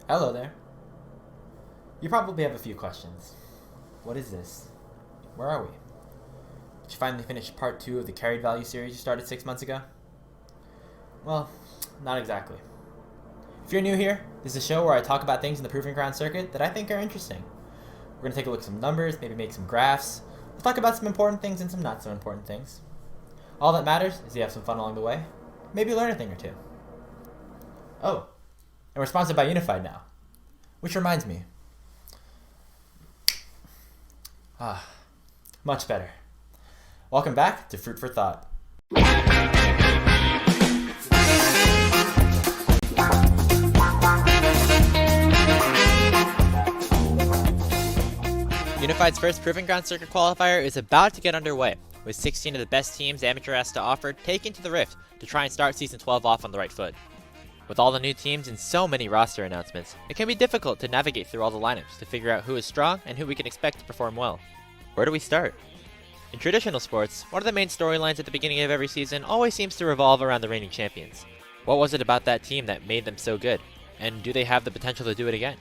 Hello there. You probably have a few questions. What is this? Where are we? Did you finally finish part 2 of the carried value series you started 6 months ago? Well, not exactly. If you're new here, this is a show where I talk about things in the Proving Ground circuit that I think are interesting. We're going to take a look at some numbers, maybe make some graphs. We'll talk about some important things and some not so important things. All that matters is you have some fun along the way. Maybe learn a thing or two. Oh, and we're sponsored by Unified now. Which reminds me. Much better. Welcome back to Fruit for Thought. Unified's first Proving Ground Circuit qualifier is about to get underway, with 16 of the best teams Amateur has to offer taken to the Rift to try and start Season 12 off on the right foot. With all the new teams and so many roster announcements, it can be difficult to navigate through all the lineups to figure out who is strong and who we can expect to perform well. Where do we start? In traditional sports, one of the main storylines at the beginning of every season always seems to revolve around the reigning champions. What was it about that team that made them so good? And do they have the potential to do it again?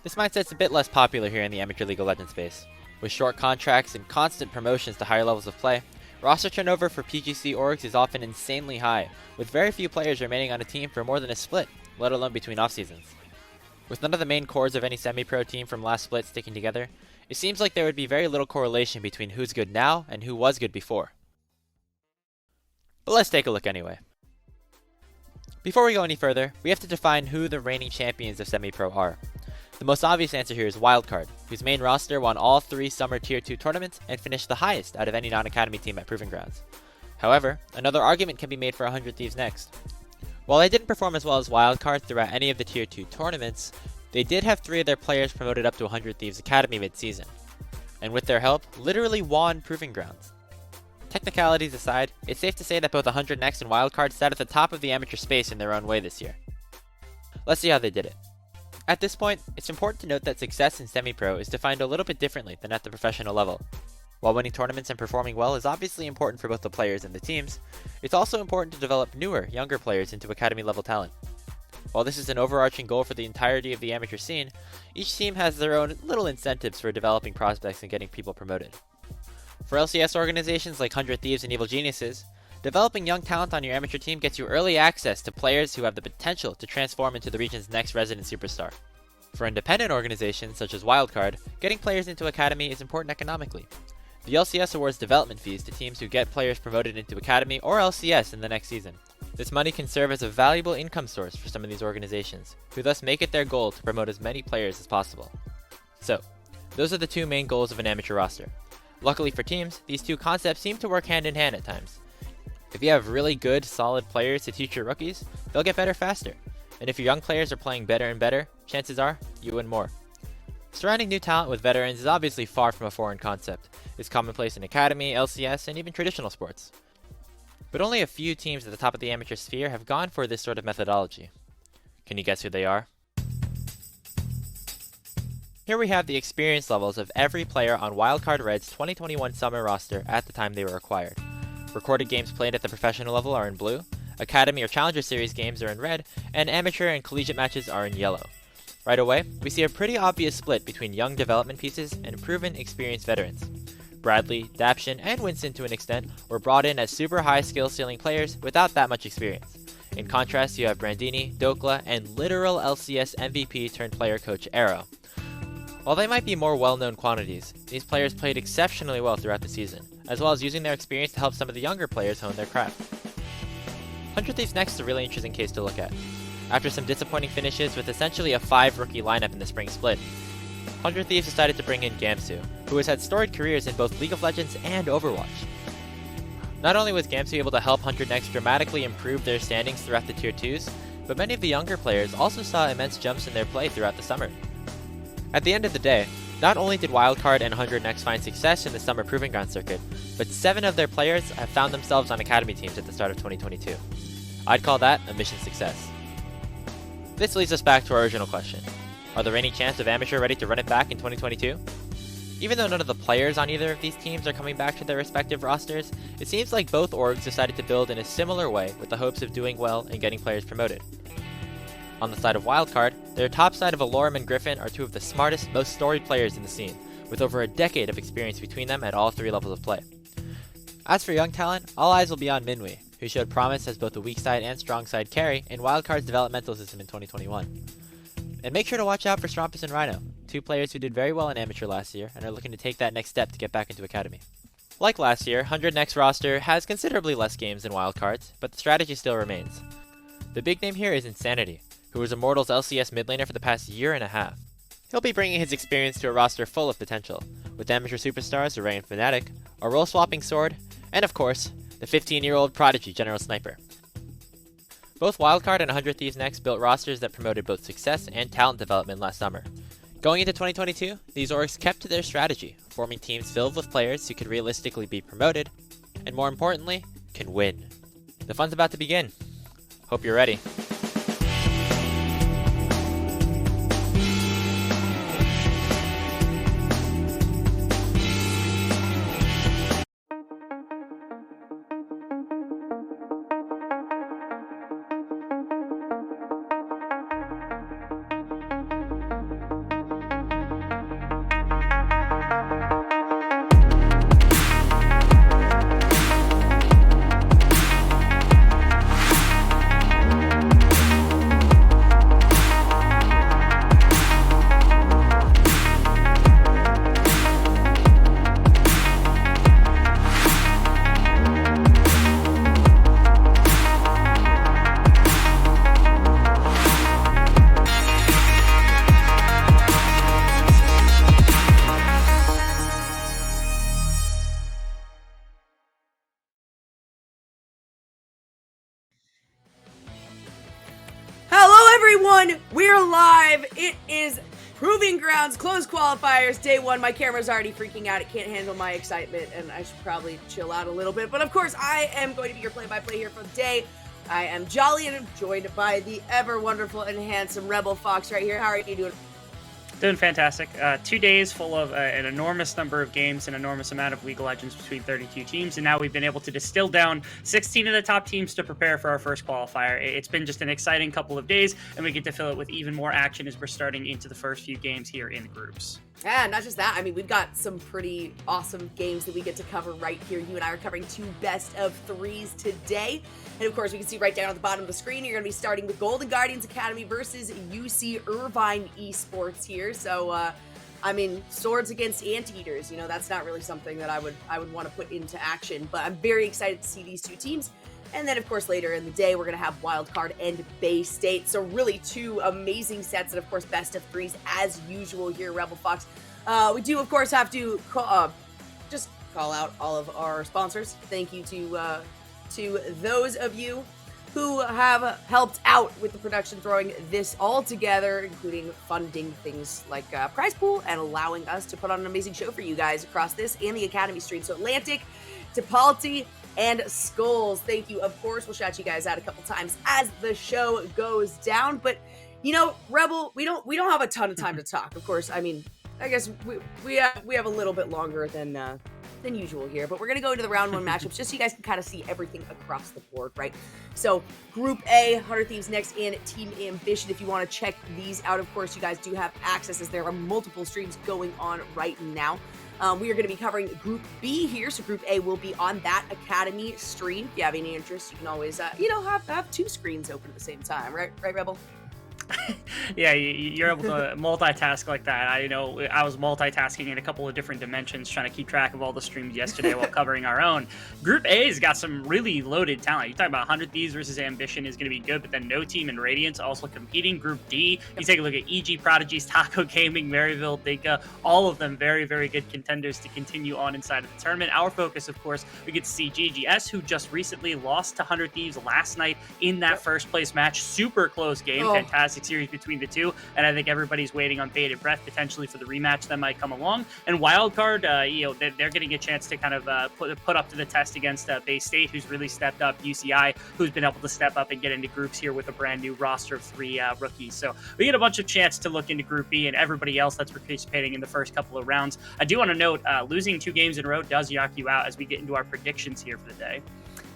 This mindset's a bit less popular here in the Amateur League of Legends space. With short contracts and constant promotions to higher levels of play, roster turnover for PGC orgs is often insanely high, with very few players remaining on a team for more than a split, let alone between off-seasons. With none of the main cores of any semi-pro team from last split sticking together, it seems like there would be very little correlation between who's good now and who was good before. But let's take a look anyway. Before we go any further, we have to define who the reigning champions of semi-pro are. The most obvious answer here is Wildcard, whose main roster won all 3 summer Tier 2 tournaments and finished the highest out of any non-academy team at Proving Grounds. However, another argument can be made for 100 Thieves next. While they didn't perform as well as Wildcard throughout any of the Tier 2 tournaments, they did have 3 of their players promoted up to 100 Thieves Academy mid-season, and with their help, literally won Proving Grounds. Technicalities aside, it's safe to say that both 100 Next and Wildcard sat at the top of the amateur space in their own way this year. Let's see how they did it. At this point, it's important to note that success in semi-pro is defined a little bit differently than at the professional level. While winning tournaments and performing well is obviously important for both the players and the teams, it's also important to develop newer, younger players into academy-level talent. While this is an overarching goal for the entirety of the amateur scene, each team has their own little incentives for developing prospects and getting people promoted. For LCS organizations like 100 Thieves and Evil Geniuses, developing young talent on your amateur team gets you early access to players who have the potential to transform into the region's next resident superstar. For independent organizations such as Wildcard, getting players into Academy is important economically. The LCS awards development fees to teams who get players promoted into Academy or LCS in the next season. This money can serve as a valuable income source for some of these organizations, who thus make it their goal to promote as many players as possible. So, those are the 2 main goals of an amateur roster. Luckily for teams, these 2 concepts seem to work hand in hand at times. If you have really good, solid players to teach your rookies, they'll get better faster. And if your young players are playing better and better, chances are, you win more. Surrounding new talent with veterans is obviously far from a foreign concept. It's commonplace in Academy, LCS, and even traditional sports. But only a few teams at the top of the amateur sphere have gone for this sort of methodology. Can you guess who they are? Here we have the experience levels of every player on Wildcard Red's 2021 summer roster at the time they were acquired. Recorded games played at the professional level are in blue, Academy or Challenger Series games are in red, and amateur and collegiate matches are in yellow. Right away, we see a pretty obvious split between young development pieces and proven experienced veterans. Bradley, Daption, and Winston to an extent were brought in as super high skill ceiling players without that much experience. In contrast, you have Brandini, Dokla, and literal LCS MVP turned player coach Arrow. While they might be more well-known quantities, these players played exceptionally well throughout the season, as well as using their experience to help some of the younger players hone their craft. 100 Thieves Next is a really interesting case to look at. After some disappointing finishes with essentially a 5 rookie lineup in the spring split, 100 Thieves decided to bring in Gamsu, who has had storied careers in both League of Legends and Overwatch. Not only was Gamsu able to help 100 Next dramatically improve their standings throughout the Tier 2s, but many of the younger players also saw immense jumps in their play throughout the summer. At the end of the day, not only did Wildcard and 100 Next find success in the summer Proving Ground circuit, but 7 of their players have found themselves on Academy teams at the start of 2022. I'd call that a mission success. This leads us back to our original question. Are the reigning champs of Amateur ready to run it back in 2022? Even though none of the players on either of these teams are coming back to their respective rosters, it seems like both orgs decided to build in a similar way with the hopes of doing well and getting players promoted. On the side of Wildcard, their top side of Alorum and Griffin are two of the smartest, most storied players in the scene, with over a decade of experience between them at all 3 levels of play. As for young talent, all eyes will be on Minwei, who showed promise as both a weak side and strong side carry in Wildcard's developmental system in 2021. And make sure to watch out for Strompus and Rhino, 2 players who did very well in Amateur last year and are looking to take that next step to get back into Academy. Like last year, 100 Next roster has considerably less games than Wildcards, but the strategy still remains. The big name here is Insanity, who was Immortal's LCS mid laner for the past year and a half. He'll be bringing his experience to a roster full of potential, with amateur superstars Array and Fnatic, a role-swapping sword, and of course, the 15-year-old prodigy General Sniper. Both Wildcard and 100 Thieves Next built rosters that promoted both success and talent development last summer. Going into 2022, these orgs kept to their strategy, forming teams filled with players who could realistically be promoted, and more importantly, can win. The fun's about to begin. Hope you're ready. Everyone, we're live. It is Proving Grounds, closed qualifiers, day 1. My camera's already freaking out. It can't handle my excitement, and I should probably chill out a little bit. But of course, I am going to be your play-by-play here for the day. I am Jolly, and I'm joined by the ever wonderful and handsome Rebel Fox right here. How are you doing? Doing fantastic. 2 days full of an enormous number of games, an enormous amount of League of Legends between 32 teams, and now we've been able to distill down 16 of the top teams to prepare for our first qualifier. It's been just an exciting couple of days, and we get to fill it with even more action as we're starting into the first few games here in the groups. Yeah, not just that. I mean, we've got some pretty awesome games that we get to cover right here. You and I are covering 2 best of 3s today. And of course, we can see right down at the bottom of the screen, you're going to be starting with Golden Guardians Academy versus UC Irvine Esports here. So, I mean, swords against anteaters, you know, that's not really something that I would want to put into action. But I'm very excited to see these 2 teams. And then, of course, later in the day, we're going to have Wildcard and Bay State. So really 2 amazing sets, and of course, best of 3s as usual here, Rebel Fox. We do, of course, have to just call out all of our sponsors. Thank you to those of you who have helped out with the production, throwing this all together, including funding things like prize pool and allowing us to put on an amazing show for you guys across this and the Academy stream. So Atlantic, Tipalti, and Skulls, thank you. Of course, we'll shout you guys out a couple times as the show goes down. But you know, Rebel, we don't have a ton of time to talk. Of course, I mean, I guess we have a little bit longer than usual here, but we're gonna go into the round 1 matchups just so you guys can kind of see everything across the board, right? So Group A, 100 Thieves Next and Team Ambition. If you want to check these out, of course, you guys do have access as there are multiple streams going on right now. We are going to be covering Group B here, so Group A will be on that Academy stream. If you have any interest, you can always, have 2 screens open at the same time, right, Rebel? Yeah, you're able to multitask like that. I was multitasking in a couple of different dimensions, trying to keep track of all the streams yesterday while covering our own. Group A's got some really loaded talent. You talk about 100 Thieves versus Ambition is going to be good, but then No Team and Radiance also competing. Group D, you take a look at EG Prodigies, Taco Gaming, Maryville, Dinka, all of them very, very good contenders to continue on inside of the tournament. Our focus, of course, we get to see GGS, who just recently lost to 100 Thieves last night in that first place match. Super close game, fantastic series between the 2, and I think everybody's waiting on bated breath potentially for the rematch that might come along. And Wildcard, they're getting a chance to kind of put up to the test against Bay State, who's really stepped up, UCI, who's been able to step up and get into groups here with a brand new roster of 3 rookies. So we get a bunch of chance to look into Group B and everybody else that's participating in the first couple of rounds. I do want to note, losing 2 games in a row does knock you out as we get into our predictions here for the day.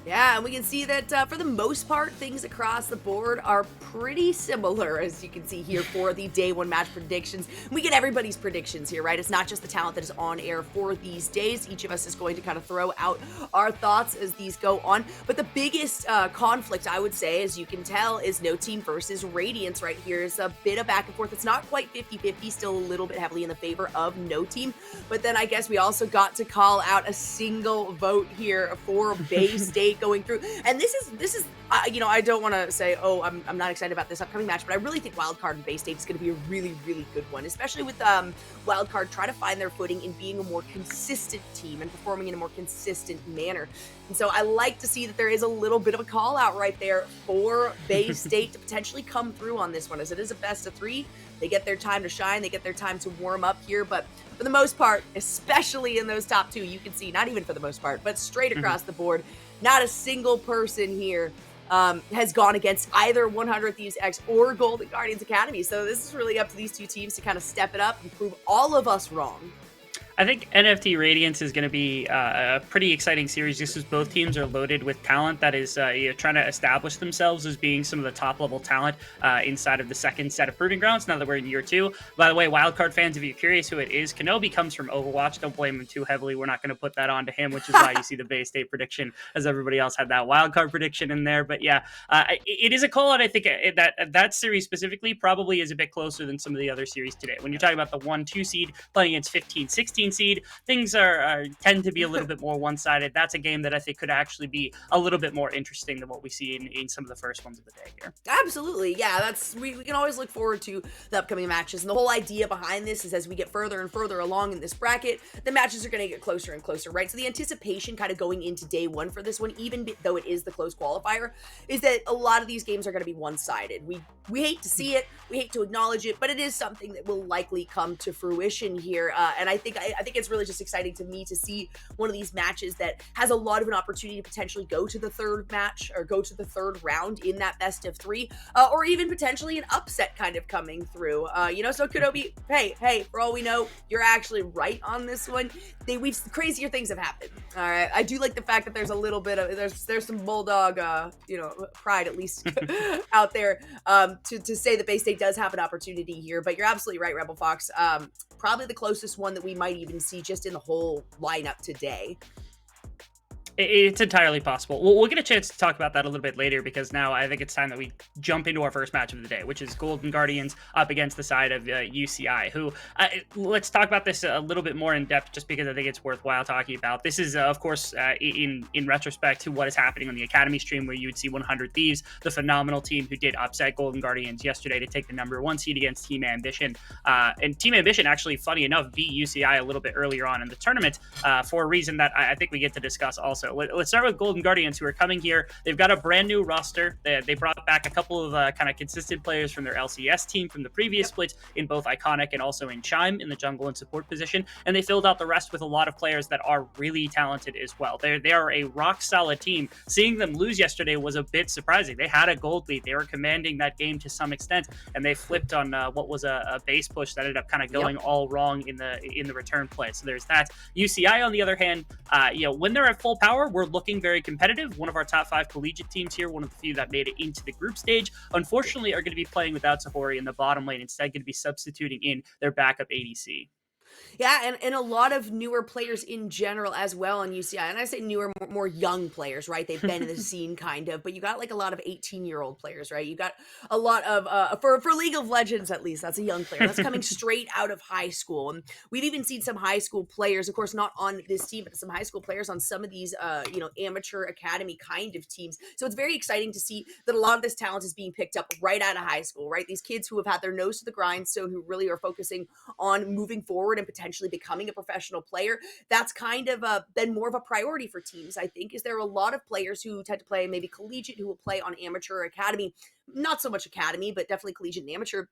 Yeah, and we can see that for the most part, things across the board are pretty similar, as you can see here for the day one match predictions. We get everybody's predictions here, right? It's not just the talent that is on air for these days. Each of us is going to kind of throw out our thoughts as these go on. But the biggest conflict, I would say, as you can tell, is No Team versus Radiance right here. It's a bit of back and forth. It's not quite 50-50, still a little bit heavily in the favor of No Team. But then I guess we also got to call out a single vote here for Bay State going through. And this is I don't want to say, oh, I'm not excited about this upcoming match, but I really think Wildcard and Bay State is going to be a really, really good one, especially with Wildcard trying to find their footing in being a more consistent team and performing in a more consistent manner. And so I like to see that there is a little bit of a call out right there for Bay State to potentially come through on this one, as it is a best of 3. They get their time to shine, they get their time to warm up here, but for the most part, especially in those top 2, you can see, not even for the most part, but straight across the board, not a single person here has gone against either 100 Thieves X or Golden Guardians Academy. So this is really up to these two teams to kind of step it up and prove all of us wrong. I think NFT Radiance is going to be a pretty exciting series just as both teams are loaded with talent that is trying to establish themselves as being some of the top level talent inside of the second set of Proving Grounds now that we're in year 2. By the way, Wildcard fans, if you're curious who it is, Kenobi comes from Overwatch. Don't blame him too heavily. We're not going to put that on to him, which is why you see the Bay State prediction as everybody else had that Wildcard prediction in there. But yeah, it is a call out. I think that series specifically probably is a bit closer than some of the other series today. When you're talking about the 1-2 seed playing against 15-16 seed, things tend to be a little bit more one-sided. That's a game that I think could actually be a little bit more interesting than what we see in some of the first ones of the day here. Absolutely, yeah. We can always look forward to the upcoming matches, and the whole idea behind this is as we get further and further along in this bracket, the matches are going to get closer and closer, right? So the anticipation kind of going into day 1 for this one, even though it is the close qualifier, is that a lot of these games are going to be one-sided. We hate to see it, we hate to acknowledge it, but it is something that will likely come to fruition here. And I think it's really just exciting to me to see one of these matches that has a lot of an opportunity to potentially go to the third match or go to the third round in that best of 3, or even potentially an upset kind of coming through. So Kenobi, hey, for all we know, you're actually right on this one. Crazier things have happened. All right, I do like the fact that there's a little bit of there's some bulldog, pride at least out there to say that Bay State does have an opportunity here. But you're absolutely right, Rebel Fox. Probably the closest one that we might even see just in the whole lineup today. It's entirely possible. We'll get a chance to talk about that a little bit later because now I think it's time that we jump into our first match of the day, which is Golden Guardians up against the side of UCI, who let's talk about this a little bit more in depth just because I think it's worthwhile talking about. This is, of course, in retrospect to what is happening on the Academy stream where you would see 100 Thieves, the phenomenal team who did upset Golden Guardians yesterday to take the number 1 seed against Team Ambition. And Team Ambition actually, funny enough, beat UCI a little bit earlier on in the tournament for a reason that I think we get to discuss also. Let's start with Golden Guardians, who are coming here. They've got a brand new roster. They brought back a couple of kind of consistent players from their LCS team from the previous split in both Iconic and also in Chime in the jungle and support position. And they filled out the rest with a lot of players that are really talented as well. They are a rock solid team. Seeing them lose yesterday was a bit surprising. They had a gold lead. They were commanding that game to some extent, and they flipped on what was a base push that ended up kind of going all wrong in the return play. So there's that. UCI, on the other hand, when they're at full power, we're looking very competitive. One of our top 5 collegiate teams here, one of the few that made it into the group stage, unfortunately are going to be playing without Sahori in the bottom lane, instead going to be substituting in their backup ADC. Yeah, and a lot of newer players in general as well on UCI. And I say newer, more young players, right? They've been in the scene kind of, but you got like a lot of 18-year-old players, right? You got a lot of, for League of Legends at least, that's a young player. That's coming straight out of high school. And we've even seen some high school players, of course, not on this team, but some high school players on some of these, amateur academy kind of teams. So it's very exciting to see that a lot of this talent is being picked up right out of high school, right? These kids who have had their nose to the grindstone, who really are focusing on moving forward and potentially becoming a professional player. That's kind of been more of a priority for teams, I think. Is there a lot of players who tend to play maybe collegiate, who will play on amateur or academy, not so much academy, but definitely collegiate and amateur,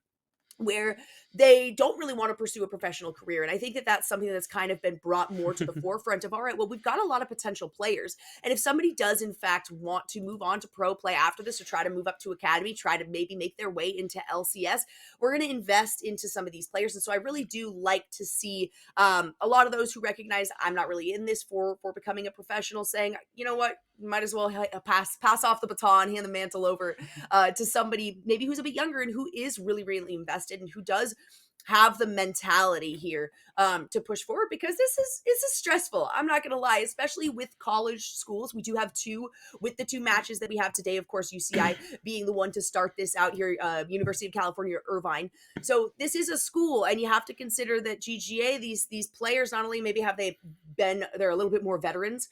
where they don't really want to pursue a professional career. And I think that that's something that's kind of been brought more to the forefront of, all right, well, we've got a lot of potential players. And if somebody does, in fact, want to move on to pro play after this, or try to move up to academy, try to maybe make their way into LCS, we're going to invest into some of these players. And so I really do like to see a lot of those who recognize I'm not really in this for becoming a professional saying, you know what, might as well pass off the baton, hand the mantle over to somebody maybe who's a bit younger and who is really, really invested and who does have the mentality here to push forward, because this is stressful. I'm not gonna lie, especially with college schools. We do have two with the two matches that we have today. Of course, UCI being the one to start this out here, University of California, Irvine. So this is a school, and you have to consider that GGA, these players, not only maybe have they're a little bit more veterans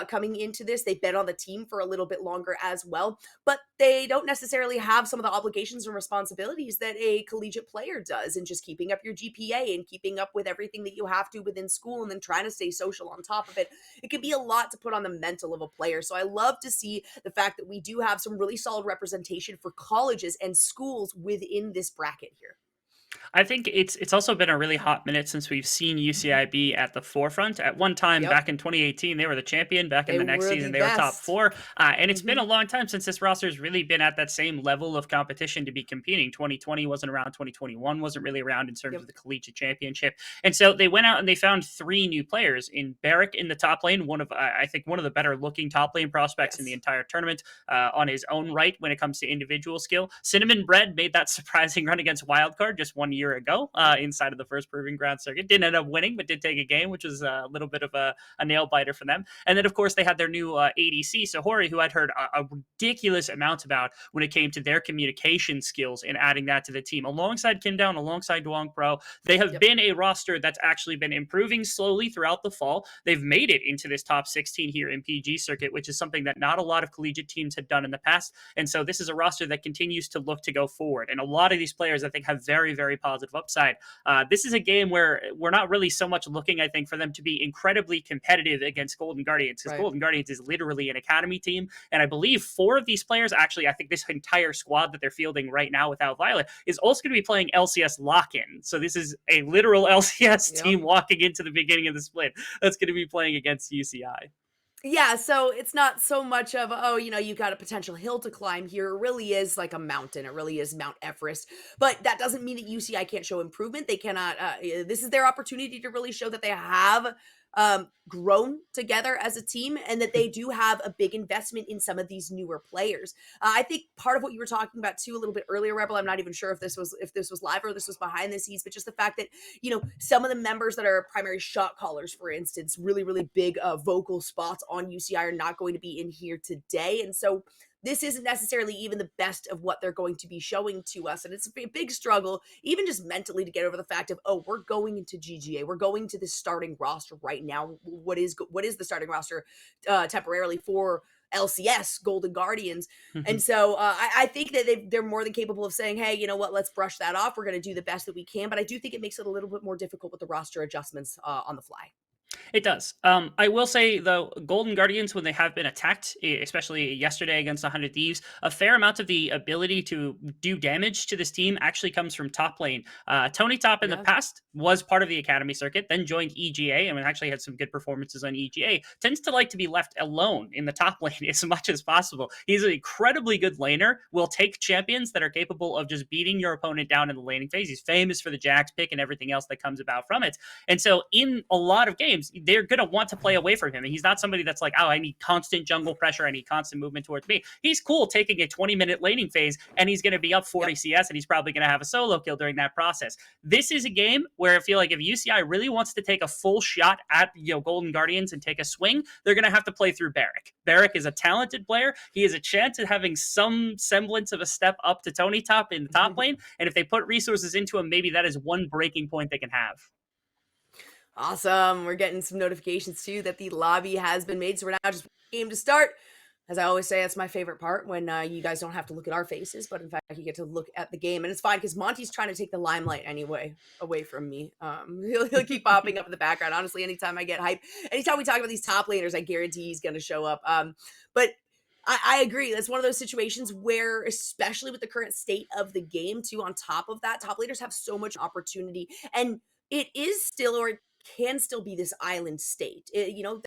coming into this. They've been on the team for a little bit longer as well, but they don't necessarily have some of the obligations and responsibilities that a collegiate player does, and just keeping up your GPA and keeping up with everything that you have to within school, and then trying to stay social on top of it. It can be a lot to put on the mental of a player. So I love to see the fact that we do have some really solid representation for colleges and schools within this bracket here. I think it's also been a really hot minute since we've seen UCI be at the forefront. At one time, Yep. back in 2018, they were the champion. Back in They the next were the season, they were top best. 4. And it's been Mhm. a long time since this roster has really been at that same level of competition to be competing. 2020 wasn't around. 2021 wasn't really around in terms Yep. of the collegiate championship. And so they went out and they found 3 new players in Barrick in the top lane, I think one of the better looking top lane prospects in the Yes. entire tournament on his own right when it comes to individual skill. Cinnamon Bread made that surprising run against Wildcard just 1 year ago inside of the first Proving Ground circuit. Didn't end up winning, but did take a game, which was a little bit of a nail biter for them. And then, of course, they had their new ADC, Sahori, who I'd heard a ridiculous amount about when it came to their communication skills and adding that to the team. Alongside Kim Down, alongside Duong Pro, they have Yep. been a roster that's actually been improving slowly throughout the fall. They've made it into this top 16 here in PG circuit, which is something that not a lot of collegiate teams had done in the past. And so this is a roster that continues to look to go forward. And a lot of these players, I think, have very, very positive upside. This is a game where we're not really so much looking, I think, for them to be incredibly competitive against Golden Guardians, because Right. Golden Guardians is literally an academy team. And I believe 4 of these players, actually, I think this entire squad that they're fielding right now without Violet is also going to be playing LCS lock-in. So this is a literal LCS Yep. team walking into the beginning of the split that's going to be playing against UCI. Yeah, so it's not so much of, oh, you've got a potential hill to climb here. It really is like a mountain. It really is Mount Everest. But that doesn't mean that UCI can't show improvement. They cannot, this is their opportunity to really show that they have grown together as a team, and that they do have a big investment in some of these newer players. I think part of what you were talking about too a little bit earlier, Rebel, I'm not even sure if this was live or this was behind the scenes, but just the fact that some of the members that are primary shot callers, for instance, really, really big vocal spots on UCI, are not going to be in here today. And so this isn't necessarily even the best of what they're going to be showing to us. And it's a big struggle, even just mentally, to get over the fact of, oh, we're going into GGA. We're going to this starting roster right now. What is the starting roster temporarily for LCS, Golden Guardians? And so I think that they're more than capable of saying, hey, you know what, let's brush that off. We're going to do the best that we can. But I do think it makes it a little bit more difficult with the roster adjustments on the fly. It does. I will say, though, Golden Guardians, when they have been attacked, especially yesterday against 100 Thieves, a fair amount of the ability to do damage to this team actually comes from top lane. Tony Top in the Yeah. past was part of the Academy circuit, then joined EGA, and actually had some good performances on EGA. Tends to like to be left alone in the top lane as much as possible. He's an incredibly good laner, will take champions that are capable of just beating your opponent down in the laning phase. He's famous for the Jax pick and everything else that comes about from it. And so in a lot of games, they're going to want to play away from him. And he's not somebody that's like, oh, I need constant jungle pressure. I need constant movement towards me. He's cool taking a 20-minute laning phase, and he's going to be up 40 CS, and he's probably going to have a solo kill during that process. This is a game where I feel like if UCI really wants to take a full shot at Golden Guardians and take a swing, they're going to have to play through Barrick. Barrick is a talented player. He has a chance at having some semblance of a step up to Tony Top in the top lane. And if they put resources into him, maybe that is one breaking point they can have. Awesome. We're getting some notifications too that the lobby has been made. So we're now just game to start. As I always say, that's my favorite part, when you guys don't have to look at our faces, but in fact, you get to look at the game. And it's fine because Monty's trying to take the limelight anyway away from me. He'll keep popping up in the background. Honestly, anytime I get hype, anytime we talk about these top laners, I guarantee he's going to show up. But I agree. That's one of those situations where, especially with the current state of the game, too, on top of that, top laners have so much opportunity. And it is still, or it can still be, this island state.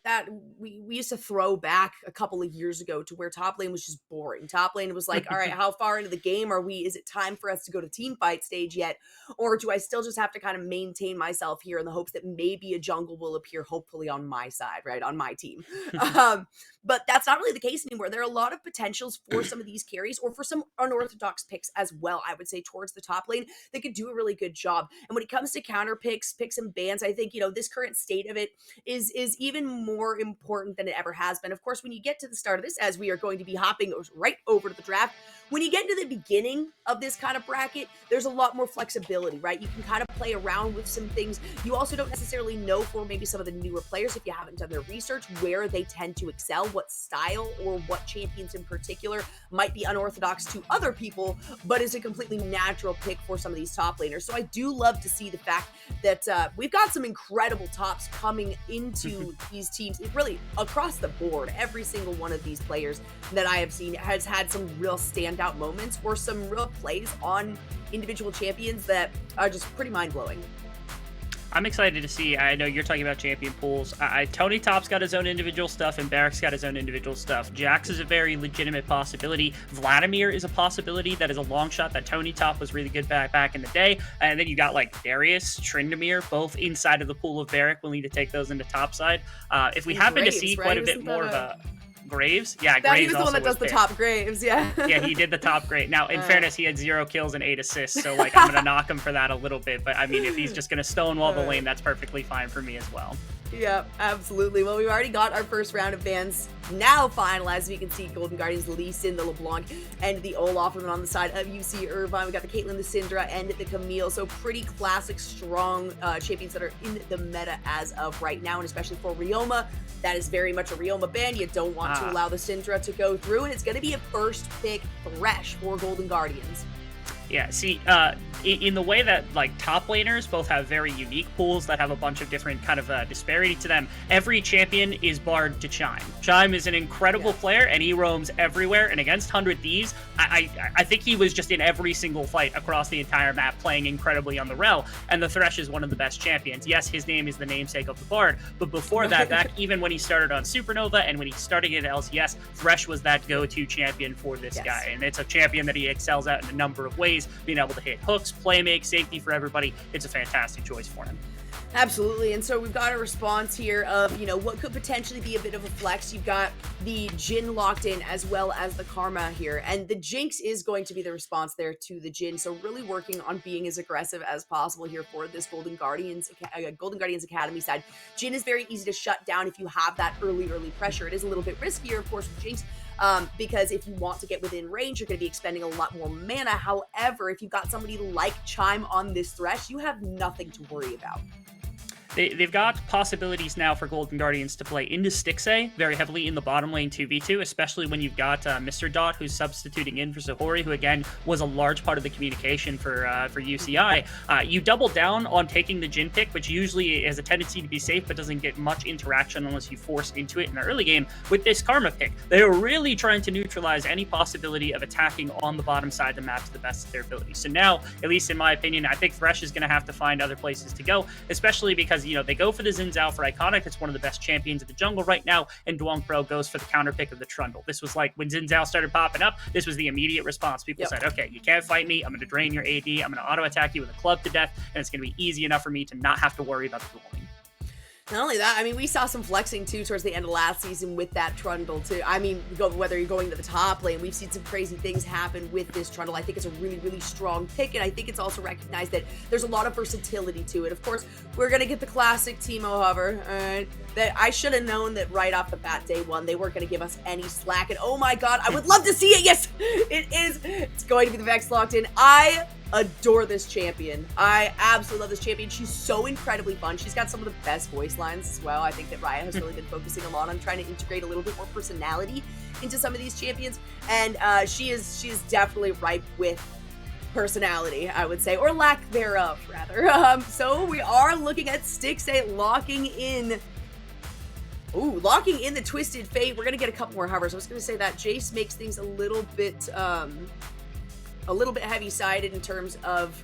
That we used to throw back a couple of years ago to where top lane was just boring. Top lane was like, all right, how far into the game are we? Is it time for us to go to team fight stage yet? Or do I still just have to kind of maintain myself here in the hopes that maybe a jungle will appear, hopefully on my side, right? On my team. but that's not really the case anymore. There are a lot of potentials for some of these carries or for some unorthodox picks as well, I would say, towards the top lane that could do a really good job. And when it comes to counter picks and bans, I think, this current state of it is even more important than it ever has been. Of course, when you get to the start of this, as we are going to be hopping right over to the draft, when you get to the beginning of this kind of bracket, there's a lot more flexibility, right? You can kind of play around with some things. You also don't necessarily know for maybe some of the newer players, if you haven't done their research, where they tend to excel, what style or what champions in particular might be unorthodox to other people, but is a completely natural pick for some of these top laners. So I do love to see the fact that we've got some incredible tops coming into these teams, really across the board. Every single one of these players that I have seen has had some real standout moments or some real plays on individual champions that are just pretty mind-blowing. I'm excited to see. I know you're talking about champion pools. Tony Top's got his own individual stuff, and Barrick's got his own individual stuff. Jax is a very legitimate possibility. Vladimir is a possibility that is a long shot that Tony Top was really good back in the day. And then you got like Darius, Tryndamere, both inside of the pool of Barrick. We'll need to take those into top side. If we happen to see quite a bit more of a... Graves? Yeah, Graves he was the one that does the top Graves, yeah. Yeah, he did the top Graves. Now, in fairness, he had 0 kills and 8 assists, so like I'm going to knock him for that a little bit. But I mean, if he's just going to stonewall the lane, that's perfectly fine for me as well. Yeah, absolutely. Well, we've already got our first round of bans now finalized. We can see Golden Guardians, Lee Sin, the LeBlanc, and the Olaf. And on the side of UC Irvine, we got the Caitlyn, the Syndra, and the Camille. So pretty classic, strong champions that are in the meta as of right now, and especially for Ryoma. That is very much a Ryoma ban. You don't want to allow the Syndra to go through, and it's going to be a first pick Thresh for Golden Guardians. Yeah, see, in the way that like top laners both have very unique pools that have a bunch of different kind of disparity to them, every champion is barred to Chime. Chime is an incredible player, and he roams everywhere. And against 100 Thieves, I think he was just in every single fight across the entire map, playing incredibly on the Rel. And the Thresh is one of the best champions. Yes, his name is the namesake of the Bard, but before that, back even when he started on Supernova and when he started in LCS, Thresh was that go-to champion for this guy. And it's a champion that he excels at in a number of ways, being able to hit hooks, play make, safety for everybody. It's a fantastic choice for him. Absolutely. And so we've got a response here of, what could potentially be a bit of a flex. You've got the Jhin locked in as well as the Karma here. And the Jinx is going to be the response there to the Jhin. So really working on being as aggressive as possible here for this Golden Guardians Academy side. Jhin is very easy to shut down if you have that early pressure. It is a little bit riskier, of course, with Jinx. Because if you want to get within range, you're going to be expending a lot more mana. However, if you've got somebody like Chime on this Thresh, you have nothing to worry about. They've got possibilities now for Golden Guardians to play into Stixxay very heavily in the bottom lane 2v2, especially when you've got Mr. Dot, who's substituting in for Zahori, who again was a large part of the communication for UCI. You double down on taking the Jhin pick, which usually has a tendency to be safe but doesn't get much interaction unless you force into it in the early game. With this Karma pick, they are really trying to neutralize any possibility of attacking on the bottom side of the map to the best of their ability. So now, at least in my opinion, I think Thresh is going to have to find other places to go, especially because they go for the Xin Zhao for Iconic. It's one of the best champions of the jungle right now, and Duong Pro goes for the counter pick of the Trundle. This was like when Xin Zhao started popping up, this was the immediate response. People said, okay, you can't fight me. I'm going to drain your AD. I'm going to auto attack you with a club to death, and it's going to be easy enough for me to not have to worry about the dueling. Not only that, I mean, we saw some flexing too towards the end of last season with that Trundle too. I mean, whether you're going to the top lane, we've seen some crazy things happen with this Trundle. I think it's a really strong pick, and I think it's also recognized that there's a lot of versatility to it. Of course, we're going to get the classic Teemo hover, alright? That I should have known that right off the bat, day one, they weren't going to give us any slack, and oh my god, I would love to see it! Yes, it is! It's going to be the Vex locked in. I adore this champion. I absolutely love this champion. She's so incredibly fun. She's got some of the best voice lines as well. I think that Riot has really been focusing a lot on trying to integrate a little bit more personality into some of these champions, and she is definitely ripe with personality, I would say, or lack thereof, rather. So we are looking at Stixxay locking in the Twisted Fate. We're going to get a couple more hovers. I was going to say that Jace makes things a little bit heavy-sided in terms of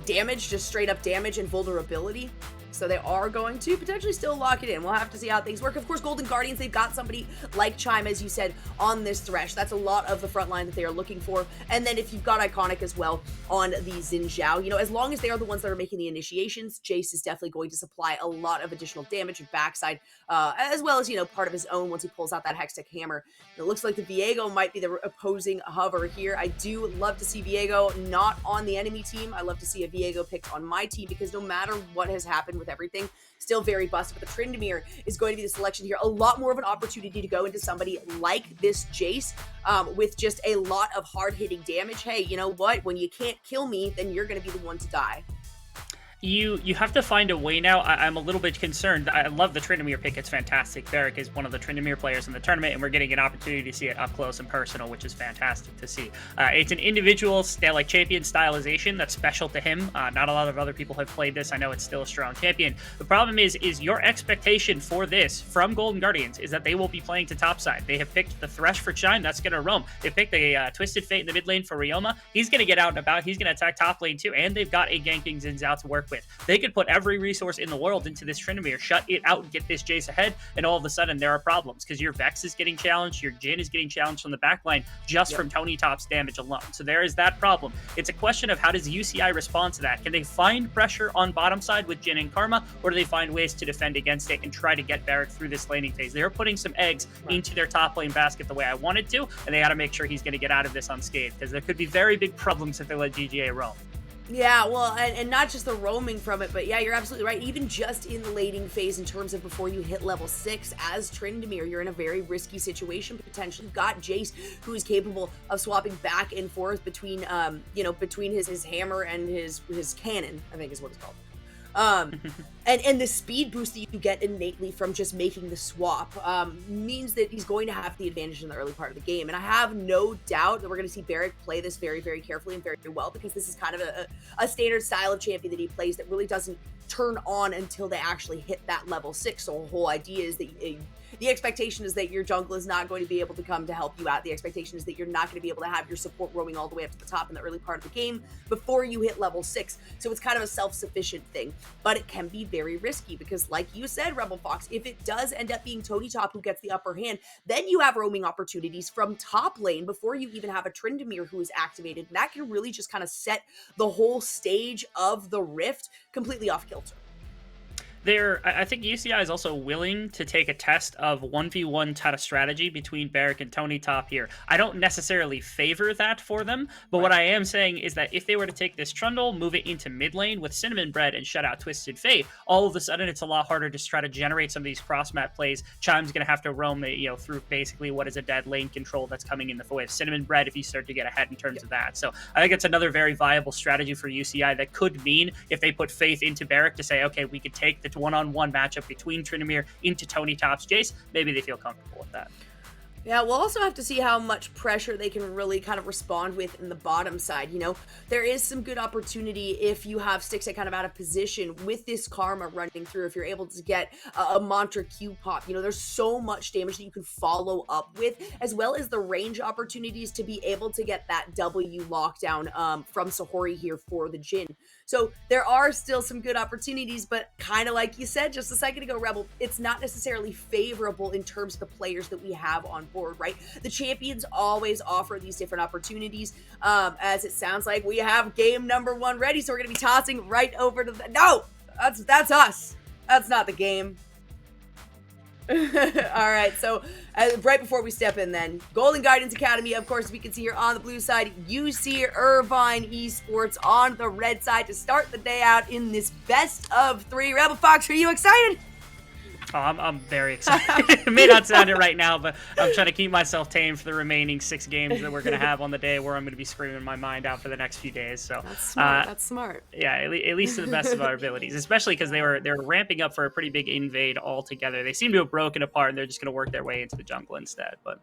damage, just straight up damage and vulnerability. So they are going to potentially still lock it in. We'll have to see how things work. Of course, Golden Guardians, they've got somebody like Chime, as you said, on this Thresh. That's a lot of the front line that they are looking for. And then if you've got Iconic as well on the Xin Zhao, you know, as long as they are the ones that are making the initiations, Jace is definitely going to supply a lot of additional damage and backside, as well as, you know, part of his own once he pulls out that Hextech Hammer. And it looks like the Viego might be the opposing hover here. I do love to see Viego not on the enemy team. I love to see a Viego picked on my team, because no matter what has happened with everything, still very busted. But the Tryndamere is going to be the selection here. A lot more of an opportunity to go into somebody like this Jace, with just a lot of hard-hitting damage. Hey, you know what? When you can't kill me, then you're going to be the one to die. You have to find a way now. I'm a little bit concerned. I love the Tryndamere pick. It's fantastic. Varric is one of the Tryndamere players in the tournament, and we're getting an opportunity to see it up close and personal, which is fantastic to see. It's an individual like champion stylization that's special to him. Not a lot of other people have played this. I know it's still a strong champion. The problem is your expectation for this from Golden Guardians is that they will be playing to topside. They have picked the Thresh for Chime. That's going to roam. They picked a Twisted Fate in the mid lane for Ryoma. He's going to get out and about. He's going to attack top lane too, and they've got a ganking Xin Zhao to work with. They could put every resource in the world into this Tryndamere, shut it out, and get this Jace ahead, and all of a sudden there are problems, because your Vex is getting challenged, your Jhin is getting challenged from the backline just from Tony Top's damage alone. So there is that problem. It's a question of how does UCI respond to that? Can they find pressure on bottom side with Jhin and Karma, or do they find ways to defend against it and try to get Varric through this laning phase? They're putting some eggs into their top lane basket the way I wanted to, and they got to make sure he's going to get out of this unscathed, because there could be very big problems if they let GGA roam. Yeah, well, and not just the roaming from it, but yeah, you're absolutely right. Even just in the laning phase, in terms of before you hit level 6 as Tryndamere, you're in a very risky situation potentially. You've got Jace, who is capable of swapping back and forth between, between his hammer and his cannon, I think is what it's called. And the speed boost that you get innately from just making the swap means that he's going to have the advantage in the early part of the game. And I have no doubt that we're going to see Varric play this very, very carefully and very, very well, because this is kind of a standard style of champion that he plays that really doesn't turn on until they actually hit that level 6. So the whole idea is that the expectation is that your jungle is not going to be able to come to help you out. The expectation is that you're not going to be able to have your support roaming all the way up to the top in the early part of the game before you hit level 6. So it's kind of a self-sufficient thing, but it can be very risky, because like you said, Rebel Fox, if it does end up being Tony Top who gets the upper hand, then you have roaming opportunities from top lane before you even have a Tryndamere who is activated. And that can really just kind of set the whole stage of the Rift completely off kilter. I think UCI is also willing to take a test of 1v1 type of strategy between Varric and Tony Top here. I don't necessarily favor that for them, but what I am saying is that if they were to take this Trundle, move it into mid lane with Cinnamon Bread and shut out Twisted Fate, all of a sudden it's a lot harder to try to generate some of these cross-map plays. Chime's going to have to roam through basically what is a dead lane control that's coming in the way of Cinnamon Bread if you start to get ahead in terms of that. So I think it's another very viable strategy for UCI that could mean, if they put faith into Varric to say, okay, we could take the one-on-one matchup between Tryndamere into Tony Top's Jace, maybe they feel comfortable with that. Yeah, we'll also have to see how much pressure they can really kind of respond with in the bottom side. You know, there is some good opportunity if you have Stixxay kind of out of position with this Karma running through. If you're able to get a Mantra Q pop, you know, there's so much damage that you can follow up with, as well as the range opportunities to be able to get that W lockdown from Sahori here for the Jhin. So there are still some good opportunities, but kind of like you said just a second ago, Rebel, it's not necessarily favorable in terms of the players that we have on board, right? The champions always offer these different opportunities. As it sounds like we have game number 1 ready, so we're going to be tossing right over to the... No! That's us. That's not the game. All right, so right before we step in then, Golden Guardians Academy, of course, we can see here on the blue side, UC Esports on the red side to start the day out in this best of 3. Rebel Fox, are you excited? Oh, I'm very excited. It may not sound it right now, but I'm trying to keep myself tame for the remaining 6 games that we're going to have on the day, where I'm going to be screaming my mind out for the next few days. So that's smart. That's smart. Yeah, at least to the best of our abilities, especially because they were ramping up for a pretty big invade altogether. They seem to have broken apart, and they're just going to work their way into the jungle instead. But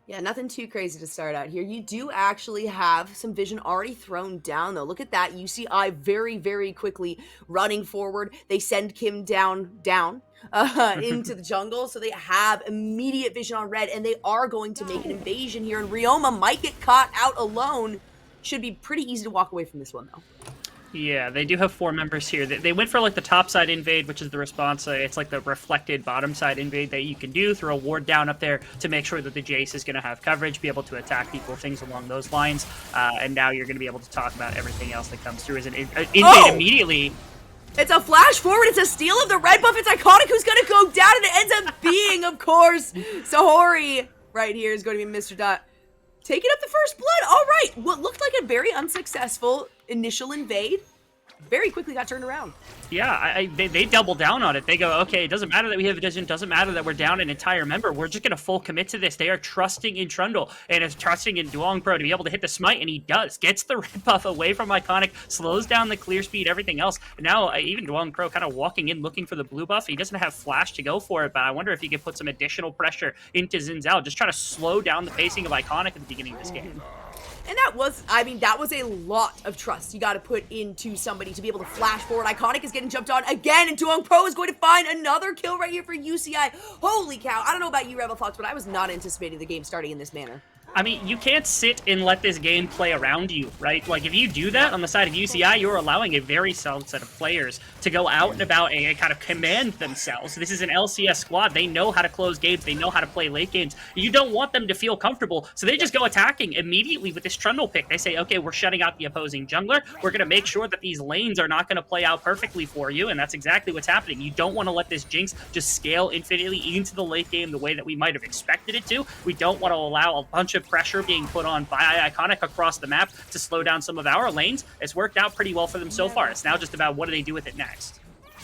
yeah, nothing too crazy to start out here. You do actually have some vision already thrown down, though. Look at that. UCI very, very quickly running forward. They send Kim down into the jungle, so they have immediate vision on red, and they are going to make an invasion here, and Ryoma might get caught out alone. Should be pretty easy to walk away from this one, though. Yeah, they do have 4 members here. They went for like the top side invade, which is the response. It's like the reflected bottom side invade that you can do. Throw a ward down up there to make sure that the Jace is going to have coverage, be able to attack people, things along those lines. And now you're going to be able to talk about everything else that comes through as an invade immediately. It's a flash forward. It's a steal of the red buff. It's Iconic who's going to go down, and it ends up being, of course, Sahori right here is going to be Mr. Dot taking up the first blood. All right. What looked like a very unsuccessful initial invade very quickly got turned around. Yeah, they double down on it. They go, okay, it doesn't matter that we have a vision, doesn't matter that we're down an entire member. We're just going to full commit to this. They are trusting in Trundle and is trusting in Duong Pro to be able to hit the smite, and he does. Gets the red buff away from Iconic, slows down the clear speed, everything else. And now even Duong Pro kind of walking in looking for the blue buff. He doesn't have flash to go for it, but I wonder if he could put some additional pressure into Xin Zhao, just trying to slow down the pacing of Iconic at the beginning of this game. And that was, I mean, that was a lot of trust you got to put into somebody to be able to flash forward. Iconic is getting jumped on again, and Duong Pro is going to find another kill right here for UCI. Holy cow. I don't know about you, Rebel Fox, but I was not anticipating the game starting in this manner. I mean, you can't sit and let this game play around you, right? Like, if you do that on the side of UCI, you're allowing a very solid set of players to go out and about and kind of command themselves. This is an LCS squad. They know how to close games. They know how to play late games. You don't want them to feel comfortable, so they just go attacking immediately with this Trundle pick. They say, okay, we're shutting out the opposing jungler. We're going to make sure that these lanes are not going to play out perfectly for you, and that's exactly what's happening. You don't want to let this Jinx just scale infinitely into the late game the way that we might have expected it to. We don't want to allow a bunch of pressure being put on by Iconic across the map to slow down some of our lanes. It's worked out pretty well for them so far. It's now just about what do they do with it next.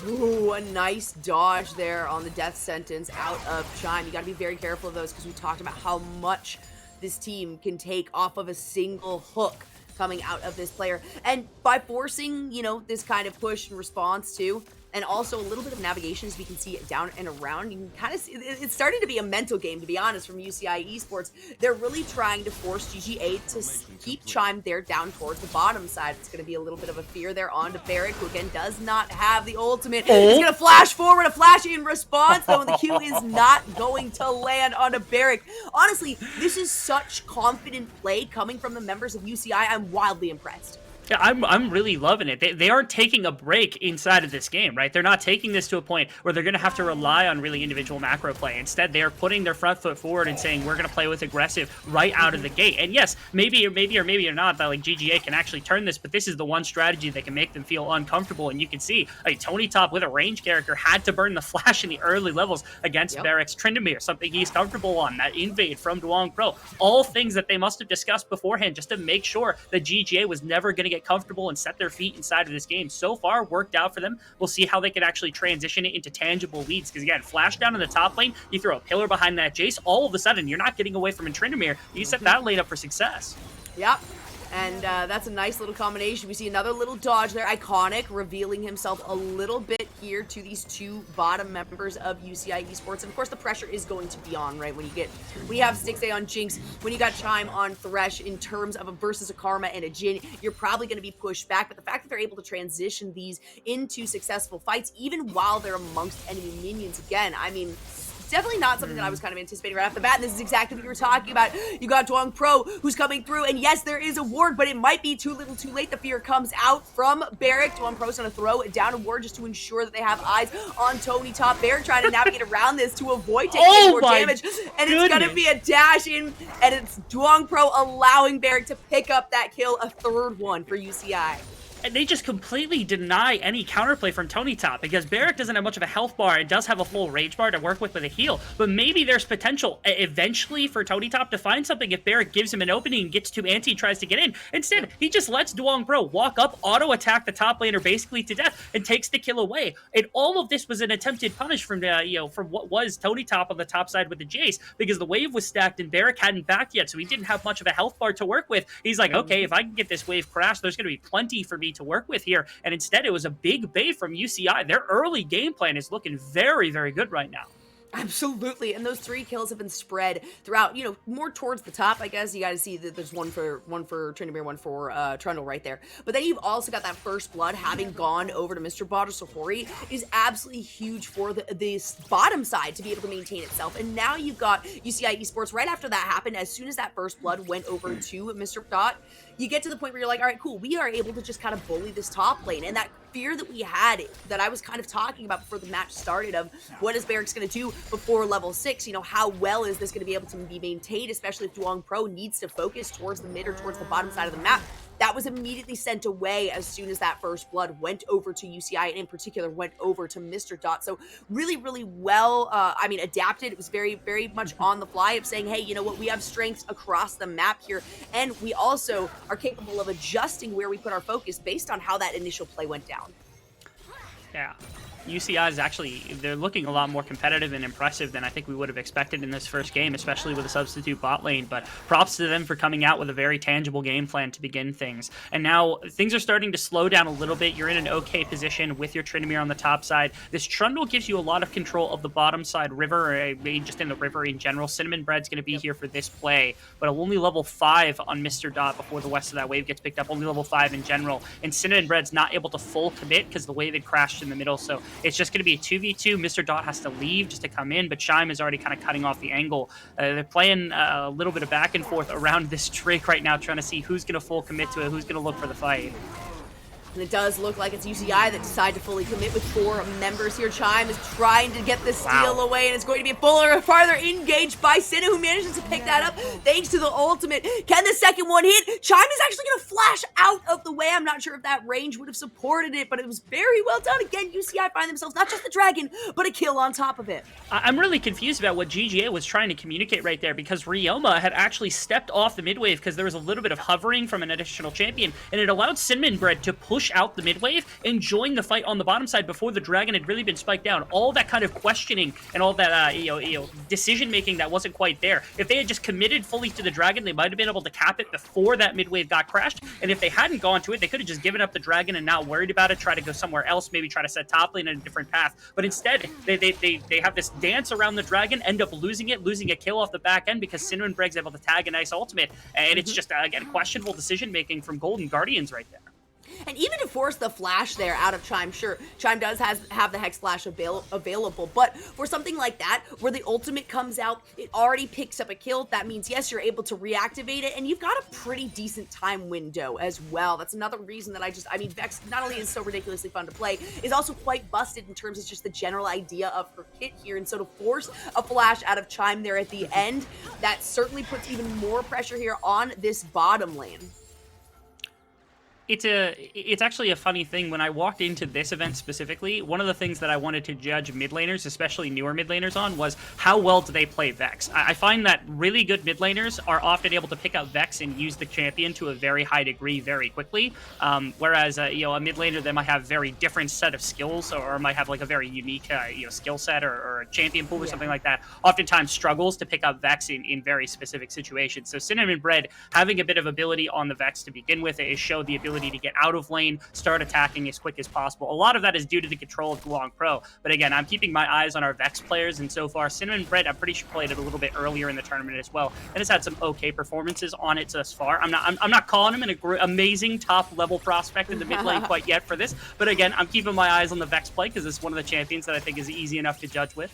Ooh, a nice dodge there on the death sentence out of Chime. You got to be very careful of those because we talked about how much this team can take off of a single hook coming out of this player. And by forcing, you know, this kind of push and response too, and also a little bit of navigation as we can see it down and around. You can kind of see, it's starting to be a mental game, to be honest, from UCI Esports. They're really trying to force GGA to keep Chime there down towards the bottom side. It's going to be a little bit of a fear there onto Barrick, who again does not have the ultimate. He's going to flash forward, a flash in response, though, and the Q is not going to land onto Barrick. Honestly, this is such confident play coming from the members of UCI. I'm wildly impressed. Yeah, I'm really loving it. They aren't taking a break inside of this game, right? They're not taking this to a point where they're going to have to rely on really individual macro play. Instead, they are putting their front foot forward and saying, we're going to play with aggressive right out of the gate. And yes, maybe or not that like GGA can actually turn this, but this is the one strategy that can make them feel uncomfortable. And you can see like Tony Top with a range character had to burn the flash in the early levels against Barrick's Tryndamere, something he's comfortable on. That invade from Duong Pro. All things that they must have discussed beforehand just to make sure that GGA was never going to get comfortable and set their feet inside of this game. So far, worked out for them. We'll see how they can actually transition it into tangible leads. Because again, flash down in the top lane, you throw a pillar behind that Jace, all of a sudden, you're not getting away from Tryndamere. You set that lane up for success. Yep. And that's a nice little combination. We see another little dodge there. Iconic revealing himself a little bit here to these two bottom members of UCI Esports. And of course, the pressure is going to be on, right? When you have Stixxay on Jinx, when you got Chime on Thresh in terms of a versus a Karma and a Jhin, you're probably going to be pushed back. But the fact that they're able to transition these into successful fights, even while they're amongst enemy minions, again, I mean, definitely not something that I was kind of anticipating right off the bat, and this is exactly what you were talking about. You got Duong Pro, who's coming through, and yes, there is a ward, but it might be too little too late. The fear comes out from Barrick. Duong Pro's going to throw it down a ward just to ensure that they have eyes on Tony Top. Barrick trying to navigate around this to avoid taking more damage, and it's going to be a dash in, and it's Duong Pro allowing Barrick to pick up that kill, a third one for UCI. And they just completely deny any counterplay from Tony Top because Barrick doesn't have much of a health bar. It does have a full rage bar to work with a heal, but maybe there's potential eventually for Tony Top to find something if Barrick gives him an opening and gets to anti, tries to get in. Instead, he just lets Duong Pro walk up, auto attack the top laner basically to death and takes the kill away. And all of this was an attempted punish from from what was Tony Top on the top side with the Jace because the wave was stacked and Barrick hadn't backed yet, so he didn't have much of a health bar to work with. He's like, okay, if I can get this wave crashed, there's going to be plenty for me to work with here. And instead, it was a big bait from UCI. Their early game plan is looking very, very good right now. Absolutely, and those 3 kills have been spread throughout, more towards the top, I guess. You gotta see that there's one for Tryndamere, one for Trundle right there. But then you've also got that first blood having gone over to Mr. Bada Sahori is absolutely huge for this bottom side to be able to maintain itself. And now you've got UCI Esports right after that happened. As soon as that first blood went over to Mr. Dot, you get to the point where you're like, all right, cool, we are able to just kind of bully this top lane. And that fear that we had, that I was kind of talking about before the match started, of what is Barracks going to do before level 6, how well is this going to be able to be maintained, especially if Duong Pro needs to focus towards the mid or towards the bottom side of the map. That was immediately sent away as soon as that first blood went over to UCI, and in particular went over to Mr. Dot. So really, really well, adapted. It was very, very much on the fly of saying, hey, you know what, we have strengths across the map here, and we also are capable of adjusting where we put our focus based on how that initial play went down. Yeah. UCI is actually, they're looking a lot more competitive and impressive than I think we would have expected in this first game, especially with a substitute bot lane, but props to them for coming out with a very tangible game plan to begin things. And now things are starting to slow down a little bit. You're in an okay position with your Tryndamere on the top side. This Trundle gives you a lot of control of the bottom side river, or just in the river in general. Cinnamon Bread's going to be here for this play, but only level 5 on Mr. Dot before the rest of that wave gets picked up, only level 5 in general. And Cinnamon Bread's not able to full commit because the wave had crashed in the middle, so it's just going to be a 2v2. Mr. Dot has to leave just to come in, but Shime is already kind of cutting off the angle. They're playing a little bit of back and forth around this Drake right now, trying to see who's going to full commit to it, who's going to look for the fight. And it does look like it's UCI that decide to fully commit with 4 members here. Chime is trying to get the steal away, and it's going to be farther engaged by Cinna, who manages to pick that up thanks to the ultimate. Can the second one hit? Chime is actually going to flash out of the way. I'm not sure if that range would have supported it, but it was very well done. Again, UCI find themselves not just the dragon, but a kill on top of it. I'm really confused about what GGA was trying to communicate right there, because Ryoma had actually stepped off the mid wave because there was a little bit of hovering from an additional champion, and it allowed Cinnamon Bread to push out the mid wave and join the fight on the bottom side before the dragon had really been spiked down. All that kind of questioning and all that decision making that wasn't quite there. If they had just committed fully to the dragon, they might have been able to cap it before that mid wave got crashed. And if they hadn't gone to it, they could have just given up the dragon and not worried about it, try to go somewhere else, maybe try to set top lane in a different path. But instead, they have this dance around the dragon, end up losing a kill off the back end because Cinnamon Bread's able to tag a nice ultimate. And it's just, again, questionable decision making from Golden Guardians right there. And even to force the flash there out of Chime, sure, Chime does have the Hex Flash available, but for something like that, where the ultimate comes out, it already picks up a kill, that means, yes, you're able to reactivate it, and you've got a pretty decent time window as well. That's another reason that Vex not only is so ridiculously fun to play, is also quite busted in terms of just the general idea of her kit here, and so to force a flash out of Chime there at the end, that certainly puts even more pressure here on this bottom lane. It's actually a funny thing. When I walked into this event specifically, one of the things that I wanted to judge mid laners, especially newer mid laners, on was how well do they play Vex. I find that really good mid laners are often able to pick up Vex and use the champion to a very high degree very quickly, whereas a mid laner that might have very different set of skills or might have like a very unique skill set or a champion pool or something like that, oftentimes struggles to pick up Vex in very specific situations. So Cinnamon Bread having a bit of ability on the Vex to begin with is showed the ability to get out of lane, start attacking as quick as possible. A lot of that is due to the control of Duong Pro, but again, I'm keeping my eyes on our Vex players, and so far, Cinnamon Bread, I'm pretty sure played it a little bit earlier in the tournament as well, and has had some okay performances on it thus far. I'm not calling him an amazing top-level prospect in the mid lane quite yet for this, but again, I'm keeping my eyes on the Vex play because it's one of the champions that I think is easy enough to judge with.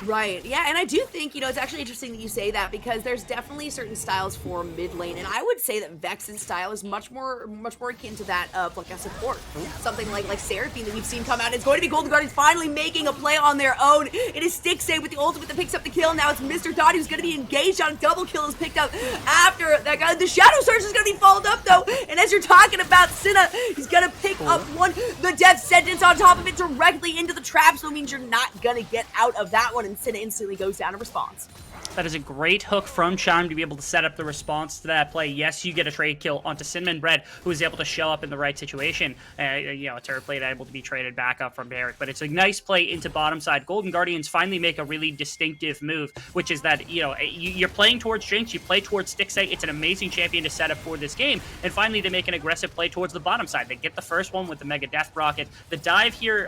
Right, yeah, and I do think, it's actually interesting that you say that, because there's definitely certain styles for mid lane, and I would say that Vex's style is much more akin to that of like a support. Something like Seraphine that we've seen come out. It's going to be Golden Guardians finally making a play on their own. It is Stixay with the ultimate that picks up the kill. Now it's Mr. Dot who's going to be engaged on a double kill is picked up after that guy. The Shadow Surge is going to be followed up though, and as you're talking about Cinna, he's going to pick up the death sentence on top of it directly into the trap, so it means you're not going to get out of that one. And Cinna instantly goes down in response. That is a great hook from Chime to be able to set up the response to that play. Yes, you get a trade kill onto Cinnamon Bread, who is able to show up in the right situation. A turret plate able to be traded back up from Derek. But it's a nice play into bottom side. Golden Guardians finally make a really distinctive move, which is that, you're playing towards Jinx, you play towards Stixxay. It's an amazing champion to set up for this game. And finally, they make an aggressive play towards the bottom side. They get the first one with the Mega Death Rocket. The dive here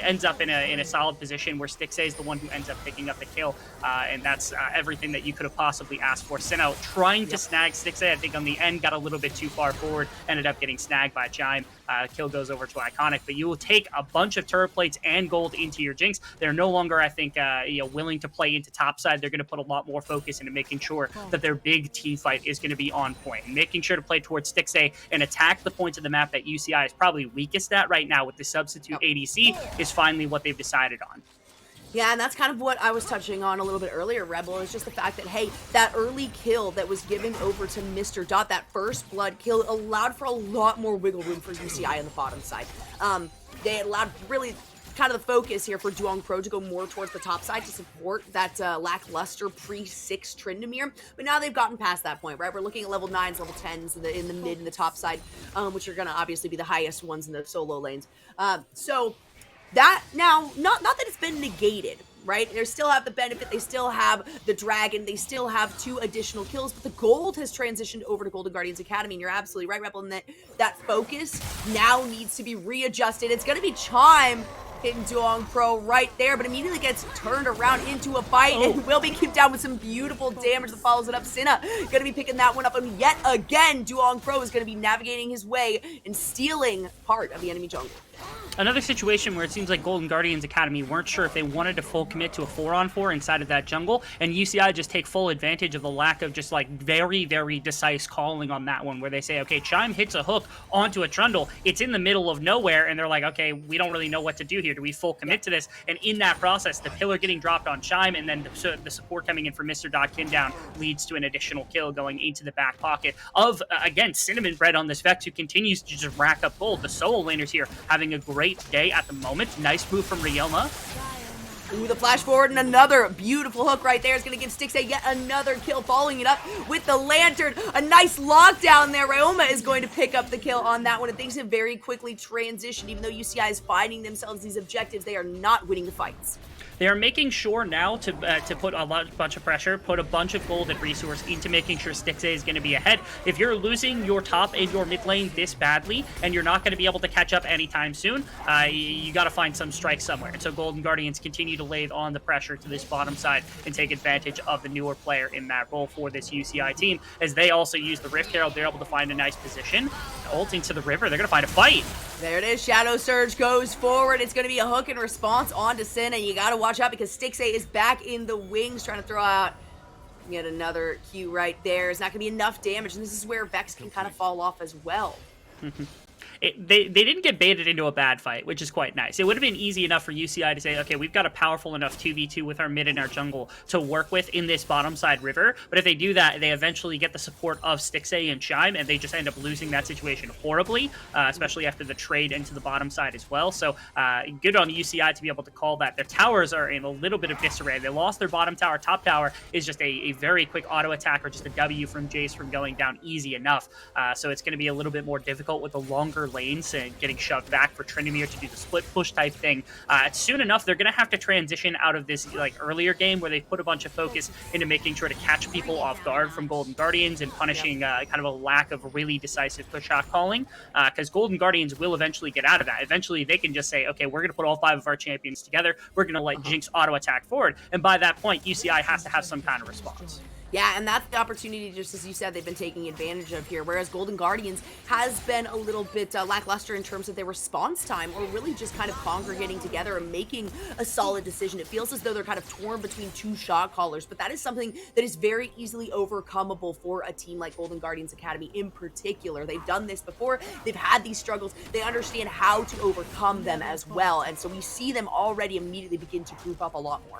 ends up in a solid position where Stixxay is the one who ends up picking up the kill. And that's everything that you could have possibly asked for. Sinnoh trying to snag Stixxay, I think on the end got a little bit too far forward, ended up getting snagged by Chime. Kill goes over to Iconic, but you will take a bunch of turret plates and gold into your Jinx. They're no longer, I think, willing to play into topside. They're going to put a lot more focus into making sure that their big team fight is going to be on point, and making sure to play towards Stixxay and attack the points of the map that UCI is probably weakest at right now with the substitute ADC is finally what they've decided on. Yeah, and that's kind of what I was touching on a little bit earlier, Rebel, is just the fact that, hey, that early kill that was given over to Mr. Dot, that first blood kill, allowed for a lot more wiggle room for UCI on the bottom side. They allowed really kind of the focus here for Duong Pro to go more towards the top side to support that lackluster pre-6 Tryndamere. But now they've gotten past that point, right? We're looking at level 9s, level 10s in the mid and the top side, which are going to obviously be the highest ones in the solo lanes. So that now, not that it's been negated, right? They still have the benefit, they still have the dragon, they still have 2 additional kills, but the gold has transitioned over to Golden Guardians Academy, and you're absolutely right, Rebel, in that focus now needs to be readjusted. It's going to be Chime hitting Duong Pro right there, but immediately gets turned around into a fight and will be kept down with some beautiful damage that follows it up. Sinna going to be picking that one up, and yet again, Duong Pro is going to be navigating his way and stealing part of the enemy jungle. Another situation where it seems like Golden Guardians Academy weren't sure if they wanted to full commit to a 4-on-4 inside of that jungle, and UCI just take full advantage of the lack of just like very, very decisive calling on that one, where they say, okay, Chime hits a hook onto a trundle, it's in the middle of nowhere, and they're like, okay, we don't really know what to do here. Do we full commit to this? And in that process, the pillar getting dropped on Chime, and then the support coming in for Mr. Dotkin down leads to an additional kill going into the back pocket of, again, Cinnamon Bread on this Vex, who continues to just rack up gold. The solo laners here having a great day at the moment. Nice move from Ryoma. Ooh, the flash forward and another beautiful hook right there is going to give Stixxay yet another kill, following it up with the lantern. A nice lockdown there. Ryoma is going to pick up the kill on that one, and things have very quickly transitioned. Even though UCI is finding themselves these objectives, they are not winning the fights. They are making sure now to put a bunch of pressure, put a bunch of gold and resource into making sure Stixxay is going to be ahead. If you're losing your top and your mid lane this badly, and you're not going to be able to catch up anytime soon, you got to find some strikes somewhere. And so Golden Guardians continue to lay on the pressure to this bottom side and take advantage of the newer player in that role for this UCI team. As they also use the Rift Herald, they're able to find a nice position. Ult into the river, they're going to find a fight. There it is. Shadow Surge goes forward. It's going to be a hook in response onto Sin, and you got to watch out because Stixxay is back in the wings trying to throw out yet another Q right there. It's not going to be enough damage, and this is where Vex can kind of fall off as well. They didn't get baited into a bad fight, which is quite nice. It would have been easy enough for UCI to say, okay, we've got a powerful enough 2v2 with our mid and our jungle to work with in this bottom side river. But if they do that, they eventually get the support of Stixxay and Chime, and they just end up losing that situation horribly, especially after the trade into the bottom side as well. So good on UCI to be able to call that. Their towers are in a little bit of disarray. They lost their bottom tower. Top tower is just a very quick auto attack or just a W from Jace from going down easy enough. So it's going to be a little bit more difficult with the longer lanes and getting shoved back for Tryndamere to do the split push type thing. Soon enough, they're going to have to transition out of this like earlier game where they put a bunch of focus into making sure to catch people off guard from Golden Guardians and punishing kind of a lack of really decisive push shot calling, because Golden Guardians will eventually get out of that. Eventually, they can just say, okay, we're going to put all 5 of our champions together. We're going to let Jinx auto attack forward. And by that point, UCI has to have some kind of response. Yeah, and that's the opportunity, just as you said, they've been taking advantage of here, whereas Golden Guardians has been a little bit lackluster in terms of their response time, or really just kind of congregating together and making a solid decision. It feels as though they're kind of torn between 2 shot callers, but that is something that is very easily overcomeable for a team like Golden Guardians Academy in particular. They've done this before, they've had these struggles, they understand how to overcome them as well, and so we see them already immediately begin to group up a lot more.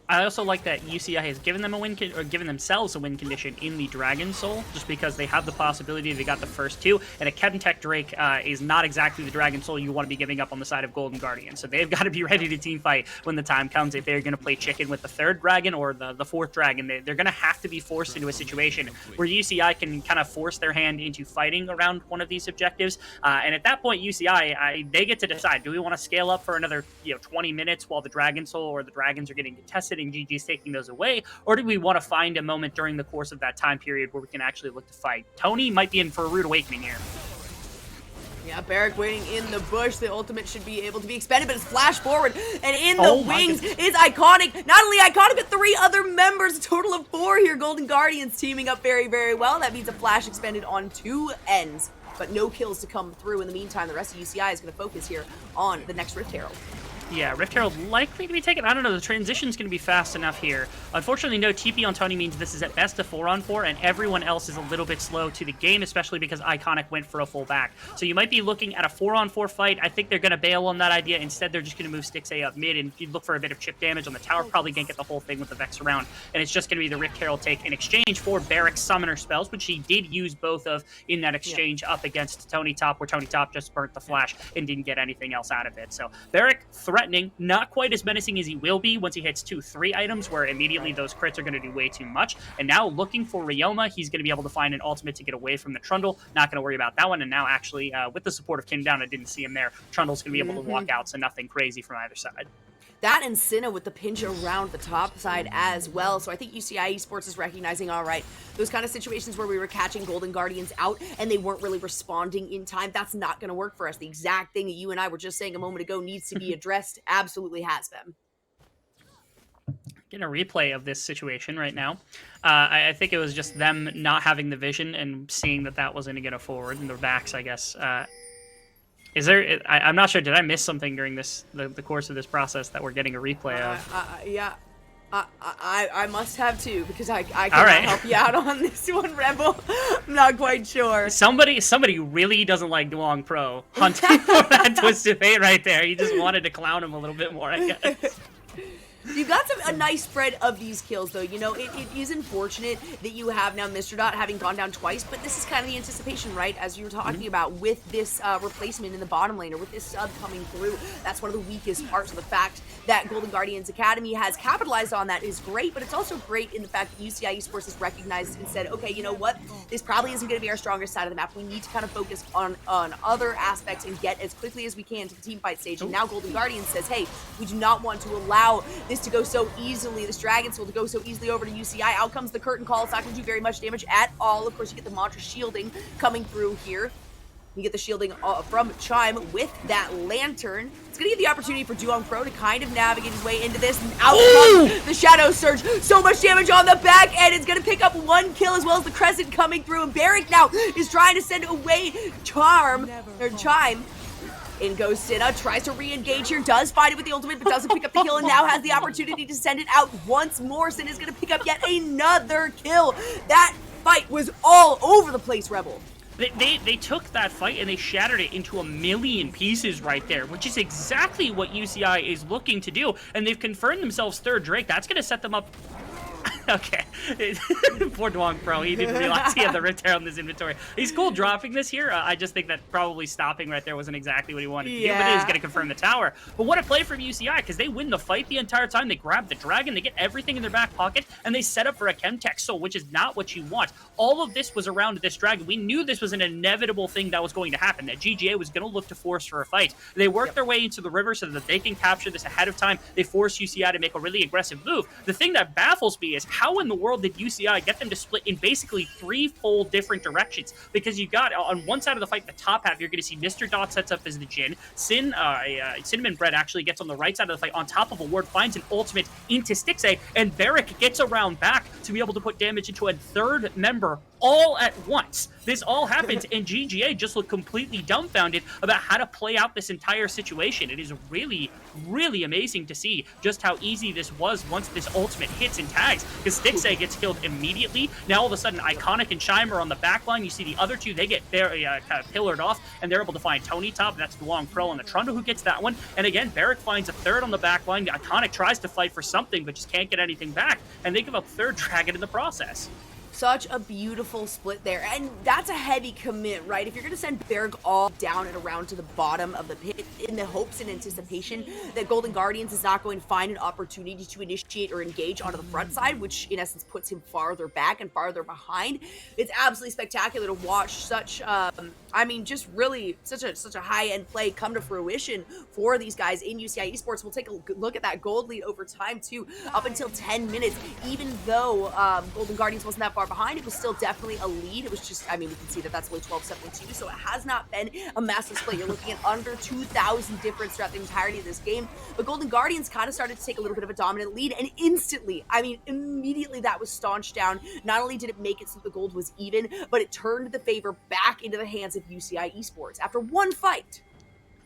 I also like that UCI has given them a win or given themselves a win condition in the Dragon Soul, just because they have the possibility. They got the first two, and a Chemtech Drake is not exactly the Dragon Soul you want to be giving up on the side of Golden Guardian. So they've got to be ready to team fight when the time comes. If they're going to play chicken with the third dragon or the fourth dragon, they're going to have to be forced into a situation where UCI can kind of force their hand into fighting around one of these objectives. And at that point, UCI they get to decide: do we want to scale up for another 20 minutes while the Dragon Soul or the dragons are getting contested and GG's taking those away, or do we want to find a moment during the course of that time period where we can actually look to fight? Tony might be in for a rude awakening here. Yeah, Barrick waiting in the bush. The ultimate should be able to be expended, but it's flash forward, and in the wings is Iconic. Not only Iconic, but 3 other members, a total of 4 here. Golden Guardians teaming up very, very well. That means a flash expended on 2 ends, but no kills to come through. In the meantime, the rest of UCI is going to focus here on the next Rift Herald. Yeah, Rift Herald likely to be taken. I don't know, the transition's going to be fast enough here. Unfortunately, no TP on Tony means this is at best a 4-on-4, and everyone else is a little bit slow to the game, especially because Iconic went for a full back. So you might be looking at a 4-on-4 fight. I think they're going to bail on that idea. Instead, they're just going to move Stix A up mid, and you look for a bit of chip damage on the tower. Probably can't get the whole thing with the Vex around, and it's just going to be the Rift Herald take in exchange for Barrick's Summoner spells, which he did use both of in that exchange up against Tony Top, where Tony Top just burnt the flash and didn't get anything else out of it. So Barrick threatening, not quite as menacing as he will be once he hits 2-3 items, where immediately those crits are going to do way too much. And now looking for Ryoma, he's going to be able to find an ultimate to get away from the Trundle. Not going to worry about that one. And now actually, with the support of Kim Down, I didn't see him there. Trundle's going to be able to walk out, so nothing crazy from either side. That and Cinna with the pinch around the top side as well. So I think UCI Esports is recognizing, all right, those kind of situations where we were catching Golden Guardians out and they weren't really responding in time, that's not going to work for us. The exact thing that you and I were just saying a moment ago needs to be addressed absolutely has been. Getting a replay of this situation right now. I think it was just them not having the vision and seeing that that wasn't going to forward, and their backs, I guess. Is there? I'm not sure. Did I miss something during the course of this process that we're getting a replay of? Yeah. I must have too, because I cannot help you out on this one, Rebel. I'm not quite sure. Somebody really doesn't like Duong Pro hunting for that twisted fate right there. He just wanted to clown him a little bit more, I guess. You've got a nice spread of these kills, though. You know, it is unfortunate that you have now Mr. Dot having gone down twice, but this is kind of the anticipation, right? As you were talking about with this replacement in the bottom lane, or with this sub coming through, that's one of the weakest parts of the fact that Golden Guardians Academy has capitalized on. That is great, but it's also great in the fact that UCI Esports has recognized and said, okay, you know what? This probably isn't going to be our strongest side of the map. We need to kind of focus on other aspects and get as quickly as we can to the team fight stage. And now Golden Guardians says, hey, we do not want to allow this to go so easily, this Dragon Soul to go so easily over to UCI. Out comes the Curtain Call. It's not going to do very much damage at all. Of course, you get the Mantra shielding coming through here. You get the shielding from Chime with that Lantern. It's going to give the opportunity for Duong Pro to kind of navigate his way into this. And out comes the Shadow Surge. So much damage on the back end. It's going to pick up 1 kill, as well as the Crescent coming through. And Barrick now is trying to send away Chime. In goes Cinna, tries to re-engage here, does fight it with the ultimate, but doesn't pick up the kill, and now has the opportunity to send it out once more. Cinna's going to pick up yet another kill. That fight was all over the place, Rebel. They took that fight and they shattered it into a million pieces right there, which is exactly what UCI is looking to do. And they've confirmed themselves third Drake. That's going to set them up. Okay. Poor Duong Pro. He didn't realize he had the Rift Herald in his inventory. He's cool dropping this here. I just think that probably stopping right there wasn't exactly what he wanted to do, but it is going to confirm the tower. But what a play from UCI, because they win the fight the entire time. They grab the dragon, they get everything in their back pocket, and they set up for a Chemtech Soul, which is not what you want. All of this was around this dragon. We knew this was an inevitable thing that was going to happen, that GGA was going to look to force for a fight. They worked their way into the river so that they can capture this ahead of time. They force UCI to make a really aggressive move. The thing that baffles me is how in the world did UCI get them to split in basically 3 full different directions? Because you got on one side of the fight, the top half, you're going to see Mr. Dot sets up as the Jhin. Cinnamon Bread actually gets on the right side of the fight on top of a ward, finds an ultimate into Stix A, and Barrick gets around back to be able to put damage into a third member all at once. This all happens, and GGA just looked completely dumbfounded about how to play out this entire situation. It is really, really amazing to see just how easy this was once this ultimate hits and tags, because Stixxay gets killed immediately. Now all of a sudden, Iconic and Chime are on the back line. You see the other two, they get very kind of pillared off, and they're able to find Tony top. That's the Long Pro and the Trundle who gets that one. And again, Barrick finds a third on the back line. Iconic tries to fight for something, but just can't get anything back, and they give up third Dragon in the process. Such a beautiful split there, and that's a heavy commit, right? If you're going to send Berg all down and around to the bottom of the pit in the hopes and anticipation that Golden Guardians is not going to find an opportunity to initiate or engage onto the front side, which in essence puts him farther back and farther behind, it's absolutely spectacular to watch such, I mean, just really such a high-end play come to fruition for these guys in UCI Esports. We'll take a look at that gold lead over time, too, up until 10 minutes, even though Golden Guardians wasn't that far behind, it was still definitely a lead. It was just, I mean, we can see that that's only 12-7-2, so it has not been a massive split. You're looking at under 2,000 difference throughout the entirety of this game, but Golden Guardians kind of started to take a little bit of a dominant lead, and instantly, I mean, immediately that was staunched down. Not only did it make it so the gold was even, but it turned the favor back into the hands of UCI Esports after one fight.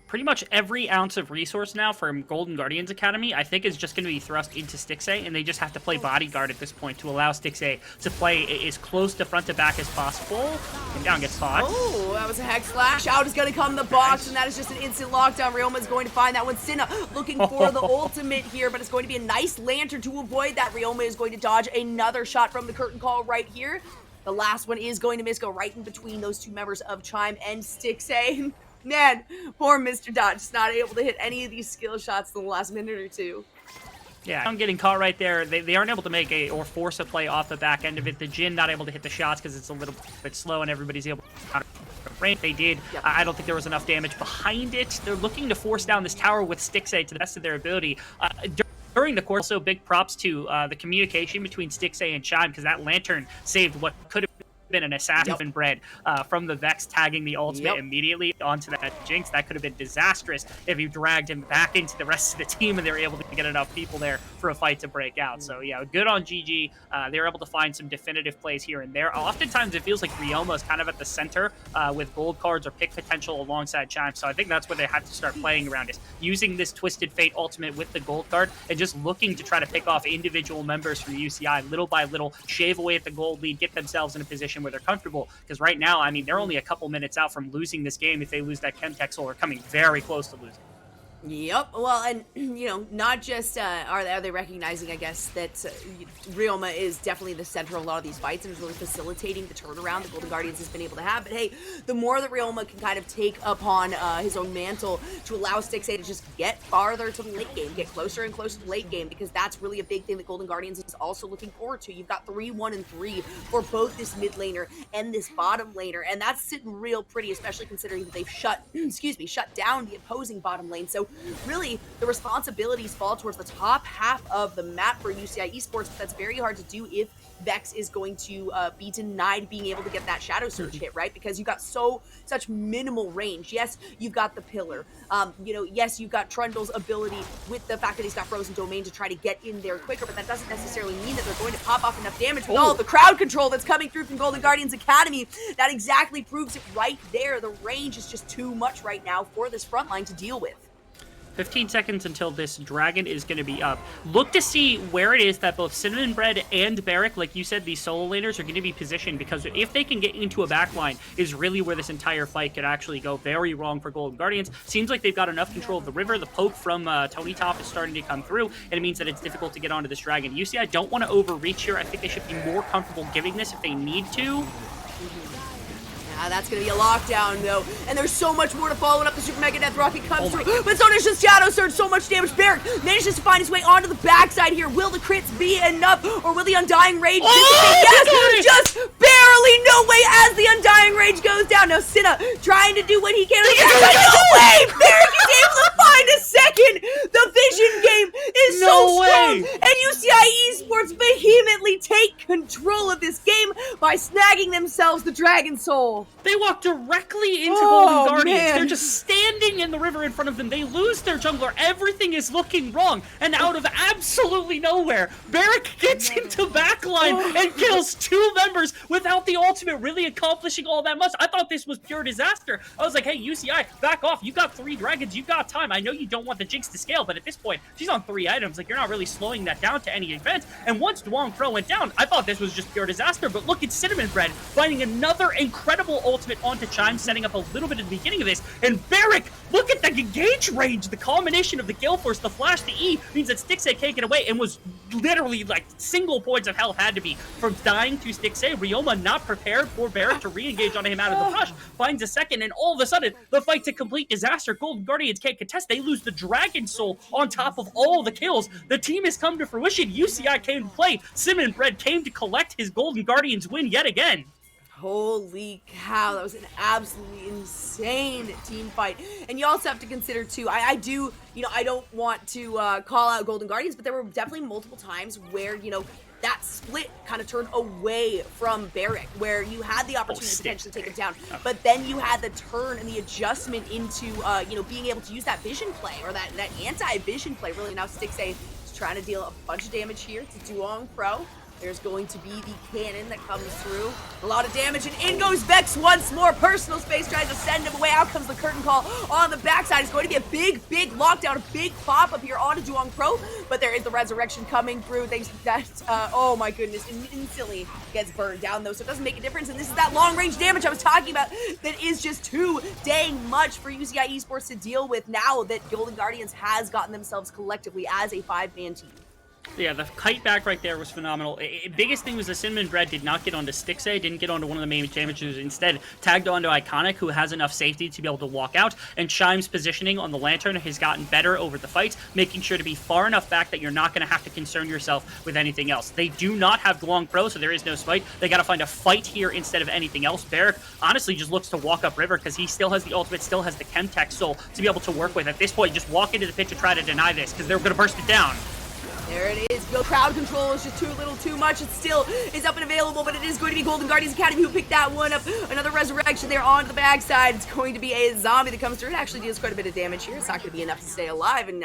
Pretty much every ounce of resource now from Golden Guardians Academy, I think, is just going to be thrust into Stixxay, and they just have to play bodyguard at this point to allow Stixxay to play as close to front to back as possible. And down gets caught. Oh, that was a Hex Flash. Out is going to come in the box, and that is just an instant lockdown. Ryoma is going to find that one. Sinna looking for the ultimate here, but it's going to be a nice lantern to avoid that. Ryoma is going to dodge another shot from the curtain call right here. The last one is going to miss, go right in between those two members of Chime and Stixxay. Man, poor Mr. Dot, just not able to hit any of these skill shots in the last minute or two. Yeah, I'm getting caught right there. They aren't able to make or force a play off the back end of it. The Jhin not able to hit the shots because it's a little bit slow and everybody's able to range. They did. Yep. I don't think there was enough damage behind it. They're looking to force down this tower with Stixxay to the best of their ability. During the course, also big props to the communication between Stixxay and Chime, because that lantern saved what could have been an assassin bread from the Vex tagging the ultimate immediately onto that Jinx. That could have been disastrous if you dragged him back into the rest of the team and they were able to get enough people there for a fight to break out. So yeah, good on GG. They were able to find some definitive plays here and there. Oftentimes it feels like Ryoma is kind of at the center with gold cards or pick potential alongside Chime. So I think that's where they have to start playing around, is using this Twisted Fate ultimate with the gold card and just looking to try to pick off individual members from UCI little by little, shave away at the gold lead, get themselves in a position where they're comfortable, because right now, I mean, they're only a couple minutes out from losing this game. If they lose that Chemtech Soul, are coming very close to losing. Yep. Well, and, you know, not just are they recognizing, I guess, that Ryoma is definitely the center of a lot of these fights and is really facilitating the turnaround that Golden Guardians has been able to have. But hey, the more that Ryoma can kind of take upon his own mantle to allow Stixxay to just get farther to the late game, get closer and closer to the late game, because that's really a big thing that Golden Guardians is also looking forward to. You've got 3, 1, and 3 for both this mid laner and this bottom laner, and that's sitting real pretty, especially considering that they've shut down the opposing bottom lane. So really, the responsibilities fall towards the top half of the map for UCI Esports, but that's very hard to do if Vex is going to be denied being able to get that Shadow Surge hit, right? Because you've got such minimal range. Yes, you've got the Pillar. You know, yes, you've got Trundle's ability with the fact that he's got Frozen Domain to try to get in there quicker, but that doesn't necessarily mean that they're going to pop off enough damage with all of the crowd control that's coming through from Golden Guardians Academy. That exactly proves it right there. The range is just too much right now for this front line to deal with. 15 seconds until this dragon is going to be up. Look to see where it is that both Cinnamon Bread and Barrick, like you said, these solo laners are going to be positioned, because if they can get into a backline is really where this entire fight could actually go very wrong for Golden Guardians. Seems like they've got enough control of the river. The poke from Tony Top is starting to come through, and it means that it's difficult to get onto this dragon. UCI don't want to overreach here. I think they should be more comfortable giving this if they need to. That's going to be a lockdown, though. And there's so much more to follow up. The Super Mega Death Rocket comes through. But so does just Shadow Surge. So much damage. Barrick manages to find his way onto the backside here. Will the crits be enough? Or will the Undying Rage yes, just barely. No way as the Undying Rage goes down. Now, Cinna trying to do what he can. No way! Barrick is able to find a second. The vision game is so strong, and UCI Esports vehemently take control of this game by snagging themselves the Dragon Soul. They walk directly into Golden Guardians. Man. They're just standing in the river in front of them. They lose their jungler. Everything is looking wrong. And out of absolutely nowhere, Barrick gets into backline and kills 2 members without the ultimate really accomplishing all that much. I thought this was pure disaster. I was like, hey, UCI, back off. You got 3 dragons. You got time. I know you don't want the Jinx to scale, but at this point, she's on 3 items. Like, you're not really slowing that down to any event. And once Duong Pro went down, I thought this was just pure disaster. But look at Cinnamon Bread finding another incredible ultimate onto Chime, setting up a little bit at the beginning of this. And Barrick, look at the engage range. The combination of the Gale Force, the flash, the E, means that Stixxay can't get away and was literally like single points of health had to be from dying to Stixxay. Ryoma not prepared for Barrick to re-engage on him out of the rush. Finds a second, and all of a sudden, the fight's a complete disaster. Golden Guardians can't contest. They lose the Dragon Soul on top of all the kills. The team has come to fruition. UCI came to play. Cinnamon Bread came to collect his Golden Guardians win yet again. Holy cow, that was an absolutely insane team fight. And you also have to consider too, I do, I don't want to call out Golden Guardians, but there were definitely multiple times where, that split kind of turned away from Barrick, where you had the opportunity to potentially take it down, but then you had the turn and the adjustment into, being able to use that vision play, or that anti-vision play. Really, now Stixxay is trying to deal a bunch of damage here to Duong Pro. There's going to be the cannon that comes through. A lot of damage, and in goes Vex once more. Personal space tries to send him away. Out comes the curtain call on the backside. It's going to be a big, big lockdown, a big pop up here onto Duong Pro, but there is the resurrection coming through. Oh my goodness, instantly gets burned down though, so it doesn't make a difference, and this is that long range damage I was talking about that is just too dang much for UCI Esports to deal with now that Golden Guardians has gotten themselves collectively as a 5-man team. Yeah, the kite back right there was phenomenal. Biggest thing was the Cinnamon Bread did not get onto Stixxay, didn't get onto one of the main damages, instead tagged onto Iconic, who has enough safety to be able to walk out, and Chime's positioning on the Lantern has gotten better over the fight, making sure to be far enough back that you're not going to have to concern yourself with anything else. They do not have Duong Pro, so there is no spite. They got to find a fight here instead of anything else. Barrick honestly just looks to walk up river because he still has the ultimate, still has the Chemtech Soul to be able to work with. At this point, just walk into the pit to try to deny this because they're going to burst it down. There it is. The crowd control is just too little, too much. It still is up and available, but it is going to be Golden Guardians Academy who picked that one up. Another resurrection there onto the backside. It's going to be a zombie that comes through. It actually deals quite a bit of damage here. It's not going to be enough to stay alive and,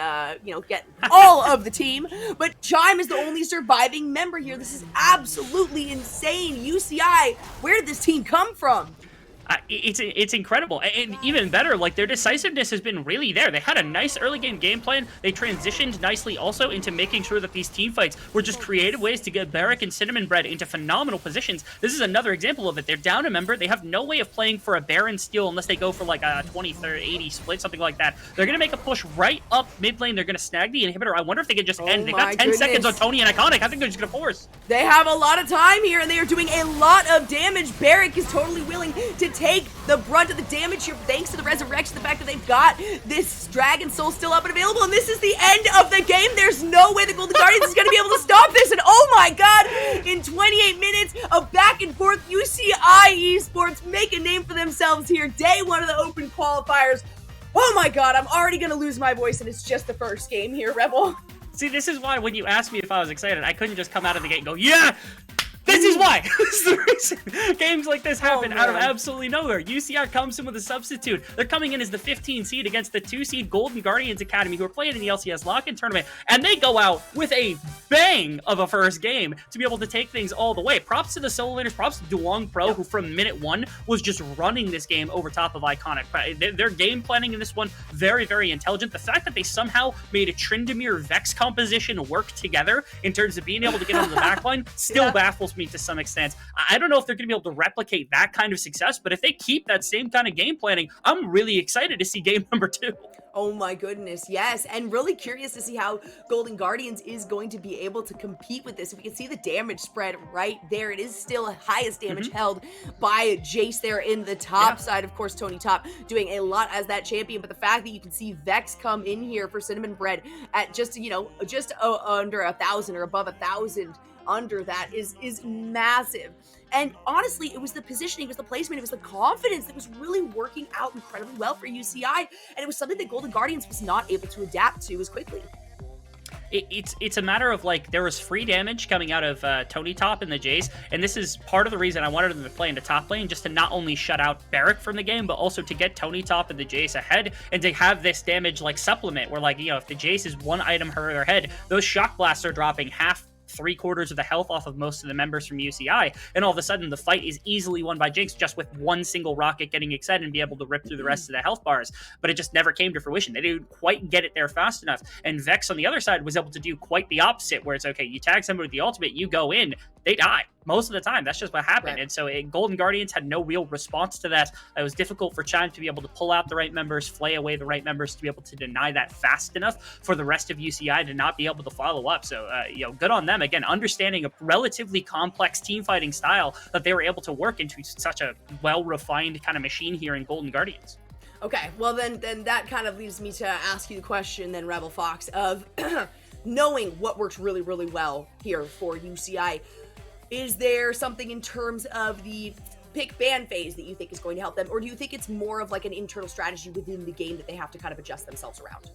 get all of the team. But Chime is the only surviving member here. This is absolutely insane. UCI, where did this team come from? It's incredible, and even better, like, their decisiveness has been really there. They had a nice early game plan. They transitioned nicely also into making sure that these team fights were just creative ways to get Barrick and Cinnamon Bread into phenomenal positions. This is another example of it. They're down a member. They have no way of playing for a Baron steal unless they go for like a 20, 30, 80 split, something like that. They're going to make a push right up mid lane. They're going to snag the inhibitor. I wonder if they could just end. They got 10 seconds on Tony and Iconic. I think they're just going to force. They have a lot of time here, and they are doing a lot of damage. Barrick is totally willing to take the brunt of the damage here thanks to the resurrection, the fact that they've got this Dragon Soul still up and available, and this is the end of the game. There's no way the Golden Guardians is going to be able to stop this, and oh my god, in 28 minutes of back and forth, UCI Esports make a name for themselves here. Day 1 of the open qualifiers. Oh my god, I'm already going to lose my voice, and it's just the first game here, Rebel. See, this is why when you asked me if I was excited, I couldn't just come out of the gate and go, yeah! This is why! This is the reason games like this happen out of absolutely nowhere. UCI comes in with a substitute. They're coming in as the 15 seed against the 2 seed Golden Guardians Academy, who are playing in the LCS lock-in tournament, and they go out with a bang of a first game to be able to take things all the way. Props to the solo laners, props to Duong Pro, who from minute 1 was just running this game over top of Iconic. Their game planning in this one, very, very intelligent. The fact that they somehow made a Tryndamere Vex composition work together in terms of being able to get onto the backline still baffles me to some extent. I don't know if they're going to be able to replicate that kind of success, but if they keep that same kind of game planning, I'm really excited to see game number 2. Oh my goodness, yes, and really curious to see how Golden Guardians is going to be able to compete with this. We can see the damage spread right there. It is still highest damage held by Jace there in the top side. Of course, Tony Top doing a lot as that champion, but the fact that you can see Vex come in here for Cinnamon Bread at just, just under 1,000 or above 1,000 under that is massive. And honestly, it was the positioning, it was the placement, it was the confidence that was really working out incredibly well for UCI. And it was something that Golden Guardians was not able to adapt to as quickly. It's a matter of, like, there was free damage coming out of Tony Top and the Jays, and this is part of the reason I wanted them to play in the top lane, just to not only shut out Barrack from the game, but also to get Tony Top and the Jays ahead, and to have this damage, like, supplement, where, like, you know, if the Jays is one item further ahead, those shock blasts are dropping half, 3/4 of the health off of most of the members from UCI, and all of a sudden the fight is easily won by Jinx just with one single rocket getting excited and be able to rip through the rest of the health bars. But it just never came to fruition. They didn't quite get it there fast enough. And Vex on the other side was able to do quite the opposite, where it's okay, you tag somebody with the ultimate, you go in, they die most of the time. That's just what happened. Right. And so Golden Guardians had no real response to that. It was difficult for Chime to be able to pull out the right members, flay away the right members, to be able to deny that fast enough for the rest of UCI to not be able to follow up. So, good on them. Again, understanding a relatively complex team fighting style that they were able to work into such a well-refined kind of machine here in Golden Guardians. Okay, well then that kind of leads me to ask you the question then, Rebel Fox, of knowing what works really, really well here for UCI. Is there something in terms of the pick ban phase that you think is going to help them? Or do you think it's more of like an internal strategy within the game that they have to kind of adjust themselves around?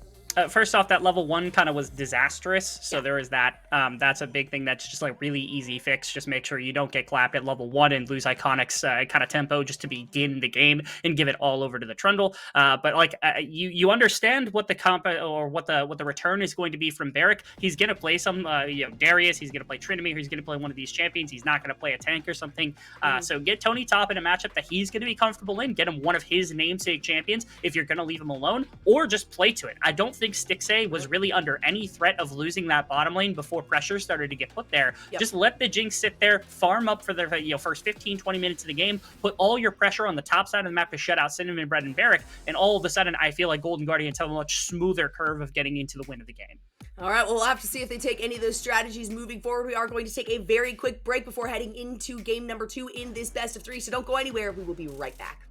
First off, that level 1 kind of was disastrous, so there is that. That's a big thing that's just like really easy fix. Just make sure you don't get clapped at level 1 and lose Iconic's kind of tempo just to begin the game and give it all over to the Trundle. But like you understand what the comp or what the return is going to be from Barrack. He's gonna play some Darius. He's gonna play Trinity. He's gonna play one of these champions. He's not gonna play a tank or something. So get Tony Top in a matchup that he's gonna be comfortable in. Get him one of his namesake champions if you're gonna leave him alone, or just play to it. I don't think Stixxay was really under any threat of losing that bottom lane before pressure started to get put there. Yep. Just let the Jinx sit there, farm up for the first 15-20 minutes of the game, put all your pressure on the top side of the map to shut out Cinnamon Bread and Barrack, and all of a sudden I feel like Golden Guardians have a much smoother curve of getting into the win of the game. All right, well, we'll have to see if they take any of those strategies moving forward. We are going to take a very quick break before heading into game number 2 in this best of 3, so don't go anywhere. We will be right back.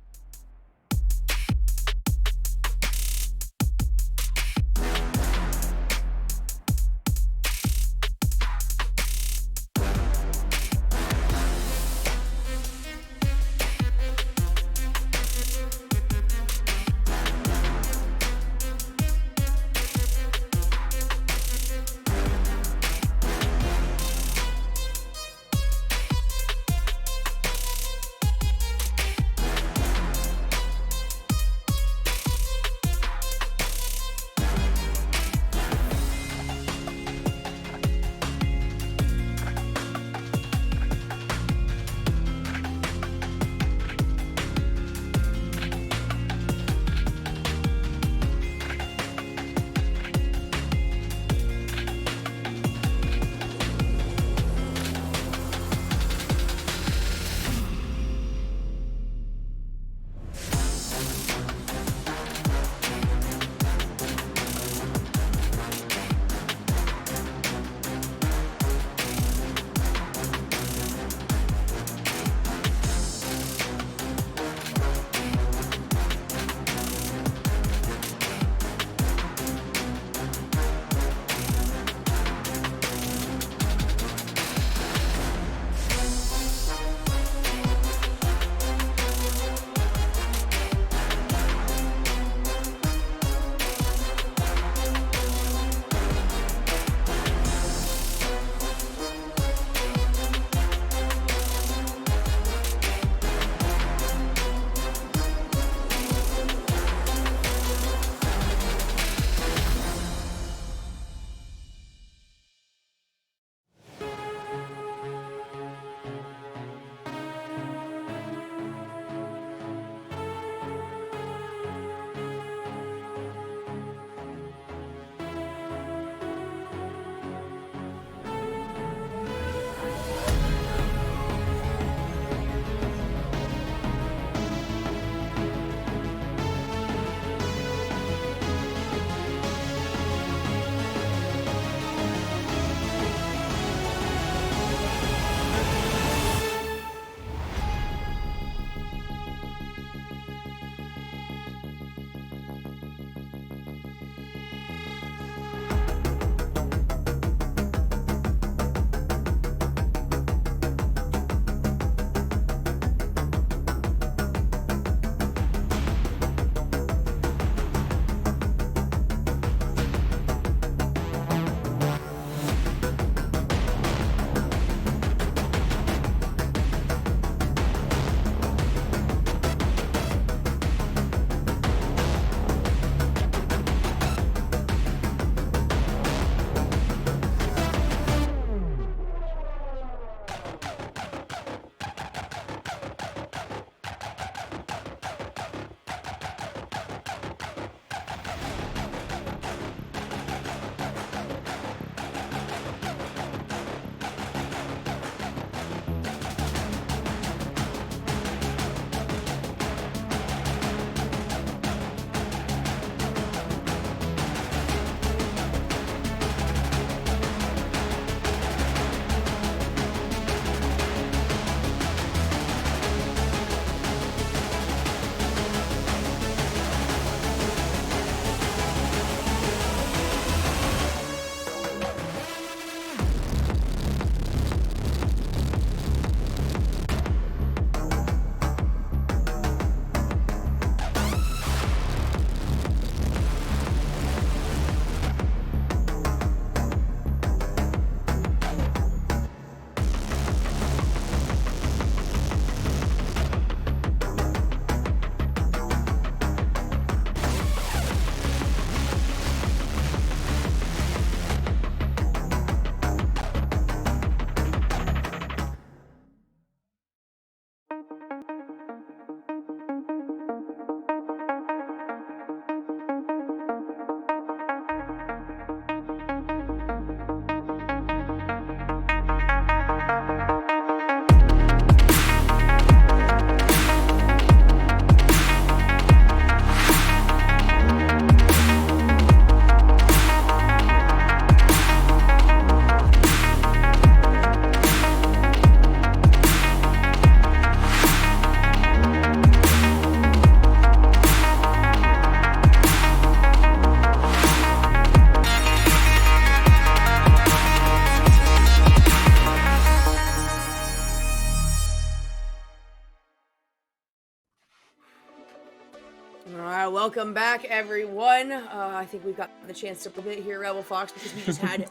All right, welcome back, everyone. I think we've got the chance to bit here, Rebel Fox, because we just had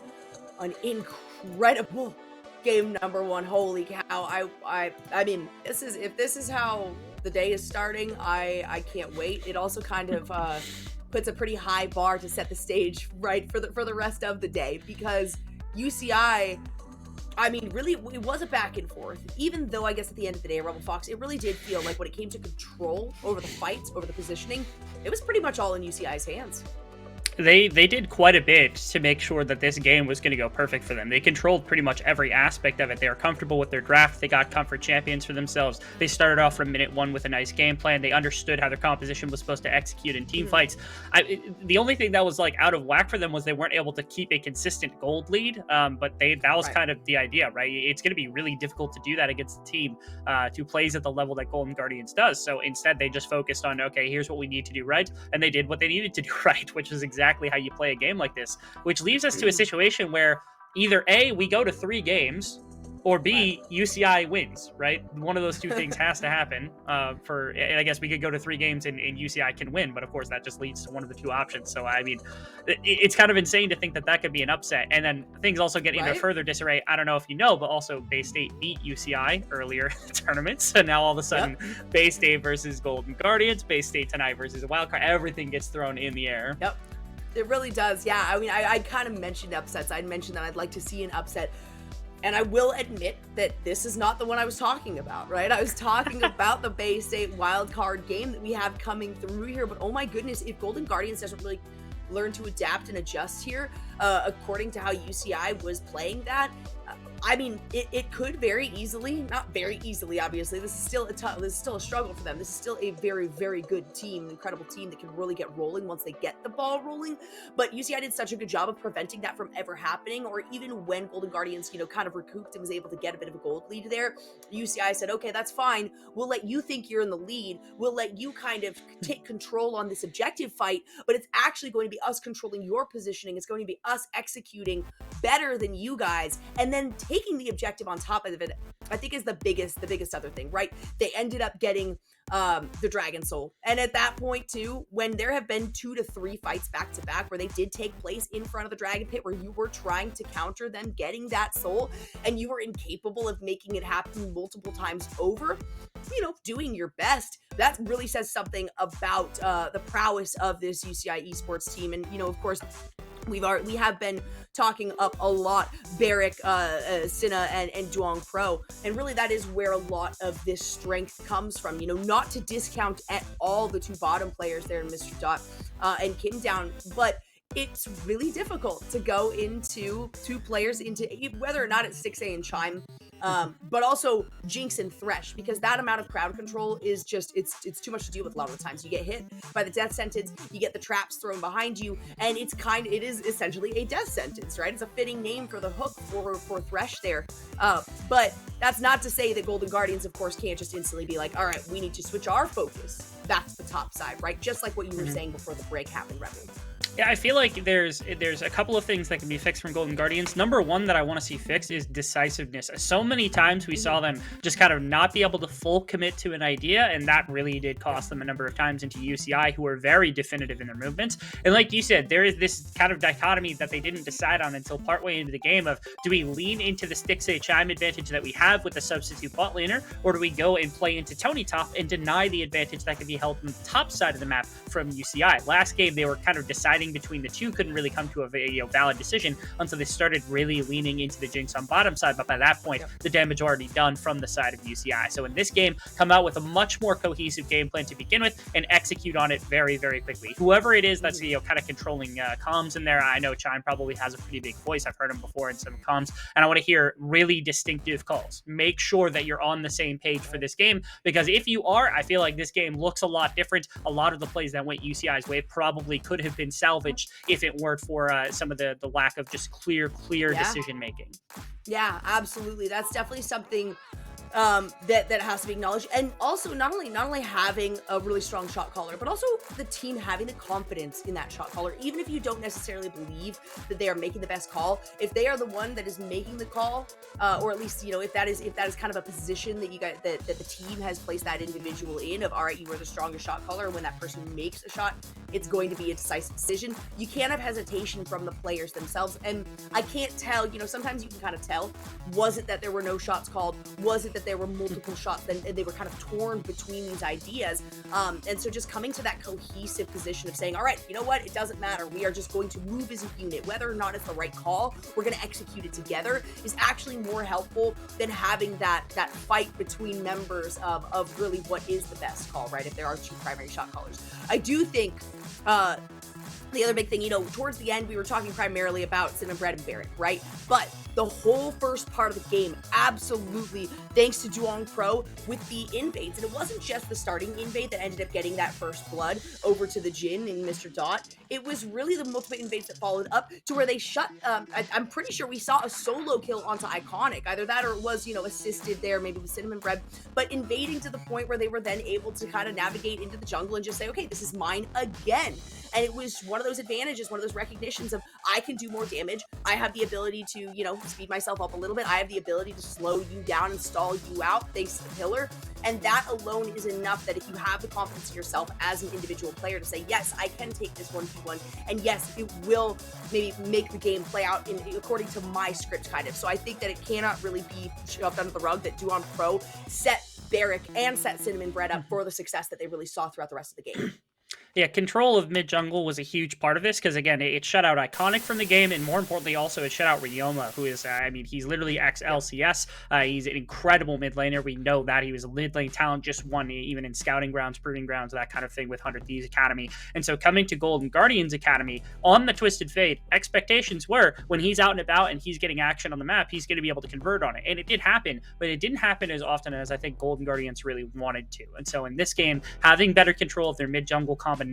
an incredible game number one. Holy cow! I mean, if this is how the day is starting, I can't wait. It also kind of puts a pretty high bar to set the stage, right, for the rest of the day, because UCI. I mean, really, it was a back and forth, even though I guess at the end of the day, Rebel Fox, it really did feel like when it came to control over the fights, over the positioning, it was pretty much all in UCI's hands. They did quite a bit to make sure that this game was going to go perfect for them. They controlled pretty much every aspect of it. They were comfortable with their draft. They got comfort champions for themselves. They started off from minute one with a nice game plan. They understood how their composition was supposed to execute in team fights. The only thing that was like out of whack for them was they weren't able to keep a consistent gold lead. But that was kind of the idea, right? It's going to be really difficult to do that against a team who plays at the level that Golden Guardians does. So instead, they just focused on, okay, here's what we need to do right. And they did what they needed to do right, which was exactly how you play a game like this, which leaves us to a situation where either A, we go to 3 games, or B, UCI wins, right? One of those two things has to happen and I guess we could go to 3 games and UCI can win, but of course that just leads to one of the 2 options. So, I mean, it's kind of insane to think that could be an upset. And then things also get into further disarray. I don't know if you know, but also Bay State beat UCI earlier in the tournament. So now all of a sudden, Bay State versus Golden Guardians, Bay State tonight versus a wildcard, everything gets thrown in the air. Yep. It really does, yeah. I mean, I kind of mentioned upsets. I'd mentioned that I'd like to see an upset. And I will admit that this is not the one I was talking about, right? I was talking about the Bay State wildcard game that we have coming through here. But oh my goodness, if Golden Guardians doesn't really learn to adapt and adjust here, according to how UCI was playing that, I mean, it could very easily, not very easily, obviously. This is still a struggle for them. This is still a very, very good team, an incredible team that can really get rolling once they get the ball rolling. But UCI did such a good job of preventing that from ever happening, or even when Golden Guardians, kind of recouped and was able to get a bit of a gold lead there, UCI said, okay, that's fine. We'll let you think you're in the lead. We'll let you kind of take control on this objective fight, but it's actually going to be us controlling your positioning. It's going to be us executing better than you guys, and then taking the objective on top of it, I think, is the biggest other thing, right? They ended up getting the Dragon Soul. And at that point too, when there have been 2 to 3 fights back to back where they did take place in front of the Dragon Pit, where you were trying to counter them getting that soul and you were incapable of making it happen multiple times over, doing your best, that really says something about the prowess of this UCI Esports team. And, of course, we have been talking up a lot Barrick, Sinna, and Duong Pro, and really that is where a lot of this strength comes from. Not to discount at all the 2 bottom players there in Mr. Dot and Kim Down, but it's really difficult to go into 2 players into whether or not it's 6A and Chime, but also Jinx and Thresh, because that amount of crowd control is just, it's too much to deal with a lot of the times. You get hit by the death sentence, you get the traps thrown behind you, and it is essentially a death sentence, right? It's a fitting name for the hook for Thresh there. But that's not to say that Golden Guardians, of course, can't just instantly be like, all right, we need to switch our focus. That's the top side, right? Just like what you were saying before the break happened, Rebel. Yeah, I feel like there's a couple of things that can be fixed from Golden Guardians. Number one that I want to see fixed is decisiveness. So many times we saw them just kind of not be able to full commit to an idea, and that really did cost them a number of times into UCI, who are very definitive in their movements. And like you said, there is this kind of dichotomy that they didn't decide on until partway into the game of, do we lean into the Stixay Chime advantage that we have with the substitute bot laner, or do we go and play into Tony Top and deny the advantage that can be held on the top side of the map from UCI? Last game, they were kind of deciding deciding between the two couldn't really come to a valid decision until they started really leaning into the Jinx on bottom side. But by that point, the damage already done from the side of UCI. So in this game, come out with a much more cohesive game plan to begin with and execute on it very, very quickly. Whoever it is that's kind of controlling comms in there, I know Chime probably has a pretty big voice. I've heard him before in some comms, and I want to hear really distinctive calls. Make sure that you're on the same page for this game, because if you are, I feel like this game looks a lot different. A lot of the plays that went UCI's way probably could have been salvaged if it weren't for some of the lack of just clear decision making. Yeah, absolutely. That's definitely something that has to be acknowledged. And also not only having a really strong shot caller, but also the team having the confidence in that shot caller, even if you don't necessarily believe that they are making the best call. If they are the one that is making the call, or at least, if that is kind of a position that you guys that the team has placed that individual in, of all right, you are the strongest shot caller, and when that person makes a shot, it's going to be a decisive decision. You can't have hesitation from the players themselves. And I can't tell, sometimes you can kind of tell, was it that there were no shots called? Was it that there were multiple shots and they were kind of torn between these ideas? And so just coming to that cohesive position of saying, all right, you know what? It doesn't matter. We are just going to move as a unit. Whether or not it's the right call, we're going to execute it together, is actually more helpful than having that fight between members of really what is the best call, right? If there are two primary shot callers. I do think the other big thing, towards the end, we were talking primarily about Cinnamon Bread and Barrack, right? But the whole first part of the game, absolutely, thanks to Duong Pro with the invades. And it wasn't just the starting invade that ended up getting that first blood over to the Jin and Mr. Dot. It was really the multiple invades that followed up to where they shut, I'm pretty sure we saw a solo kill onto Iconic. Either that or it was, assisted there, maybe with Cinnamon Bread, but invading to the point where they were then able to kind of navigate into the jungle and just say, okay, this is mine again. And it was one of those advantages, one of those recognitions of, I can do more damage. I have the ability to, speed myself up a little bit. I have the ability to slow you down and stall you out thanks to the pillar. And that alone is enough that if you have the confidence in yourself as an individual player to say, yes, I can take this 1v1. And yes, it will maybe make the game play out according to my script, kind of. So I think that it cannot really be shoved under the rug that Duong Pro set Barrack and set Cinnamon Bread up for the success that they really saw throughout the rest of the game. Yeah, control of mid jungle was a huge part of this because, again, it shut out Iconic from the game, and more importantly, also it shut out Ryoma, who is, he's literally ex LCS. He's an incredible mid laner. We know that he was a mid lane talent, just won even in scouting grounds, proving grounds, that kind of thing with 100 Thieves Academy. And so coming to Golden Guardians Academy on the Twisted Fate, expectations were when he's out and about and he's getting action on the map, he's going to be able to convert on it. And it did happen, but it didn't happen as often as I think Golden Guardians really wanted to. And so in this game, having better control of their mid jungle combination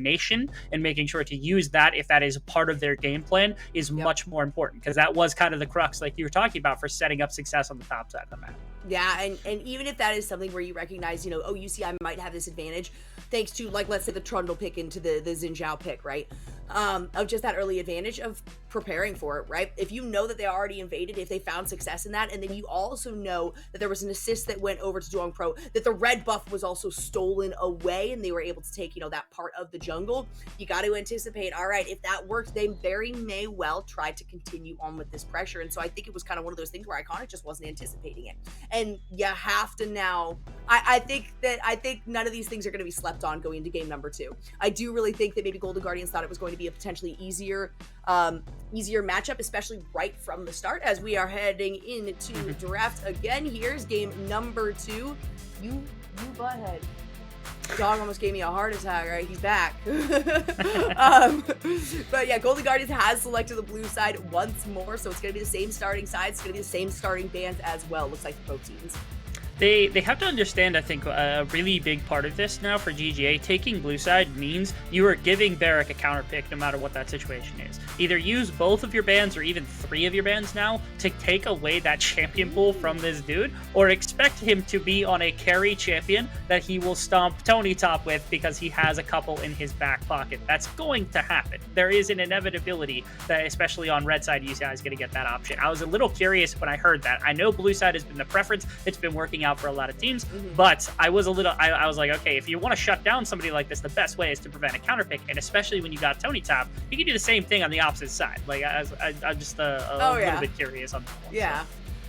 and making sure to use that if that is part of their game plan is much more important, because that was kind of the crux, like you were talking about, for setting up success on the top side of the map. Yeah, and even if that is something where you recognize, UCI might have this advantage thanks to, like, let's say the Trundle pick into the Xin Zhao pick, right? Of just that early advantage of preparing for it, right? If you know that they already invaded, if they found success in that, and then you also know that there was an assist that went over to Duong Pro, that the red buff was also stolen away and they were able to take, that part of the jungle, you got to anticipate, all right, if that works, they very may well try to continue on with this pressure. And so I think it was kind of one of those things where Iconic just wasn't anticipating it. And you have to now, I think none of these things are going to be slept on going into game number 2. I do really think that maybe Golden Guardians thought it was going to be a potentially easier matchup, especially right from the start, as we are heading into draft again. Here's game number 2. You butthead. Dog almost gave me a heart attack, right? He's back. But yeah, Golden Guardians has selected the blue side once more, so it's going to be the same starting side. It's going to be the same starting bands as well, looks like, for both teams. They have to understand, I think, a really big part of this now for GGA. Taking blue side means you are giving Barrack a counter pick no matter what that situation is. Either use both of your bans or even 3 of your bans now to take away that champion pool from this dude, or expect him to be on a carry champion that he will stomp Tony top with because he has a couple in his back pocket. That's going to happen. There is an inevitability that, especially on red side, UCI is going to get that option. I was a little curious when I heard that. I know blue side has been the preference. It's been working out for a lot of teams, but I was like, okay, if you want to shut down somebody like this, the best way is to prevent a counter pick, and especially when you got Tony top, you can do the same thing on the opposite side. Like, I'm just a little bit curious on that one. Yeah. So.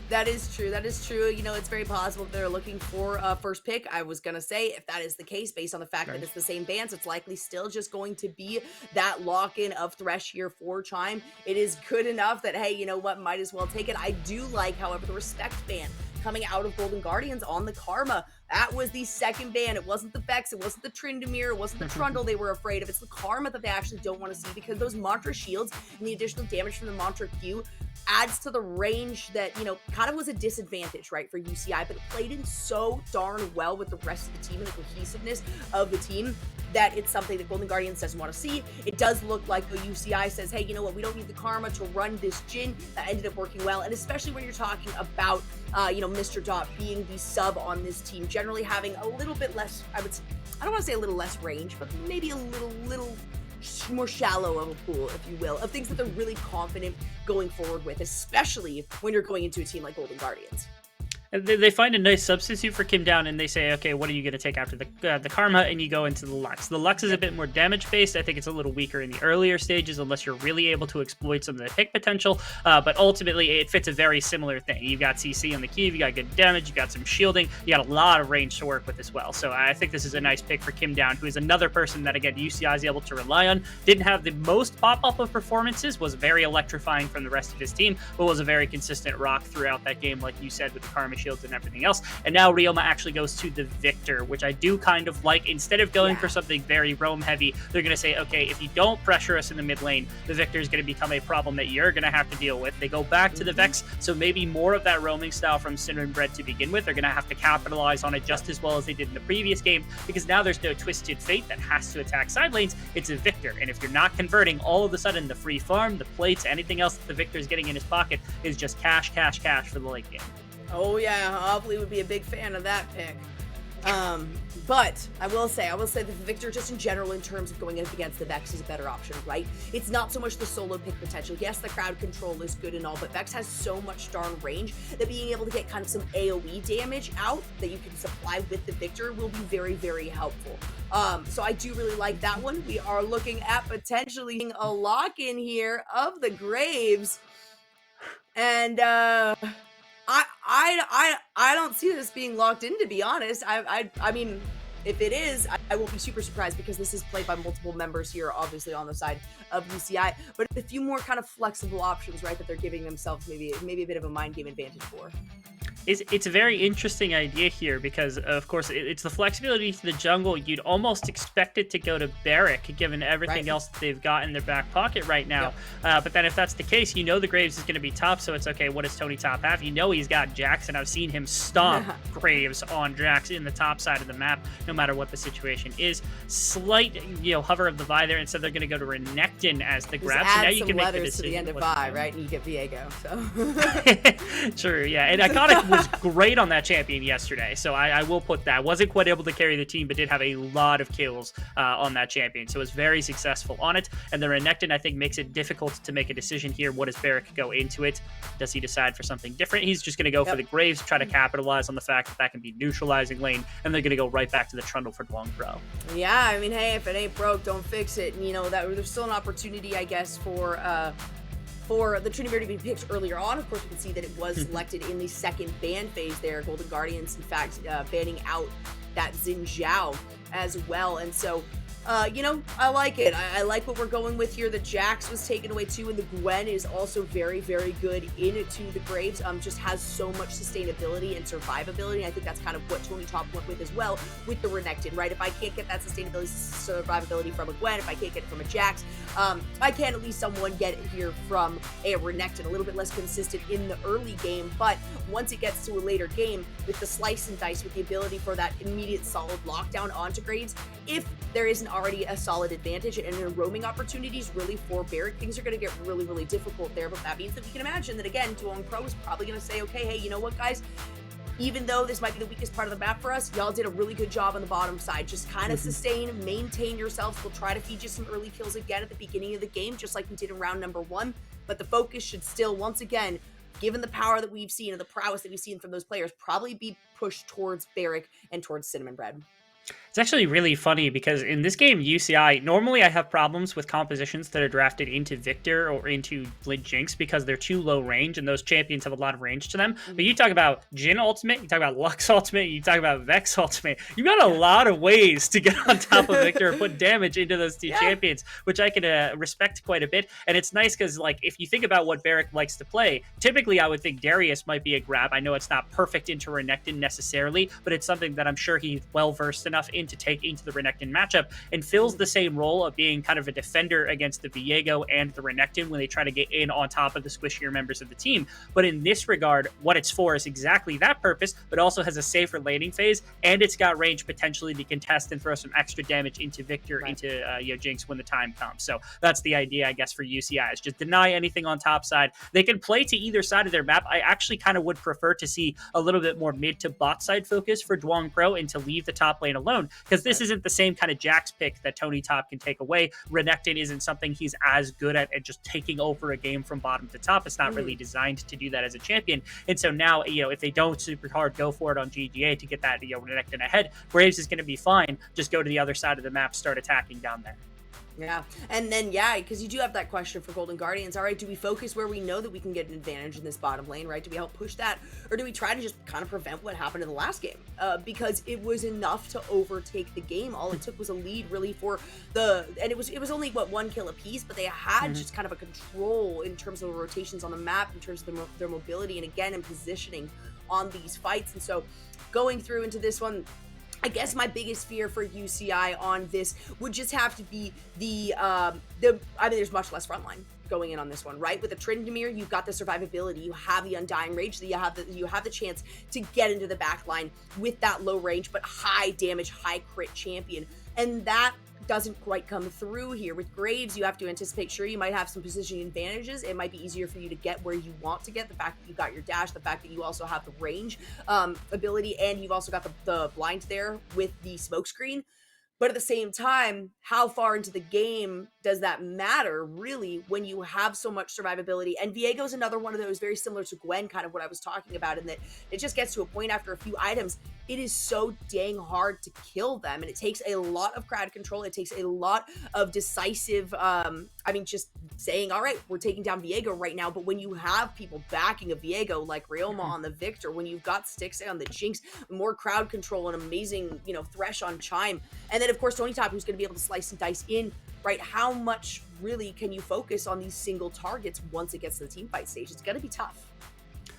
That is true. That is true. You know, it's very possible that they're looking for a first pick. I was going to say, if that is the case, based on the fact that it's the same bands, it's likely still just going to be that lock-in of Thresh here for Chime. It is good enough that, hey, you know what, might as well take it. I do like, however, the Respect ban coming out of Golden Guardians on the Karma. That was the second ban. It wasn't the Vex, it wasn't the Tryndamere, it wasn't the Trundle they were afraid of. It's the Karma that they actually don't want to see, because those Mantra shields and the additional damage from the Mantra Q adds to the range that, you know, kind of was a disadvantage, right, for UCI, but it played in so darn well with the rest of the team and the cohesiveness of the team that it's something that Golden Guardians doesn't want to see. It does look like the UCI says, hey, you know what, we don't need the Karma to run this Jhin. That ended up working well, and especially when you're talking about, you know, Mr. Dot being the sub on this team, generally having a little bit less, I don't want to say a little less range, but maybe a little more shallow of a pool, if you will, of things that they're really confident going forward with, especially when you're going into a team like Golden Guardians. And they find a nice substitute for Kim Down, and they say, okay, what are you going to take after the Karma? And you go into the Lux. The Lux is a bit more damage-based. I think it's a little weaker in the earlier stages, unless you're really able to exploit some of the pick potential. But ultimately, it fits a very similar thing. You've got CC on the key, you got good damage, you got some shielding, you got a lot of range to work with as well. So I think this is a nice pick for Kim Down, who is another person that, again, UCI is able to rely on. Didn't have the most pop-up of performances, was very electrifying from the rest of his team, but was a very consistent rock throughout that game, like you said, with the Karma shields and everything else. And now Ryoma actually goes to the Victor, which I do kind of like. Instead of going for something very roam heavy, they're going to say, okay, if you don't pressure us in the mid lane, the Victor is going to become a problem that you're going to have to deal with. They go back to the Vex, so maybe more of that roaming style from Cinnamon Bread to begin with. They're going to have to capitalize on it just as well as they did in the previous game, because now there's no Twisted Fate that has to attack side lanes. It's a Victor, and if you're not converting, all of a sudden the free farm, the plates, anything else that the Victor is getting in his pocket is just cash, cash, cash for the late game. Oh yeah, Hopley would be a big fan of that pick. But I will say that the Victor, just in general, in terms of going up against the Vex, is a better option, right? It's not so much the solo pick potential. Yes, the crowd control is good and all, but Vex has so much darn range that being able to get kind of some AoE damage out that you can supply with the Victor will be very, very helpful. So I do really like that one. We are looking at potentially a lock-in here of the Graves. And, I don't see this being locked in, to be honest. I mean, if it is, I won't be super surprised, because this is played by multiple members here, obviously on the side of UCI, but a few more kind of flexible options, right, that they're giving themselves maybe a bit of a mind game advantage for. It's a very interesting idea here, because, of course, it's the flexibility to the jungle. You'd almost expect it to go to Barrick, given everything else that they've got in their back pocket right now. Yep. But then if that's the case, you know the Graves is going to be top, so it's okay, what does Tony Top have? You know he's got Jax, and I've seen him stomp Graves on Jax in the top side of the map, no matter what the situation is. Slight, hover of the Vi there, and so they're going to go to Renekton as the grab. So now you can make the decision. To the end of Vi, right? And you get Viego, so. True, yeah. And Iconic was great on that champion yesterday, so I will put that. Wasn't quite able to carry the team, but did have a lot of kills on that champion, so was very successful on it. And the Renekton, I think, makes it difficult to make a decision here. What does Barrick go into it? Does he decide for something different? He's just going to go for the Graves, try to capitalize on the fact that can be neutralizing lane, and they're going to go right back to the Trundle for the long throw. Yeah, I mean, hey, if it ain't broke, don't fix it. And, that there's still an opportunity, I guess, for the Tryndamere to be picked earlier on. Of course, we can see that it was selected in the second ban phase there. Golden Guardians, in fact, banning out that Xin Zhao as well. And so, I like it. I like what we're going with here. The Jax was taken away too, and the Gwen is also very, very good into the Graves. Just has so much sustainability and survivability. I think that's kind of what Tony Top went with as well with the Renekton, right? If I can't get that sustainability, survivability from a Gwen, if I can't get it from a Jax, I can at least someone get it here from a Renekton. A little bit less consistent in the early game, but once it gets to a later game with the slice and dice, with the ability for that immediate solid lockdown onto Graves, if there isn't already a solid advantage and in roaming opportunities really for Barrick, things are going to get really, really difficult there. But that means that we can imagine that, again, Duoling Pro is probably going to say, okay, hey, you know what, guys? Even though this might be the weakest part of the map for us, y'all did a really good job on the bottom side. Just kind of sustain, maintain yourselves. We'll try to feed you some early kills again at the beginning of the game, just like we did in round number 1. But the focus should still, once again, given the power that we've seen and the prowess that we've seen from those players, probably be pushed towards Barrick and towards Cinnamon Bread. It's actually really funny because in this game, UCI, normally I have problems with compositions that are drafted into Victor or into Jinx because they're too low range and those champions have a lot of range to them. But you talk about Jhin ultimate, you talk about Lux ultimate, you talk about Vex ultimate. You've got a lot of ways to get on top of Victor and put damage into those two champions, which I can respect quite a bit. And it's nice because, like, if you think about what Barrick likes to play, typically I would think Darius might be a grab. I know it's not perfect into Renekton necessarily, but it's something that I'm sure he's well-versed enough in to take into the Renekton matchup and fills the same role of being kind of a defender against the Viego and the Renekton when they try to get in on top of the squishier members of the team. But in this regard, what it's for is exactly that purpose, but also has a safer laning phase, and it's got range potentially to contest and throw some extra damage into Victor, into Jinx when the time comes. So that's the idea, I guess, for UCI, is just deny anything on top side. They can play to either side of their map. I actually kind of would prefer to see a little bit more mid to bot side focus for Dwong Pro and to leave the top lane alone, because this isn't the same kind of Jax pick that Tony Top can take away. Renekton isn't something he's as good at just taking over a game from bottom to top. It's not really designed to do that as a champion. And so now, if they don't super hard go for it on GGA to get that, Renekton ahead, Graves is going to be fine. Just go to the other side of the map, start attacking down there. Yeah, and then, because you do have that question for Golden Guardians. All right, do we focus where we know that we can get an advantage in this bottom lane, right? Do we help push that? Or do we try to just kind of prevent what happened in the last game? Because it was enough to overtake the game. All it took was a lead, really, for and it was only, one kill apiece, but they had just kind of a control in terms of the rotations on the map, in terms of their mobility, and again, in positioning on these fights. And so going through into this one, I guess my biggest fear for UCI on this would just have to be there's much less frontline going in on this one, right? With the Tryndamere, you've got the survivability, you have the Undying Rage, you have the chance to get into the back line with that low range but high damage, high crit champion, and that doesn't quite come through here. With Graves, you have to anticipate, sure, you might have some positioning advantages. It might be easier for you to get where you want to get. The fact that you got your dash, the fact that you also have the range ability, and you've also got the blind there with the smoke screen. But at the same time, how far into the game does that matter, really, when you have so much survivability? And Viego's another one of those, very similar to Gwen, kind of what I was talking about, in that it just gets to a point after a few items, it is so dang hard to kill them. And it takes a lot of crowd control. It takes a lot of decisive, just saying, all right, we're taking down Viego right now. But when you have people backing a Viego like Ryoma on the Victor, when you've got Stixxay on the Jinx, more crowd control, and amazing, Thresh on Chime, and then of course Tony Top, who's going to be able to slice and dice in, right? How much really can you focus on these single targets once it gets to the team fight stage? It's going to be tough.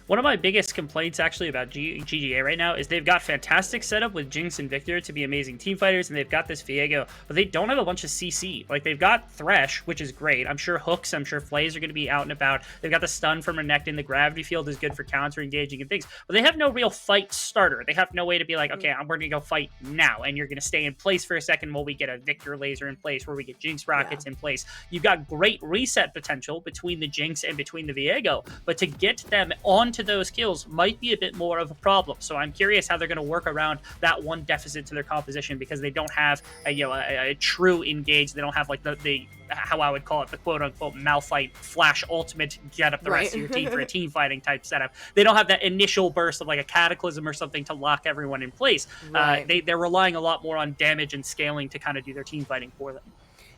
One of my biggest complaints actually about GGA right now is they've got fantastic setup with Jinx and Victor to be amazing team fighters, and they've got this Viego, but they don't have a bunch of CC. Like, they've got Thresh, which is great. I'm sure hooks, I'm sure flays are going to be out and about. They've got the stun from Renekton. The gravity field is good for counter engaging and things, but they have no real fight starter. They have no way to be like, okay, we're going to go fight now, and you're going to stay in place for a second while we get a Victor laser in place, where we get Jinx rockets in place. You've got great reset potential between the Jinx and between the Viego, but to get them onto those kills might be a bit more of a problem. So I'm curious how they're going to work around that one deficit to their composition, because they don't have a true engage. They don't have like the how I would call it, the quote-unquote Malphite flash ultimate, get up the rest of your team for a team fighting type setup. They don't have that initial burst of like a Cataclysm or something to lock everyone in place. They're relying a lot more on damage and scaling to kind of do their team fighting for them.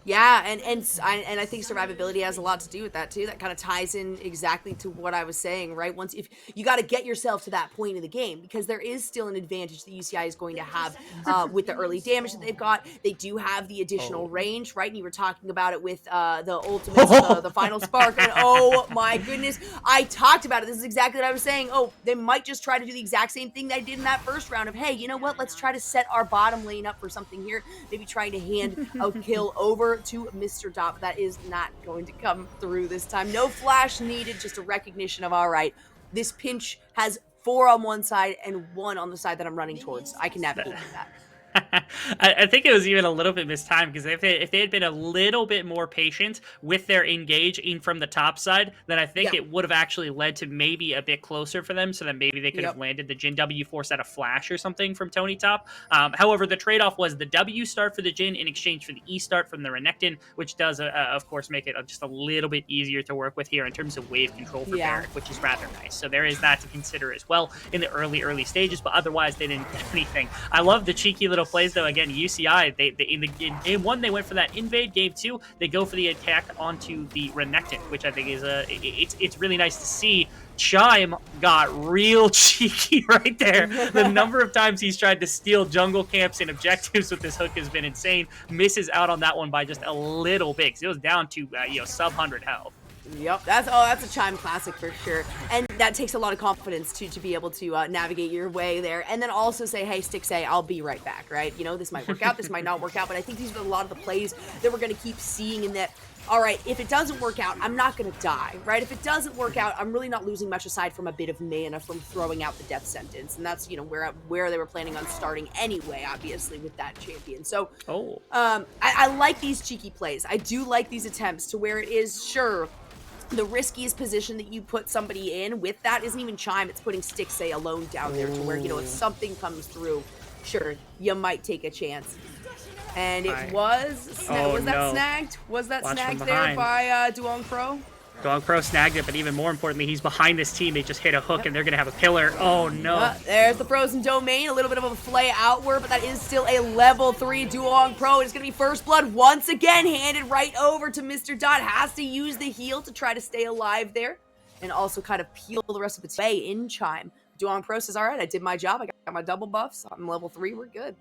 Yeah, and I think survivability has a lot to do with that too. That kind of ties in exactly to what I was saying, right? Once, if you got to get yourself to that point in the game, because there is still an advantage that UCI is going to have with the early damage that they've got. They do have the additional range, right? And you were talking about it with the ultimates, the final spark, and oh my goodness, I talked about it. This is exactly what I was saying. Oh, they might just try to do the exact same thing they did in that first round of, hey, you know what? Let's try to set our bottom lane up for something here. Maybe trying to hand a kill over to Mr. Dop. That is not going to come through this time. No flash needed, just a recognition of, all right, this pinch has 4 on one side and 1 on the side that I'm running towards. I can navigate through that. I think it was even a little bit mistimed, because if they had been a little bit more patient with their engage in from the top side, then I think it would have actually led to maybe a bit closer for them, so that maybe they could have landed the Jhin W force at a flash or something from Tony Top. However, the trade-off was the W start for the Jhin in exchange for the E start from the Renekton, which does, of course, make it just a little bit easier to work with here in terms of wave control for Barrick, which is rather nice. So there is that to consider as well in the early stages, but otherwise they didn't get anything. I love the cheeky little little plays though. Again, UCI, in game 1 they went for that invade. Game 2 they go for the attack onto the Renekton, which I think is it's really nice to see. Chime got real cheeky right there. The number of times he's tried to steal jungle camps and objectives with this hook has been insane. Misses out on that one by just a little bit, because it was down to sub 100 health. Yep, that's a Chime classic for sure, and that takes a lot of confidence to be able to navigate your way there, and then also say, hey, Stixay, I'll be right back, right? This might work out, this might not work out, but I think these are a lot of the plays that we're going to keep seeing in that. All right, if it doesn't work out, I'm not going to die, right? If it doesn't work out, I'm really not losing much aside from a bit of mana from throwing out the death sentence, and that's where they were planning on starting anyway, obviously, with that champion. So, I like these cheeky plays. I do like these attempts to where it is, sure, the riskiest position that you put somebody in with that isn't even Chime. It's putting Stixay alone down there to where, if something comes through, sure, you might take a chance. And it was snagged? Was that snagged there by Duong Pro? Duong Pro snagged it, but even more importantly, he's behind this team. They just hit a hook, and they're going to have a pillar. Oh, no. There's the frozen domain. A little bit of a flay outward, but that is still a level 3 Duong Pro. It's going to be first blood once again, handed right over to Mr. Dot. Has to use the heal to try to stay alive there, and also kind of peel the rest of its way in Chime. Duong Pro says, all right, I did my job. I got my double buffs. I'm level 3. We're good.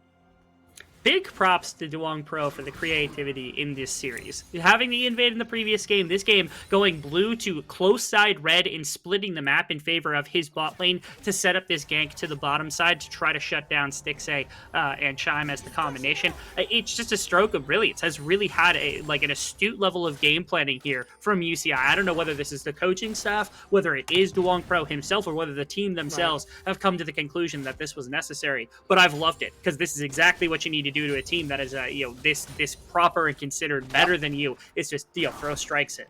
Big props to Duong Pro for the creativity in this series. Having the invade in the previous game, this game going blue to close side red and splitting the map in favor of his bot lane to set up this gank to the bottom side to try to shut down Stixay and Chime as the combination. It's just a stroke of brilliance. Has really had an astute level of game planning here from UCI. I don't know whether this is the coaching staff, whether it is Duong Pro himself, or whether the team themselves have come to the conclusion that this was necessary. But I've loved it, because this is exactly what you need to do to a team that is this proper and considered better than you. It's just throw strikes in.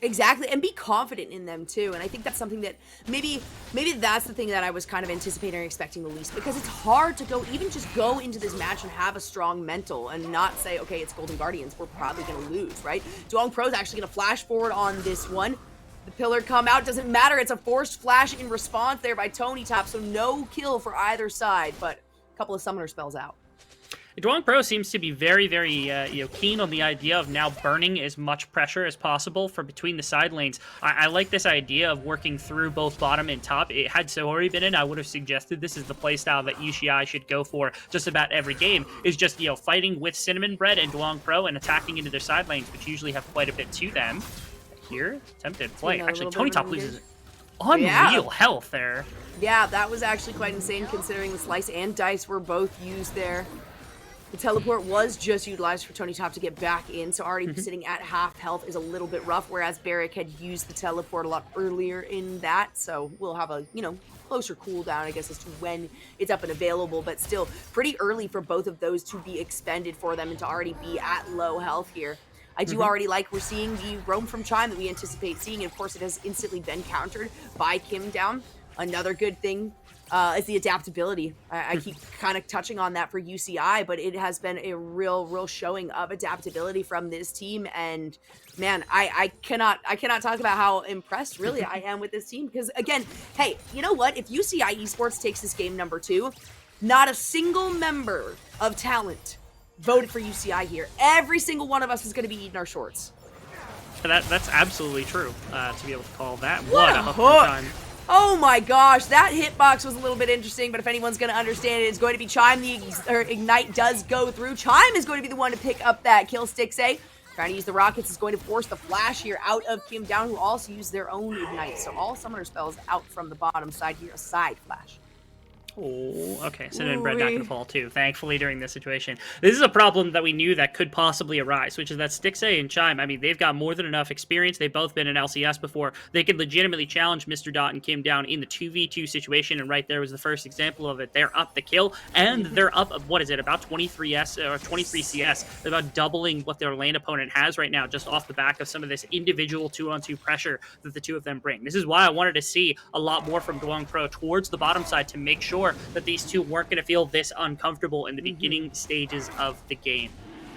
Exactly, and be confident in them too. And I think that's something that maybe that's the thing that I was kind of anticipating or expecting the least, because it's hard to go into this match and have a strong mental and not say, okay, it's Golden Guardians, we're probably going to lose, right? Duong Pro's actually going to flash forward on this one. The pillar come out, doesn't matter, it's a forced flash in response there by Tony Top, so no kill for either side, but a couple of summoner spells out. Duong Pro seems to be very, very keen on the idea of now burning as much pressure as possible for between the side lanes. I like this idea of working through both bottom and top. Had Sohori been in, I would have suggested this is the playstyle that UCI should go for just about every game, is just, fighting with Cinnamon Bread and Duong Pro and attacking into their side lanes, which usually have quite a bit to them. Here, attempted play. Actually, Tony Top loses unreal health there. Yeah, that was actually quite insane considering the slice and dice were both used there. The teleport was just utilized for Tony Top to get back in, so already sitting at half health is a little bit rough, whereas Barrick had used the teleport a lot earlier in that, so we'll have a, closer cooldown, I guess, as to when it's up and available, but still pretty early for both of those to be expended for them and to already be at low health here. I do already like we're seeing the roam from Chime that we anticipate seeing, and of course it has instantly been countered by Kim down. Another good thing is the adaptability. I keep kind of touching on that for UCI, but it has been a real showing of adaptability from this team. And man, I cannot talk about how impressed really I am with this team, because again, hey, you know what? If UCI Esports takes this game number 2, not a single member of talent voted for UCI here. Every single one of us is going to be eating our shorts. That's absolutely true. To be able to call that what a hook. Oh my gosh, that hitbox was a little bit interesting, but if anyone's going to understand it, it's going to be Chime. The Ignite does go through. Chime is going to be the one to pick up that kill. Stixay trying to use the rockets is going to force the flash here out of Kim Down, who also used their own Ignite. So all summoner spells out from the bottom side here, a side flash. Oh, okay. Cinnamon Bread not going to fall too, thankfully, during this situation. This is a problem that we knew that could possibly arise, which is that Stixay and Chime, I mean, they've got more than enough experience. They've both been in LCS before. They could legitimately challenge Mr. Dot and Kim Down in the 2v2 situation, and right there was the first example of it. They're up the kill, and they're up, what is it, about 23 CS. They're about doubling what their lane opponent has right now, just off the back of some of this individual 2-on-2 pressure that the two of them bring. This is why I wanted to see a lot more from Duong Pro towards the bottom side to make sure that these two weren't going to feel this uncomfortable in the beginning stages of the game.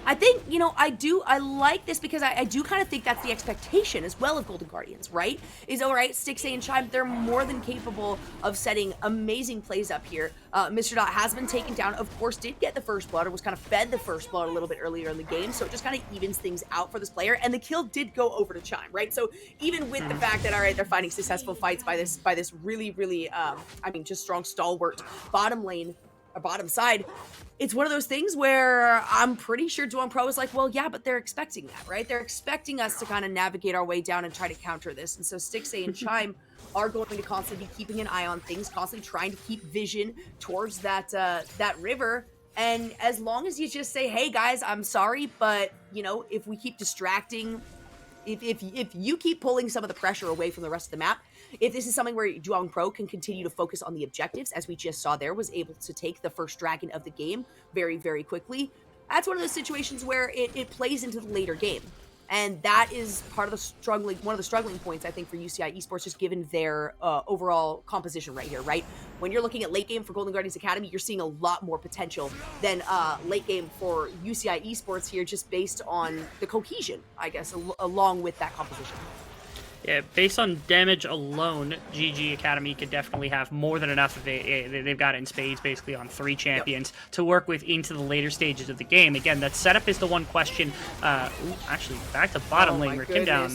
I think, you know, I like this because I do kind of think that's the expectation as well of Golden Guardians, right? Is, all right, Stixxay and Chime, they're more than capable of setting amazing plays up here. Mr. Dot has been taken down, of course, did get the first blood, or was kind of fed the first blood a little bit earlier in the game, so it just kind of evens things out for this player, and the kill did go over to Chime, right? So even with the fact that, all right, they're finding successful fights by this really, really, I mean, just strong, stalwart bottom lane, or bottom side, it's one of those things where I'm pretty sure Duong Pro is like, well, yeah, but they're expecting that, right? They're expecting us to kind of navigate our way down and try to counter this. And so Stixxay and Chime are going to constantly be keeping an eye on things, constantly trying to keep vision towards that that river. And as long as you just say, hey, guys, I'm sorry, but, you know, if we keep distracting, if you keep pulling some of the pressure away from the rest of the map, if this is something where Duong Pro can continue to focus on the objectives, as we just saw there, was able to take the first dragon of the game very, very quickly, that's one of those situations where it plays into the later game. And that is part of the one of the struggling points, I think, for UCI Esports, just given their overall composition right here, right? When you're looking at late game for Golden Guardians Academy, you're seeing a lot more potential than late game for UCI Esports here, just based on the cohesion, I guess, along with that composition. Yeah, based on damage alone, GG Academy could definitely have more than enough. They've got it in spades, basically, on 3 champions to work with into the later stages of the game. Again, that setup is the one question. Actually, back to bottom lane, where Kim down.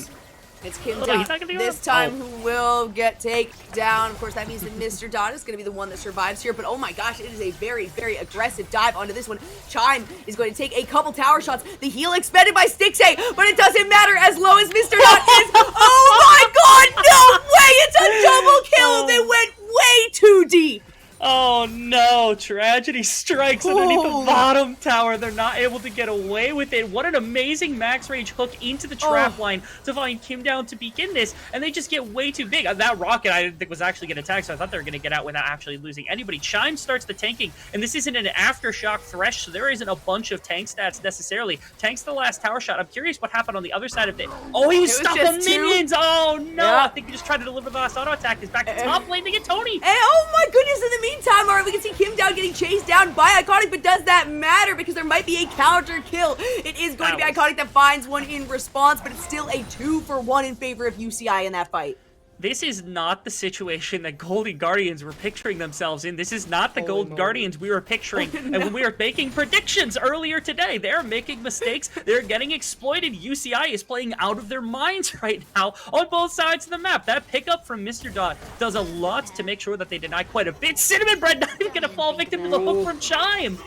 It's Kim down. This time, who will get taken down. Of course, that means that Mr. Dot is going to be the one that survives here. But oh my gosh, it is a very, very aggressive dive onto this one. Chime is going to take a couple tower shots. The heal expended by Stixxay, but it doesn't matter as low as Mr. Dot is. Oh my god, no way! It's a double kill! They went way too deep. Oh no, tragedy strikes underneath the bottom tower. They're not able to get away with it. What an amazing max range hook into the trap line to find Kim down to begin this, and they just get way too big. That rocket I didn't think was actually going to tag, so I thought they were going to get out without actually losing anybody. Chime starts the tanking, and this isn't an aftershock thresh, so there isn't a bunch of tank stats necessarily. Tanks the last tower shot. I'm curious what happened on the other side of it. Oh, he was stuck on minions! Oh no, yeah. I think he just tried to deliver the last auto attack. He's back to top lane to get Tony. And oh my goodness, in the meantime, all right, we can see Kim down getting chased down by Iconic, but does that matter? Because there might be a counter kill. It is going to be Iconic that finds one in response, but it's still a 2-for-1 in favor of UCI in that fight. This is not the situation that Golden Guardians were picturing themselves in. This is not the Golden Guardians we were picturing. And when we were making predictions earlier today, they're making mistakes. They're getting exploited. UCI is playing out of their minds right now on both sides of the map. That pickup from Mr. Dot does a lot to make sure that they deny quite a bit. Cinnamon Bread not even going to fall victim to the hook from Chime.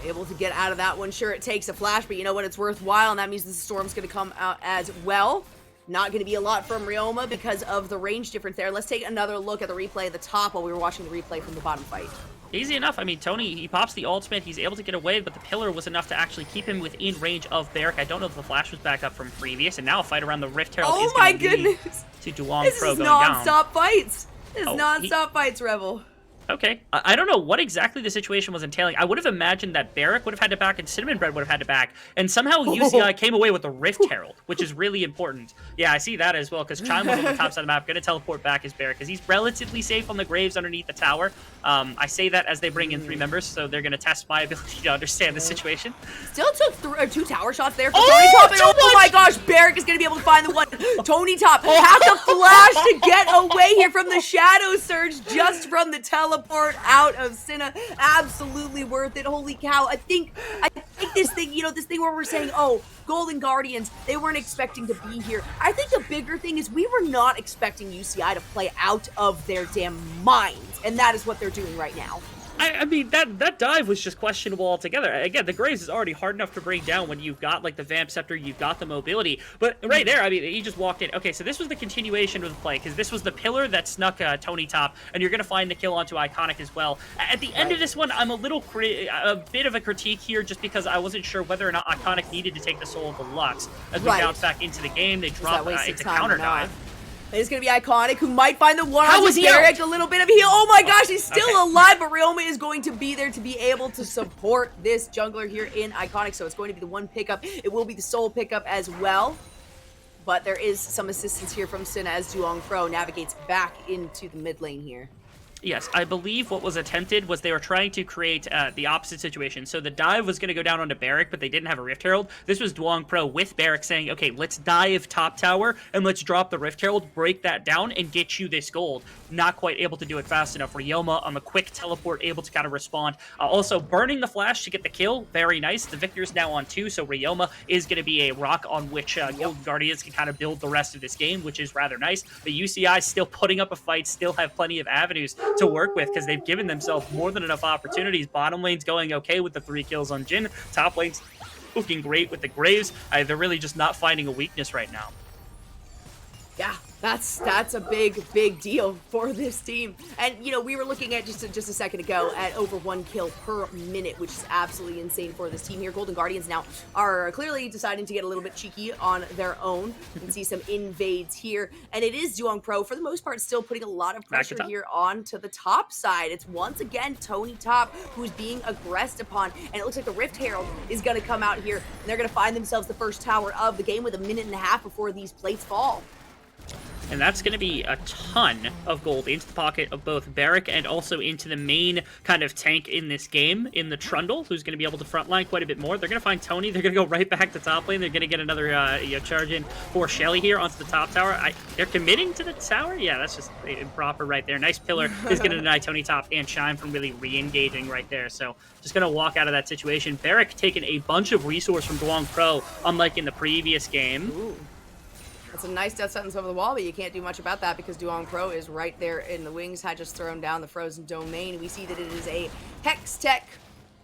Able to get out of that one. Sure, it takes a flash, but you know what? It's worthwhile, and that means the storm's going to come out as well. Not going to be a lot from Ryoma because of the range difference there. Let's take another look at the replay at the top while we were watching the replay from the bottom fight. Easy enough. I mean, Tony, he pops the ultimate. He's able to get away, but the pillar was enough to actually keep him within range of Barrack. I don't know if the flash was back up from previous, and now a fight around the Rift Herald is going to lead to Duong Pro going down. This is non-stop fights. This is non-stop fights, Rebel. Okay. I don't know what exactly the situation was entailing. I would have imagined that Barrack would have had to back and Cinnamon Bread would have had to back, and somehow UCI came away with the Rift Herald, which is really important. Yeah, I see that as well, because Chime was on the top side of the map, going to teleport back as Barrack, because he's relatively safe on the graves underneath the tower. I say that as they bring in 3 members, so they're going to test my ability to understand the situation. Still took 2 tower shots there for Tony Top, and oh my gosh, Barrack is going to be able to find the one. Tony Top has to flash to get away here from the Shadow Surge, just from the teleport out of Cinna. Absolutely worth it. Holy cow. I think this thing, you know, this thing where we're saying, oh, Golden Guardians, they weren't expecting to be here. I think the bigger thing is we were not expecting UCI to play out of their damn minds, and that is what they're doing right now. I mean, that dive was just questionable altogether. Again, the Graves is already hard enough to bring down when you've got, like, the Vamp Scepter, you've got the mobility. But right there, I mean, he just walked in. Okay, so this was the continuation of the play, because this was the pillar that snuck Tony Top, and you're going to find the kill onto Iconic as well. At the end of this one, I'm a bit of a critique here, just because I wasn't sure whether or not Iconic needed to take the Soul of the Lux. As we bounce back into the game, they drop it's a counter dive. It's going to be Iconic, who might find the one on Barrack, a little bit of heal. Oh my gosh, he's still alive, but Ryoma is going to be there to be able to support this jungler here in Iconic, so it's going to be the one pickup. It will be the soul pickup as well, but there is some assistance here from Cinna as Duong Pro navigates back into the mid lane here. Yes, I believe what was attempted was they were trying to create the opposite situation. So the dive was going to go down onto Barrack, but they didn't have a Rift Herald. This was Duong Pro with Barrack saying, okay, let's dive top tower and let's drop the Rift Herald, break that down, and get you this gold. Not quite able to do it fast enough. Ryoma on the quick teleport, able to kind of respond. Also, burning the flash to get the kill, very nice. The Victor's now on 2, so Ryoma is going to be a rock on which Golden Guardians can kind of build the rest of this game, which is rather nice. But UCI still putting up a fight, still have plenty of avenues to work with because they've given themselves more than enough opportunities. Bottom lane's going okay with the 3 kills on Jhin. Top lane's looking great with the Graves. They're really just not finding a weakness right now. Yeah, that's a big deal for this team. And you know, we were looking at just a second ago at over 1 kill per minute, which is absolutely insane for this team here. Golden Guardians now are clearly deciding to get a little bit cheeky on their own. You can see some invades here, and it is Duong Pro for the most part still putting a lot of pressure here onto the top side. It's once again Tony Top who's being aggressed upon, and it looks like the Rift Herald is going to come out here, and they're going to find themselves the first tower of the game with 1.5 minutes before these plates fall. And that's going to be a ton of gold into the pocket of both Barrack and also into the main kind of tank in this game, in the Trundle, who's going to be able to frontline quite a bit more. They're going to find Tony. They're going to go right back to top lane. They're going to get another charge in for Shelly here onto the top tower. They're committing to the tower? Yeah, that's just improper right there. Nice pillar is going to deny Tony Top and Shine from really re-engaging right there. So just going to walk out of that situation. Barrack taking a bunch of resource from Duong Pro, unlike in the previous game. Ooh. It's a nice death sentence over the wall, but you can't do much about that because Duong Pro is right there in the wings. Had just thrown down the frozen domain. We see that it is a Hex Tech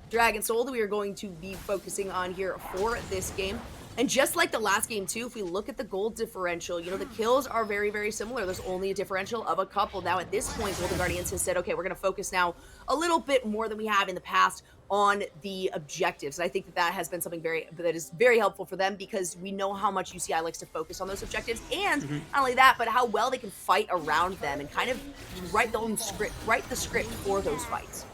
Dragon Soul that we are going to be focusing on here for this game. And just like the last game too, if we look at the gold differential, you know, the kills are very similar. There's only a differential of a couple. Now at this point, Golden Guardians has said, okay, we're going to focus now a little bit more than we have in the past on the objectives. And I think that that has been something that is very helpful for them because we know how much UCI likes to focus on those objectives. And not only that, but how well they can fight around them and kind of write the script for those fights.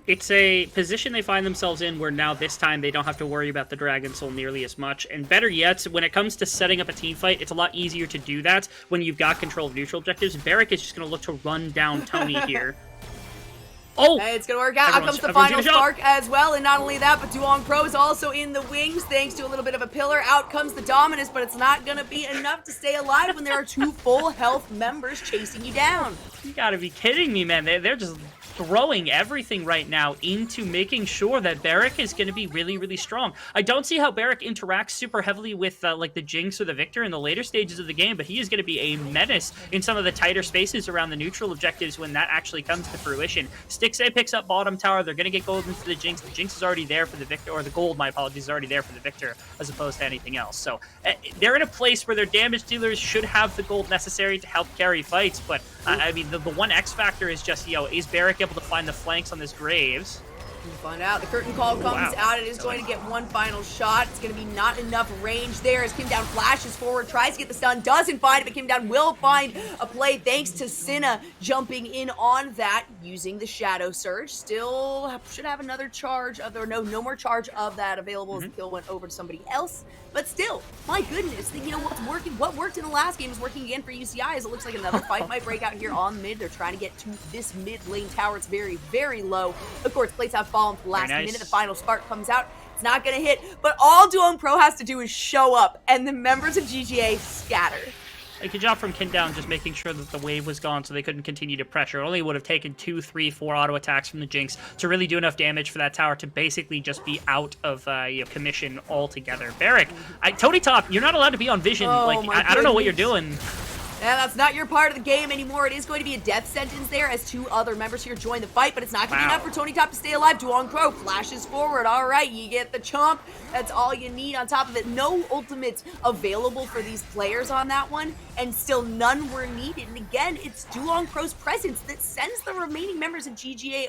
It's a position they find themselves in where now this time they don't have to worry about the Dragon Soul nearly as much. And better yet, when it comes to setting up a team fight, it's a lot easier to do that when you've got control of neutral objectives. Barrack is just going to look to run down Tony here. Oh! Hey, it's going to work out. Out comes the final spark as well. And not only that, but Duong Pro is also in the wings thanks to a little bit of a pillar. Out comes the Dominus, but it's not going to be enough to stay alive when there are 2 full health members chasing you down. You got to be kidding me, man. They're just throwing everything right now into making sure that Barrack is going to be really strong. I don't see how Barrack interacts super heavily with like the Jinx or the Victor in the later stages of the game, but he is going to be a menace in some of the tighter spaces around the neutral objectives when that actually comes to fruition. Stixxay picks up bottom tower. They're going to get gold into the Jinx. The Jinx is already there for the Victor, or the gold, my apologies, is already there for the Victor as opposed to anything else. So they're in a place where their damage dealers should have the gold necessary to help carry fights, but I mean, the one X factor is just, is Barrack able to find the flanks on this Graves? We'll find out. The curtain call comes out. It is going to get one final shot. It's going to be not enough range there as Kim Down flashes forward, tries to get the stun, doesn't find it, but Kim Down will find a play thanks to Cinna jumping in on that using the Shadow Surge. Still should have another charge of, or no more charge of that available as the kill went over to somebody else. But still, my goodness, you know what's working? What worked in the last game is working again for UCI. As it looks like another fight might break out here on mid. They're trying to get to this mid lane tower. It's very low. Of course, plates have fallen for the last minute. The final spark comes out. It's not going to hit, but all Duong Pro has to do is show up, and the members of GGA scatter. A good job from Kindown just making sure that the wave was gone so they couldn't continue to pressure. It only would have taken 2, 3, 4 auto attacks from the Jinx to really do enough damage for that tower to basically just be out of commission altogether. Barrack, Tony Top, you're not allowed to be on vision. I don't know what you're doing. Yeah, that's not your part of the game anymore. It is going to be a death sentence there as 2 other members here join the fight, but it's not going to be enough for Tony Top to stay alive. Duong Pro flashes forward. All right, you get the chomp. That's all you need on top of it. No ultimates available for these players on that one, and still none were needed. And again, it's Duong Pro's presence that sends the remaining members of GGA,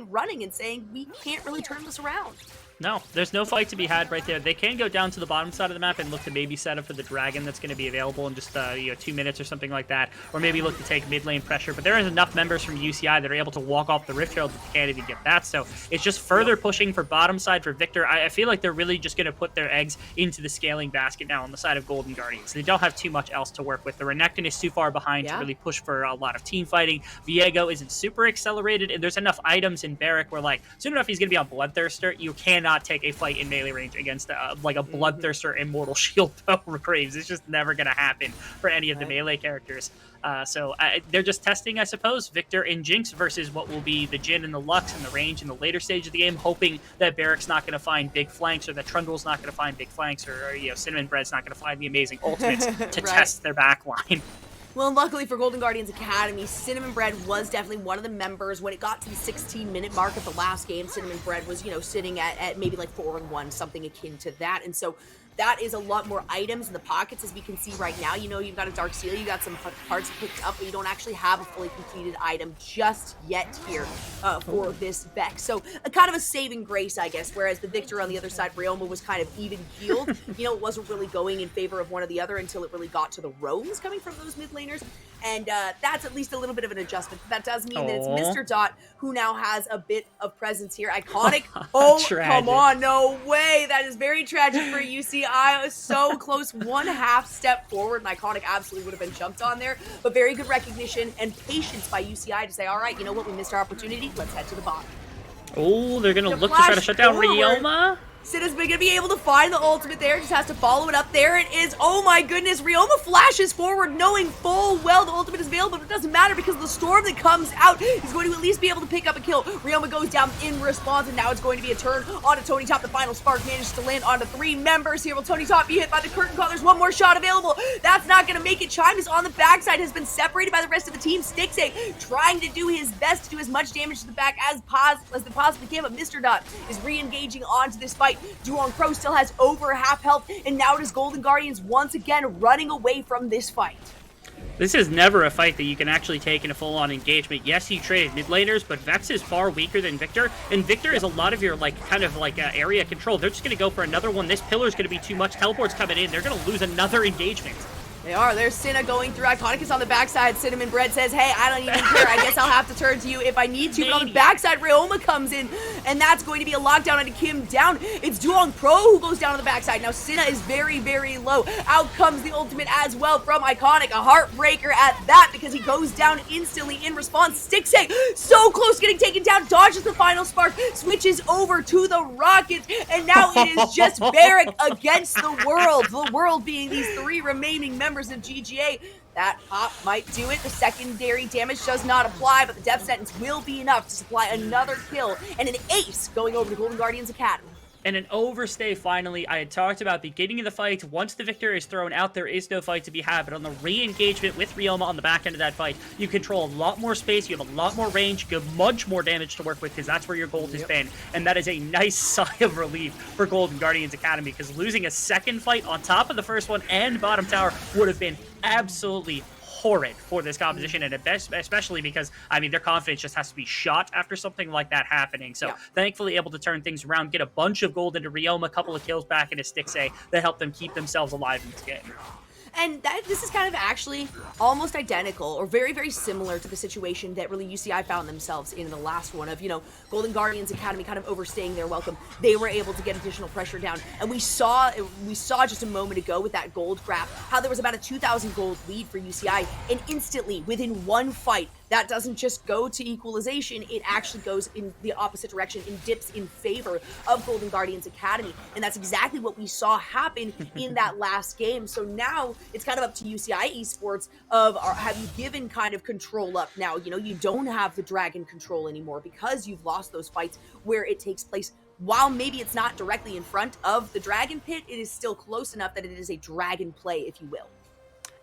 running and saying, we can't really turn this around. No, there's no fight to be had right there. They can go down to the bottom side of the map and look to maybe set up for the dragon that's going to be available in just 2 minutes or something like that, or maybe look to take mid lane pressure. But there is enough members from UCI that are able to walk off the Rift Herald that they can't even get that. So it's just further pushing for bottom side for Victor. I feel like they're really just going to put their eggs into the scaling basket now on the side of Golden Guardians. They don't have too much else to work with. The Renekton is too far behind to really push for a lot of team fighting. Viego isn't super accelerated, and there's enough items in Barrack where, like, soon enough he's going to be on Bloodthirster. You cannot take a fight in melee range against like a Bloodthirster Immortal Shield Bow Graves. It's just never going to happen for any of the melee characters. So they're just testing, I suppose, Victor and Jinx versus what will be the Jhin and the Lux and the range in the later stage of the game, hoping that Barrack's not going to find big flanks, or that Trundle's not going to find big flanks, or Cinnamon Bread's not going to find the amazing ultimates to test their back line. Well, and luckily for Golden Guardians Academy, Cinnamon Bread was definitely one of the members. When it got to the 16-minute mark of the last game, Cinnamon Bread was, sitting at maybe like 4-1, something akin to that. And so that is a lot more items in the pockets, as we can see right now. You've got a Dark Seal, you got some parts picked up, but you don't actually have a fully completed item just yet here for this Vex. So a kind of a saving grace, I guess, whereas the Victor on the other side, Ryoma, was kind of even-keeled. It wasn't really going in favor of one or the other until it really got to the roams coming from those mid laners. And that's at least a little bit of an adjustment. That does mean that it's Mr. Dot who now has a bit of presence here. Iconic. Oh, come on. No way. That is very tragic for UCI. So close. 1/2 step forward, and Iconic absolutely would have been jumped on there. But very good recognition and patience by UCI to say, all right, you know what? We missed our opportunity. Let's head to the bottom. Oh, they're going to look to try to shut down Ryoma. Sidda's going to be able to find the ultimate there, just has to follow it up. There it is. Oh my goodness, Ryoma flashes forward knowing full well the ultimate is available, but it doesn't matter because the storm that comes out is going to at least be able to pick up a kill. Ryoma goes down in response, and now it's going to be a turn onto Tony Top. The final spark manages to land onto 3 members here. Will Tony Top be hit by the curtain call? There's one more shot available. That's not going to make it. Chime is on the backside, has been separated by the rest of the team. Stixay trying to do his best to do as much damage to the back as they possibly can, but Mr. Dot is re-engaging onto this fight. Duong Pro still has over half health, and now it is Golden Guardians once again running away from this fight. This is never a fight that you can actually take in a full-on engagement. Yes, he traded mid laners, but Vex is far weaker than Victor, and Victor is a lot of your area control. They're just going to go for another one. This pillar is going to be too much. Teleport's coming in. They're going to lose another engagement. They are. There's Cinna going through. Iconic is on the backside. Cinnamon Bread says, hey, I don't even care. I guess I'll have to turn to you if I need to. But on the backside, Ryoma comes in, and that's going to be a lockdown onto Kim down. It's Duong Pro who goes down on the backside. Now, Cinna is very, very low. Out comes the ultimate as well from Iconic. A heartbreaker at that because he goes down instantly in response. Stixay so close getting taken down. Dodges the final spark. Switches over to the Rockets. And now it is just Barrack against the world. The world being these 3 remaining members of GGA. That pop might do it. The secondary damage does not apply, but the death sentence will be enough to supply another kill and an ace going over to Golden Guardians Academy. And an overstay finally. I had talked about beginning of the fight. Once the Victor is thrown out, there is no fight to be had. But on the re-engagement with Ryoma on the back end of that fight, you control a lot more space, you have a lot more range, you have much more damage to work with because that's where your gold has been. And that is a nice sigh of relief for Golden Guardians Academy because losing a second fight on top of the first one and bottom tower would have been absolutely horrid for this composition, and especially because, their confidence just has to be shot after something like that happening. So thankfully able to turn things around, get a bunch of gold into Ryoma, a couple of kills back into Stixay that help them keep themselves alive in this game. And this is kind of actually almost identical or very, very similar to the situation that really UCI found themselves in the last one of, Golden Guardians Academy kind of overstaying their welcome. They were able to get additional pressure down. And we saw just a moment ago with that gold grab, how there was about a 2,000 gold lead for UCI. And instantly, within one fight, that doesn't just go to equalization, it actually goes in the opposite direction and dips in favor of Golden Guardians Academy. And that's exactly what we saw happen in that last game. So now it's kind of up to UCI Esports have you given kind of control up now? You don't have the dragon control anymore because you've lost those fights where it takes place. While maybe it's not directly in front of the dragon pit, it is still close enough that it is a dragon play, if you will.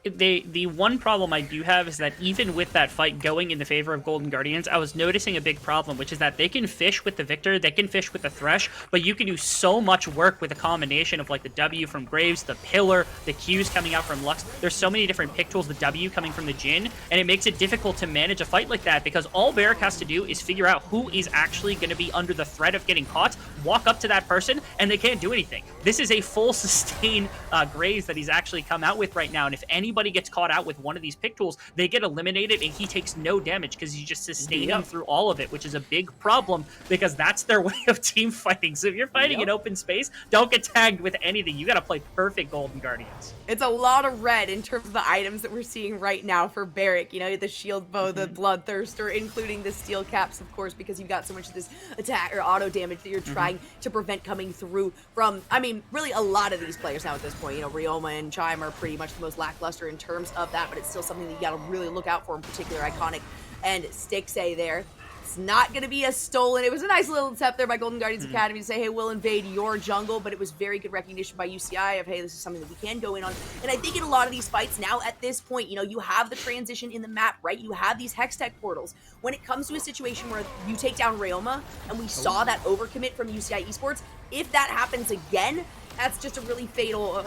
The one problem I do have is that even with that fight going in the favor of Golden Guardians, I was noticing a big problem, which is that they can fish with the Victor, they can fish with the Thresh, but you can do so much work with a combination of like the W from Graves, the Pillar, the Qs coming out from Lux. There's so many different pick tools, the W coming from the Jhin, and it makes it difficult to manage a fight like that because all Barik has to do is figure out who is actually going to be under the threat of getting caught, walk up to that person, and they can't do anything. This is a full sustain Graves that he's actually come out with right now, and if anybody gets caught out with one of these pick tools, they get eliminated and he takes no damage because he's just sustaining through all of it, which is a big problem because that's their way of team fighting. So if you're fighting in open space, don't get tagged with anything. You got to play perfect Golden Guardians. It's a lot of red in terms of the items that we're seeing right now for Barik. You know, the shield bow, the bloodthirster, including the steel caps, of course, because you've got so much of this attack or auto damage that you're trying to prevent coming through from, I mean, really a lot of these players now at this point. You know, Ryoma and Chime are pretty much the most lackluster in terms of that, but it's still something that you got to really look out for, in particular Iconic and Stixay there. It's not going to be a stolen. It was a nice little step there by Golden Guardians Academy to say, hey, we'll invade your jungle, but it was very good recognition by UCI of, hey, this is something that we can go in on. And I think in a lot of these fights now at this point, you know, you have the transition in the map, right? You have these Hextech portals. When it comes to a situation where you take down Ryoma, and we saw that overcommit from UCI Esports, if that happens again, that's just a really fatal,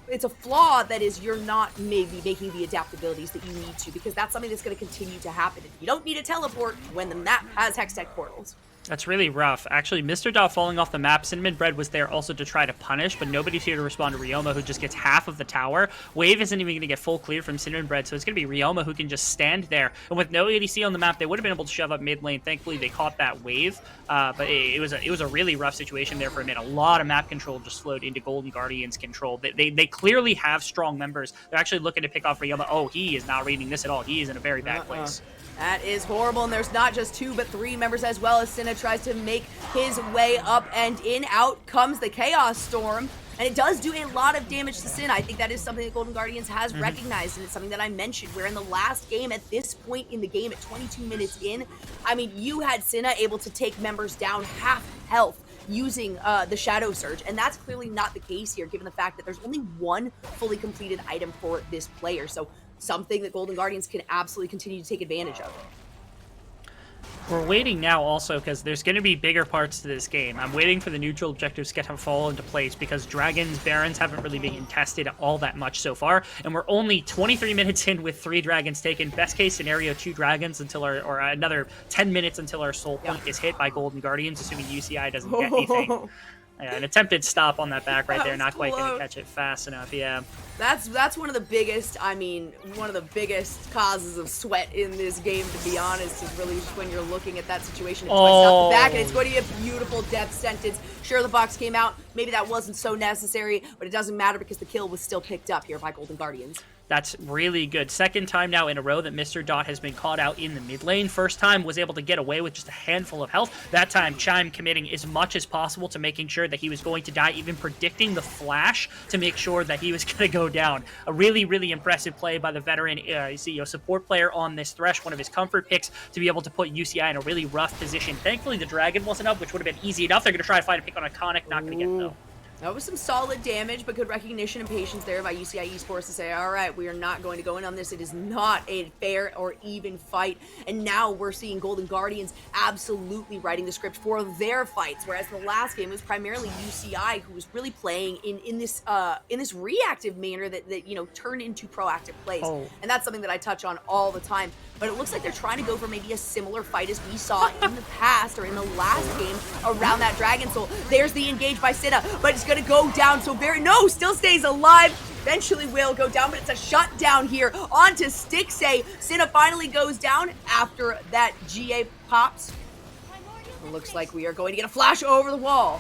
it's a flaw that is you're not maybe making the adaptabilities that you need to, because that's something that's going to continue to happen. You don't need a teleport when the map has Hextech portals. That's really rough. Actually, Mr. Dot falling off the map, Cinnamon Bread was there also to try to punish, but nobody's here to respond to Ryoma, who just gets half of the tower. Wave isn't even going to get full clear from Cinnamon Bread, so it's going to be Ryoma who can just stand there. And with no ADC on the map, they would have been able to shove up mid lane. Thankfully, they caught that wave, but it was a really rough situation there for a minute. A lot of map control just flowed into Golden Guardians' control. They clearly have strong members. They're actually looking to pick off Ryoma. Oh, he is not reading this at all. He is in a very bad place. That is horrible, and there's not just 2, but 3 members as well as Cinna tries to make his way up, and in out comes the Chaos Storm, and it does do a lot of damage to Cinna. I think that is something that Golden Guardians has recognized, and it's something that I mentioned, where in the last game, at this point in the game, at 22 minutes in, I mean, you had Cinna able to take members down half health using the Shadow Surge, and that's clearly not the case here, given the fact that there's only one fully completed item for this player, so something that Golden Guardians can absolutely continue to take advantage of. We're waiting now also because there's going to be bigger parts to this game. I'm waiting for the neutral objectives to fall into place because Dragons, Barons haven't really been tested all that much so far, and we're only 23 minutes in with 3 Dragons taken. Best case scenario, 2 Dragons until or another 10 minutes until our soul point is hit by Golden Guardians, assuming UCI doesn't get anything. Yeah, an attempted stop on that back right there, not quite going to catch it fast enough, yeah. That's one of the biggest, I mean, one of the biggest causes of sweat in this game, to be honest, is really just when you're looking at that situation. It's off the back, and it's going to be a beautiful death sentence. Sure, the box came out. Maybe that wasn't so necessary, but it doesn't matter because the kill was still picked up here by Golden Guardians. That's really good. Second time now in a row that Mr. Dot has been caught out in the mid lane. First time was able to get away with just a handful of health. That time, Chime committing as much as possible to making sure that he was going to die, even predicting the flash to make sure that he was going to go down. A really, really impressive play by the veteran support player on this Thresh, one of his comfort picks, to be able to put UCI in a really rough position. Thankfully, the Dragon wasn't up, which would have been easy enough. They're going to try to find a pick on Iconic, not going to get it, though. That was some solid damage, but good recognition and patience there by UCI Esports to say, all right, we are not going to go in on this. It is not a fair or even fight. And now we're seeing Golden Guardians absolutely writing the script for their fights, whereas the last game was primarily UCI who was really playing in this reactive manner that you know, turned into proactive plays. And that's something that I touch on all the time. But it looks like they're trying to go for maybe a similar fight as we saw in the past or in the last game around that Dragon Soul. There's the engage by Cinna, but it's going to go down. So still stays alive. Eventually will go down, but it's a shutdown here onto Stixay. Cinna finally goes down after that GA pops. It looks like we are going to get a flash over the wall.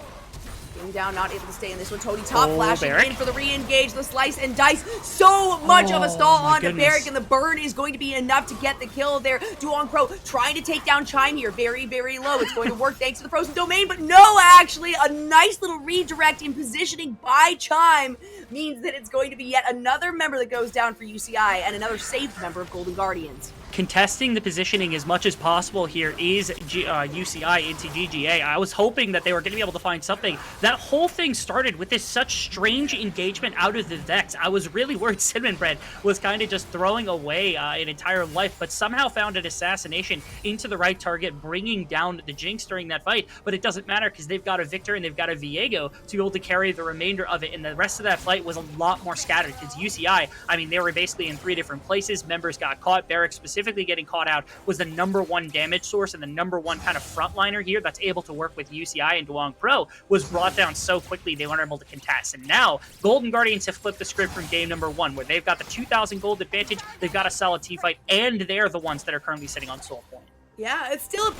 Getting down, not able to stay in this one. Tony top flashing Barik. in for the re-engage, the slice and dice. So much of a stall onto Barik, and the burn is going to be enough to get the kill there. Duong Pro trying to take down Chime here. Very, very low. It's going to work thanks to the frozen domain, but no, actually, a nice little redirect in positioning by Chime means that it's going to be yet another member that goes down for UCI and another saved member of Golden Guardians. contesting the positioning as much as possible here is UCI into GGA. I was hoping that they were going to be able to find something. That whole thing started with this such strange engagement out of the Vex. I was really worried Cinnamon Bread was kind of just throwing away an entire life, but somehow found an assassination into the right target, bringing down the Jinx during that fight. But it doesn't matter because they've got a Victor and they've got a Viego to be able to carry the remainder of it, and the rest of that fight was a lot more scattered because UCI, I mean, they were basically in 3 different places. Members got caught. Barrack specifically getting caught out was the #1 damage source and the #1 kind of frontliner here that's able to work with UCI, and Duong Pro was brought down so quickly they weren't able to contest. And now Golden Guardians have flipped the script from game #1, where they've got the 2,000 gold advantage, they've got a solid team fight, and they're the ones that are currently sitting on Soul Point. Yeah, it's still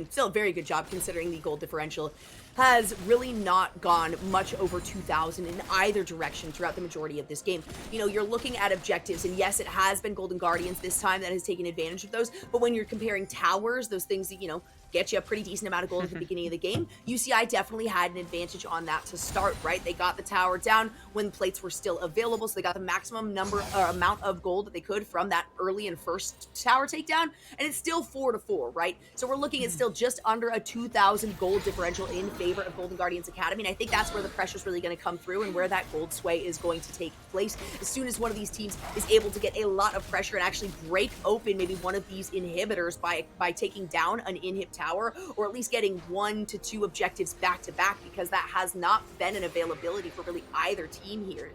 still a very good job considering the gold differential has really not gone much over 2,000 in either direction throughout the majority of this game. You know, you're looking at objectives, and yes, it has been Golden Guardians this time that has taken advantage of those, but when you're comparing towers, those things that, you know, get you a pretty decent amount of gold at the beginning of the game, UCI definitely had an advantage on that to start, right? They got the tower down when plates were still available, so they got the maximum amount of gold that they could from that early and first tower takedown, and it's still 4-4, right? So we're looking at still just under a 2,000 gold differential in favor of Golden Guardians Academy, and I think that's where the pressure's really going to come through and where that gold sway is going to take place. As soon as one of these teams is able to get a lot of pressure and actually break open maybe one of these inhibitors by taking down an inhib tower, or at least getting 1 to 2 objectives back to back, because that has not been an availability for really either team here.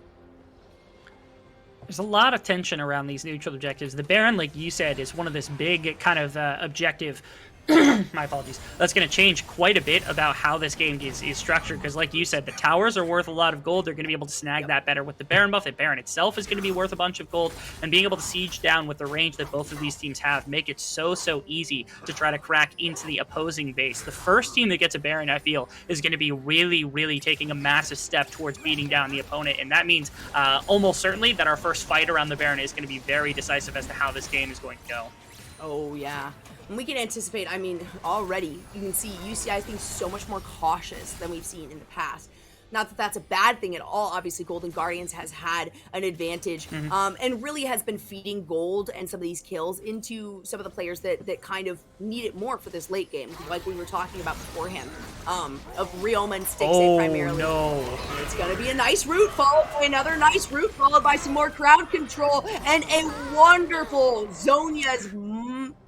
There's a lot of tension around these neutral objectives. The Baron, like you said, is one of this big kind of objective. My apologies. That's going to change quite a bit about how this game is structured, because like you said, the towers are worth a lot of gold. They're going to be able to snag that better with the Baron buff. The Baron itself is going to be worth a bunch of gold, and being able to siege down with the range that both of these teams have make it so easy to try to crack into the opposing base. The first team that gets a Baron, I feel, is going to be really taking a massive step towards beating down the opponent, and that means almost certainly that our first fight around the Baron is going to be very decisive as to how this game is going to go. Oh, yeah. And we can anticipate, I mean, already, you can see UCI being so much more cautious than we've seen in the past. Not that that's a bad thing at all. Obviously, Golden Guardians has had an advantage and really has been feeding gold and some of these kills into some of the players that kind of need it more for this late game, like we were talking about beforehand, of Ryoma and Stixxay primarily. No. It's going to be a nice route, followed by another nice route, followed by some more crowd control, and a wonderful Zhonya's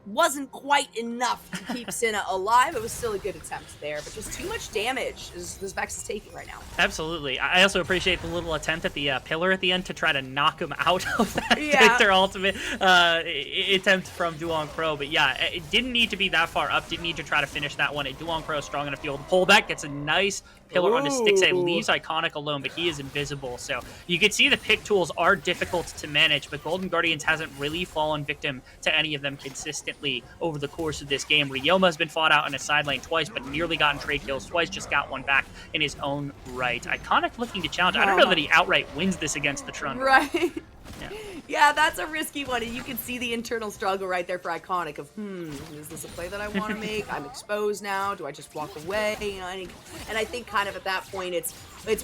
wasn't quite enough to keep Senna alive. It was still a good attempt there, but just too much damage is this Vex is taking right now. Absolutely. I also appreciate the little attempt at the pillar at the end to try to knock him out of that Victor ultimate attempt from Duong Pro. But yeah, it didn't need to be that far up. Didn't need to try to finish that one. Duong Pro is strong enough to be able to pull back. Gets a nice pillar onto Stixxay, leaves Iconic alone, but he is invisible. So you can see the pick tools are difficult to manage, but Golden Guardians hasn't really fallen victim to any of them consistently over the course of this game. Ryoma has been fought out in a side lane twice, but nearly gotten trade kills twice, just got one back in his own right. Iconic looking to challenge. I don't know that he outright wins this against the Trundle. Right. Yeah, that's a risky one, and you can see the internal struggle right there for Iconic of, is this a play that I want to make? I'm exposed now. Do I just walk away? You know, and I think kind of at that point, it's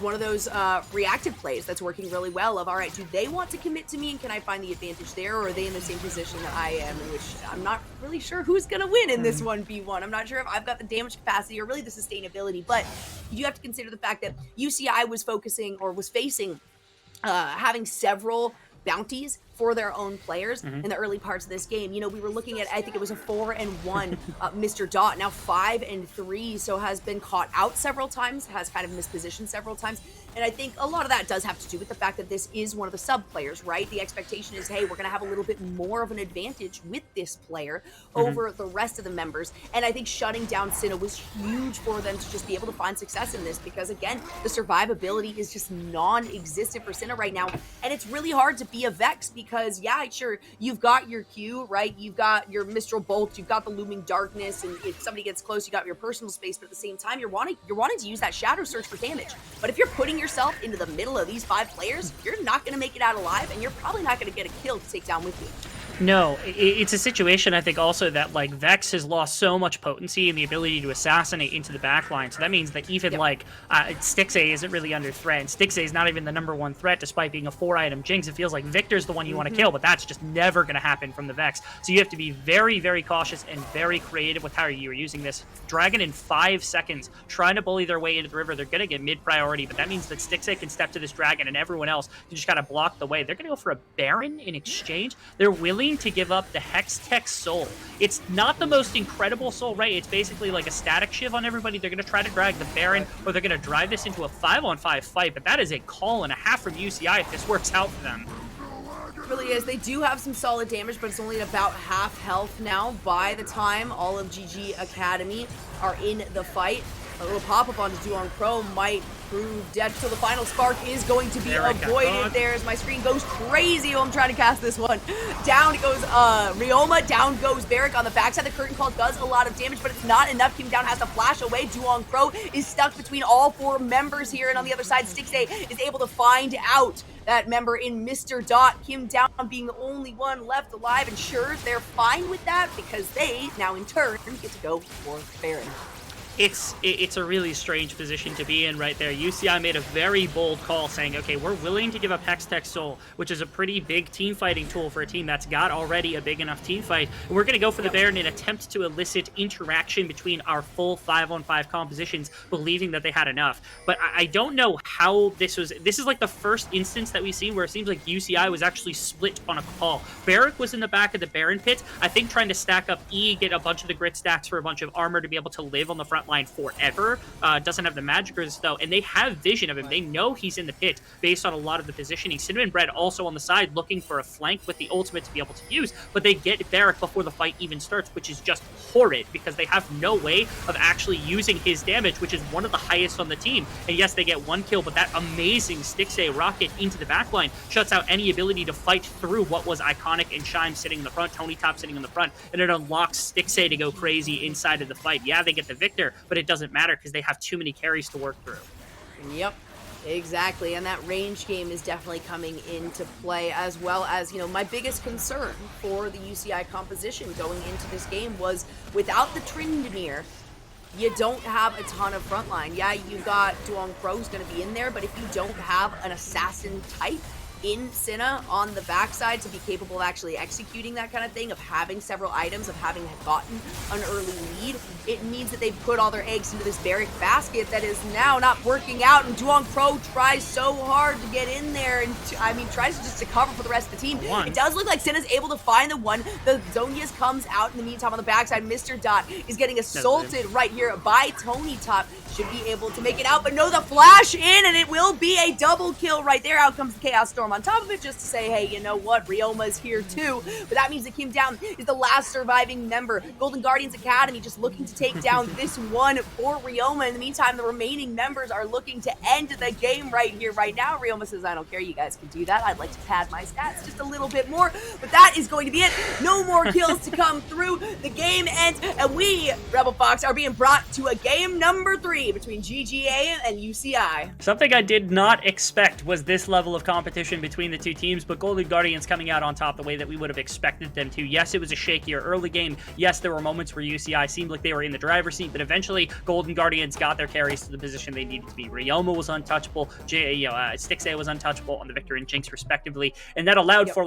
one of those reactive plays that's working really well of, all right, do they want to commit to me, and can I find the advantage there, or are they in the same position that I am, in which I'm not really sure who's going to win in this 1v1. I'm not sure if I've got the damage capacity or really the sustainability, but you do have to consider the fact that UCI was facing having several bounties for their own players in the early parts of this game. You know, we were looking at, I think it was a 4-1 Mr. Dot, now 5-3, so has been caught out several times, has kind of mispositioned several times, and I think a lot of that does have to do with the fact that this is one of the sub players, right? The expectation is, hey, we're going to have a little bit more of an advantage with this player over the rest of the members, and I think shutting down Senna was huge for them to just be able to find success in this, because again, the survivability is just non-existent for Senna right now, and it's really hard to be a Vex, because yeah, sure, you've got your Q, right? You've got your Mistral Bolt, you've got the Looming Darkness, and if somebody gets close, you got your personal space, but at the same time, you're wanting to use that Shadow Surge for damage. But if you're putting yourself into the middle of these 5 players, you're not going to make it out alive, and you're probably not going to get a kill to take down with you. No, it's a situation I think also that like Vex has lost so much potency and the ability to assassinate into the backline. So that means that even like Stixay isn't really under threat. And Stixay is not even the #1 threat despite being a 4-item Jinx. It feels like Victor's the one you want to kill, but that's just never going to happen from the Vex. So you have to be very, very cautious and very creative with how you're using this. Dragon in 5 seconds, trying to bully their way into the river. They're going to get mid priority, but that means that Stixay can step to this Dragon and everyone else can just kind of block the way. They're going to go for a Baron in exchange. They're willing to give up the Hextech Soul. It's not the most incredible soul, right? It's basically like a static shiv on everybody. They're going to try to drag the Baron, or they're going to drive this into a 5-on-5 fight, but that is a call and a half from UCI if this works out for them. It really is. They do have some solid damage, but it's only at about half health now by the time all of GG Academy are in the fight. A little pop-up onto Duong Pro might prove dead, so the final spark is going to be avoided there as my screen goes crazy. I'm trying to cast this one. Down goes Ryoma, down goes Barrick on the backside. The curtain call does a lot of damage, but it's not enough. Kim Down has to flash away. Duong Pro is stuck between all 4 members here, and on the other side, Stixay is able to find out that member in Mr. Dot. Kim Down being the only one left alive, and sure, they're fine with that because they now in turn get to go for Baron. It's a really strange position to be in right there. UCI made a very bold call saying, okay, we're willing to give up Hextech Soul, which is a pretty big team fighting tool for a team that's got already a big enough team fight. And we're going to go for the Baron in an attempt to elicit interaction between our full 5-on-5 compositions, believing that they had enough. But I don't know how this is like the first instance that we've seen where it seems like UCI was actually split on a call. Barrick was in the back of the Baron pit, I think trying to stack up E, get a bunch of the grit stacks for a bunch of armor to be able to live on the front line forever. Doesn't have the magic resist though, and they have vision of him. They know he's in the pit based on a lot of the positioning. Cinnamon Bread also on the side looking for a flank with the ultimate to be able to use, but they get Barrick before the fight even starts, which is just horrid because they have no way of actually using his damage, which is one of the highest on the team. And yes, they get 1 kill, but that amazing Stixay rocket into the backline shuts out any ability to fight through what was Iconic and Shime sitting in the front, Tony Top sitting in the front, and it unlocks Stixay to go crazy inside of the fight. Yeah, they get the victor, but it doesn't matter because they have too many carries to work through. Yep, exactly. And that range game is definitely coming into play, as well as, you know, my biggest concern for the UCI composition going into this game was without the Tryndamere, you don't have a ton of frontline. Yeah, you got Duong Pro's going to be in there, but if you don't have an assassin type in Cinna on the backside to be capable of actually executing that kind of thing, of having several items, of having gotten an early lead, it means that they've put all their eggs into this Barrick basket that is now not working out, and Duong Pro tries so hard to get in there and, tries just to cover for the rest of the team. It does look like Cinna's able to find the one. The Zonias comes out in the meantime on the backside. Mr. Dot is getting assaulted right here by Tony Top. Should be able to make it out, but no, the flash in, and it will be a double kill right there. Out comes the Chaos Storm on top of it just to say, hey, you know what, Ryoma's here too. But that means that Kim Down is the last surviving member. Golden Guardians Academy just looking to take down this one for Ryoma. In the meantime, the remaining members are looking to end the game right here, right now. Ryoma says, I don't care, you guys can do that. I'd like to pad my stats just a little bit more, but that is going to be it. No more kills to come through. The game ends, and we, Rebel Fox, are being brought to a game number 3 between GGA and UCI. Something I did not expect was this level of competition between the two teams, but Golden Guardians coming out on top the way that we would have expected them to. Yes, it was a shakier early game. Yes, there were moments where UCI seemed like they were in the driver's seat, but eventually Golden Guardians got their carries to the position they needed to be. Ryoma was untouchable, Stixay was untouchable on the Victor and Jinx respectively, and that allowed for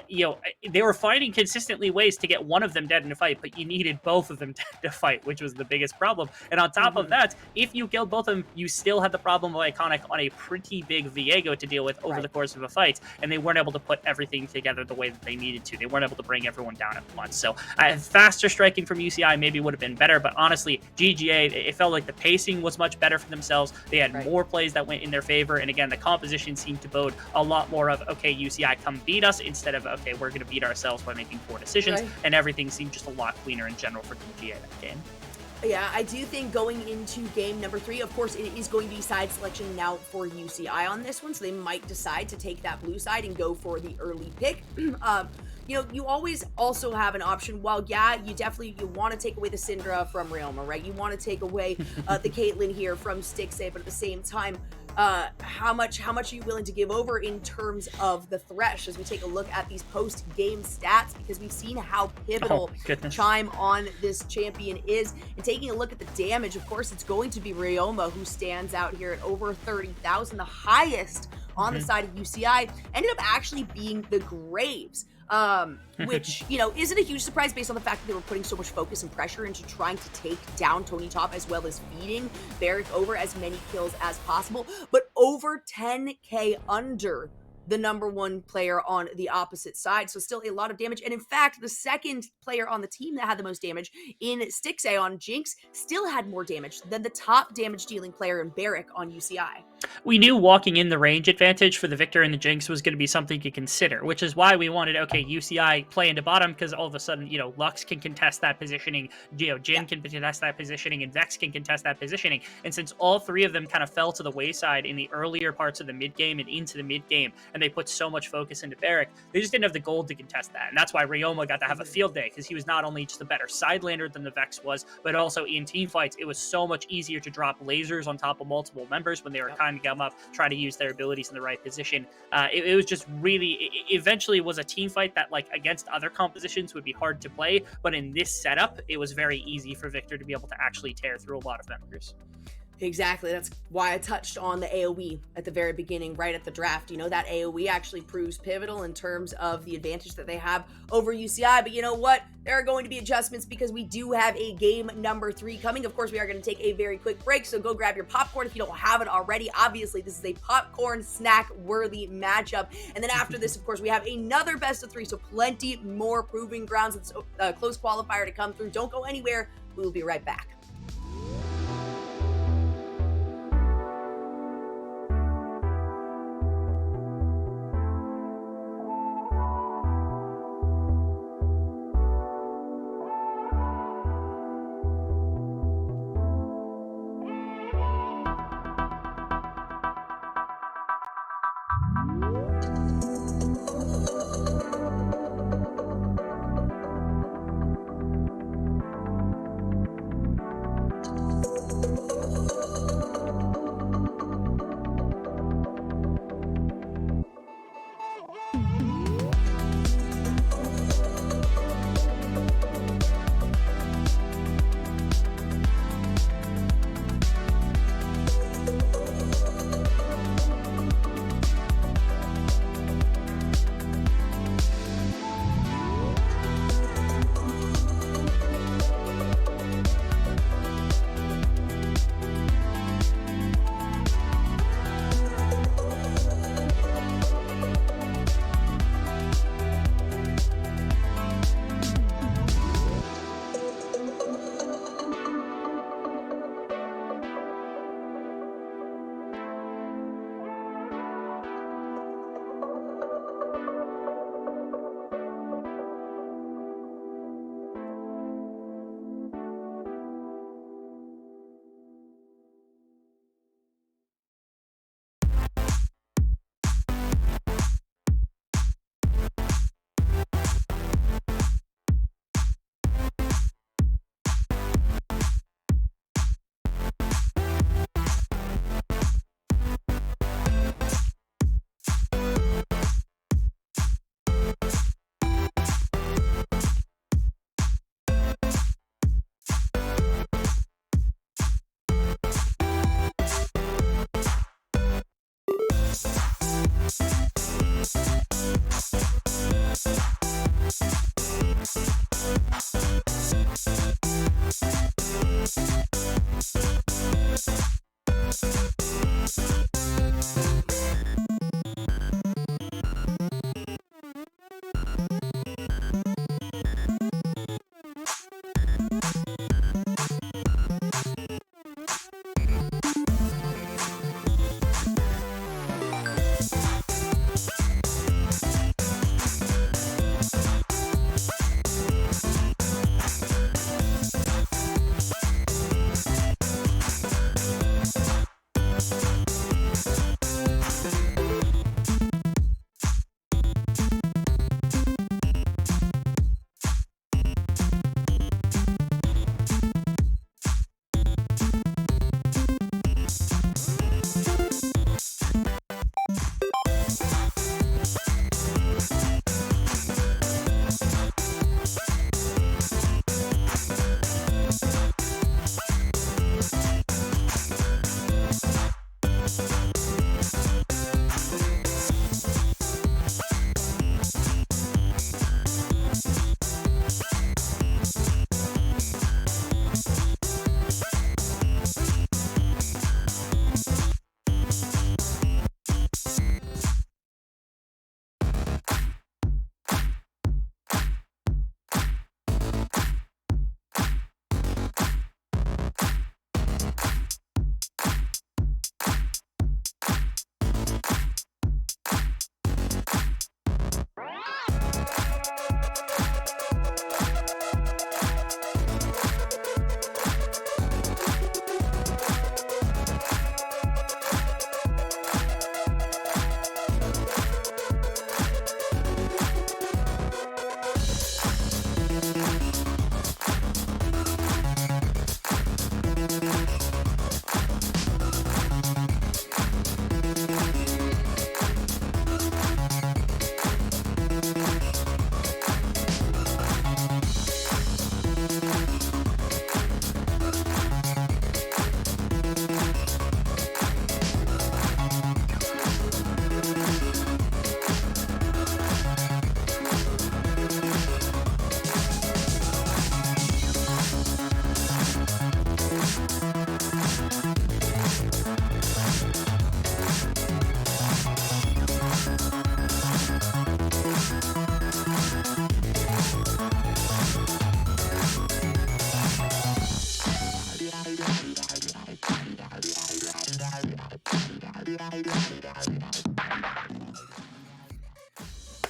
they were finding consistently ways to get one of them dead in a fight, but you needed both of them dead to fight, which was the biggest problem. And on top of that, if you killed both of them, you still had the problem of Iconic on a pretty big Viego to deal with over the course of a fight, and they weren't able to put everything together the way that they needed to. They weren't able to bring everyone down at once. So faster striking from UCI maybe would have been better, but honestly, GGA, it felt like the pacing was much better for themselves. They had more plays that went in their favor, and again, the composition seemed to bode a lot more of, okay, UCI, come beat us, instead of, okay, we're going to beat ourselves by making poor decisions, and everything seemed just a lot cleaner in general for GGA that game. Yeah, I do think going into game number 3, of course, it is going to be side selection now for UCI on this one, so they might decide to take that blue side and go for the early pick. You know, you always also have an option. While, yeah, you want to take away the Syndra from Ryoma, right? You want to take away the Caitlyn here from Stixay, but at the same time, how much are you willing to give over in terms of the thresh as we take a look at these post-game stats, because we've seen how pivotal Chime on this champion is. And taking a look at the damage, of course, it's going to be Ryoma who stands out here at over 30,000. The highest on the side of UCI ended up actually being the Graves. Which, you know, isn't a huge surprise based on the fact that they were putting so much focus and pressure into trying to take down Tony Top, as well as feeding Barrick over as many kills as possible, but over 10k under the number one player on the opposite side. So still a lot of damage. And in fact, the second player on the team that had the most damage in Stixay on Jinx still had more damage than the top damage dealing player in Barrick on UCI. We knew walking in the range advantage for the Victor and the Jinx was going to be something to consider, which is why we wanted, okay, UCI play into bottom, because all of a sudden, you know, Lux can contest that positioning, you know, Jin can contest that positioning, and Vex can contest that positioning. And since all three of them kind of fell to the wayside in the earlier parts of the mid game and into the mid game, and they put so much focus into Barrick, they just didn't have the gold to contest that. And that's why Ryoma got to have a field day, because he was not only just a better side laner than the Vex was, but also in team fights, it was so much easier to drop lasers on top of multiple members when they were trying to come up, try to use their abilities in the right position. It was just really, it eventually was a team fight that, like, against other compositions would be hard to play, but in this setup, it was very easy for Victor to be able to actually tear through a lot of members. Exactly. That's why I touched on the AoE at the very beginning, right at the draft. You know, that AoE actually proves pivotal in terms of the advantage that they have over UCI. But you know what? There are going to be adjustments because we do have a game number 3 coming. Of course, we are going to take a very quick break, so go grab your popcorn if you don't have it already. Obviously, this is a popcorn snack-worthy matchup. And then after this, of course, we have another best of 3, so plenty more proving grounds. It's a close qualifier to come through. Don't go anywhere. We will be right back.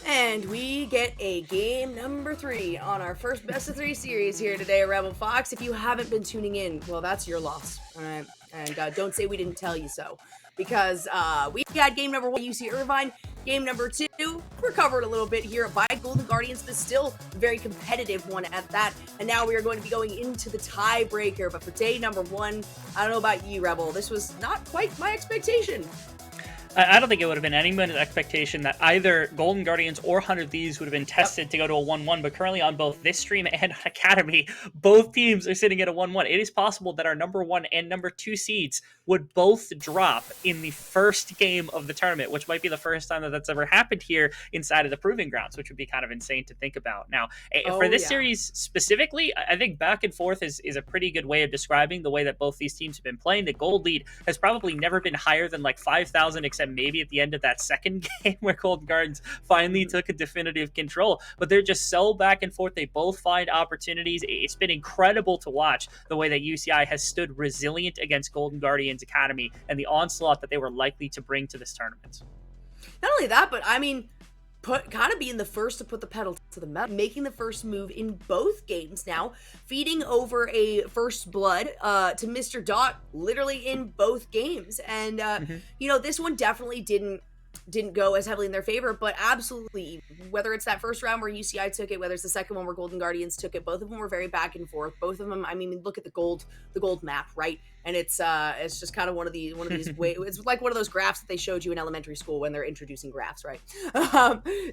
And we get a game number 3 on our first best of 3 series here today at Rebel Fox. If you haven't been tuning in, well, that's your loss. All right. And don't say we didn't tell you so. Because we had game number 1, UC Irvine. Game number 2, we're covered a little bit here by Golden Guardians, but still a very competitive one at that. And now we are going to be going into the tiebreaker. But for day number 1, I don't know about you, Rebel. This was not quite my expectation. I don't think it would have been anyone's expectation that either Golden Guardians or 100 Thieves would have been tested to go to a 1-1, but currently on both this stream and Academy, both teams are sitting at a 1-1. It is possible that our number 1 and number 2 seeds would both drop in the first game of the tournament, which might be the first time that that's ever happened here inside of the Proving Grounds, which would be kind of insane to think about. Now, for this series specifically, I think back and forth is a pretty good way of describing the way that both these teams have been playing. The gold lead has probably never been higher than like 5,000, except maybe at the end of that second game where Golden Guardians finally took a definitive control. But they're just so back and forth. They both find opportunities. It's been incredible to watch the way that UCI has stood resilient against Golden Guardians Academy and the onslaught that they were likely to bring to this tournament. Not only that, but I mean, kind of being the first to put the pedal to the metal, making the first move in both games now, feeding over a first blood to Mr. Dot literally in both games. And, you know, this one definitely didn't go as heavily in their favor, but absolutely, whether it's that first round where UCI took it, whether it's the second one where Golden Guardians took it, both of them were very back and forth. Both of them, I mean, look at the gold map, right? And it's just kind of one of these way. It's like one of those graphs that they showed you in elementary school when they're introducing graphs, right?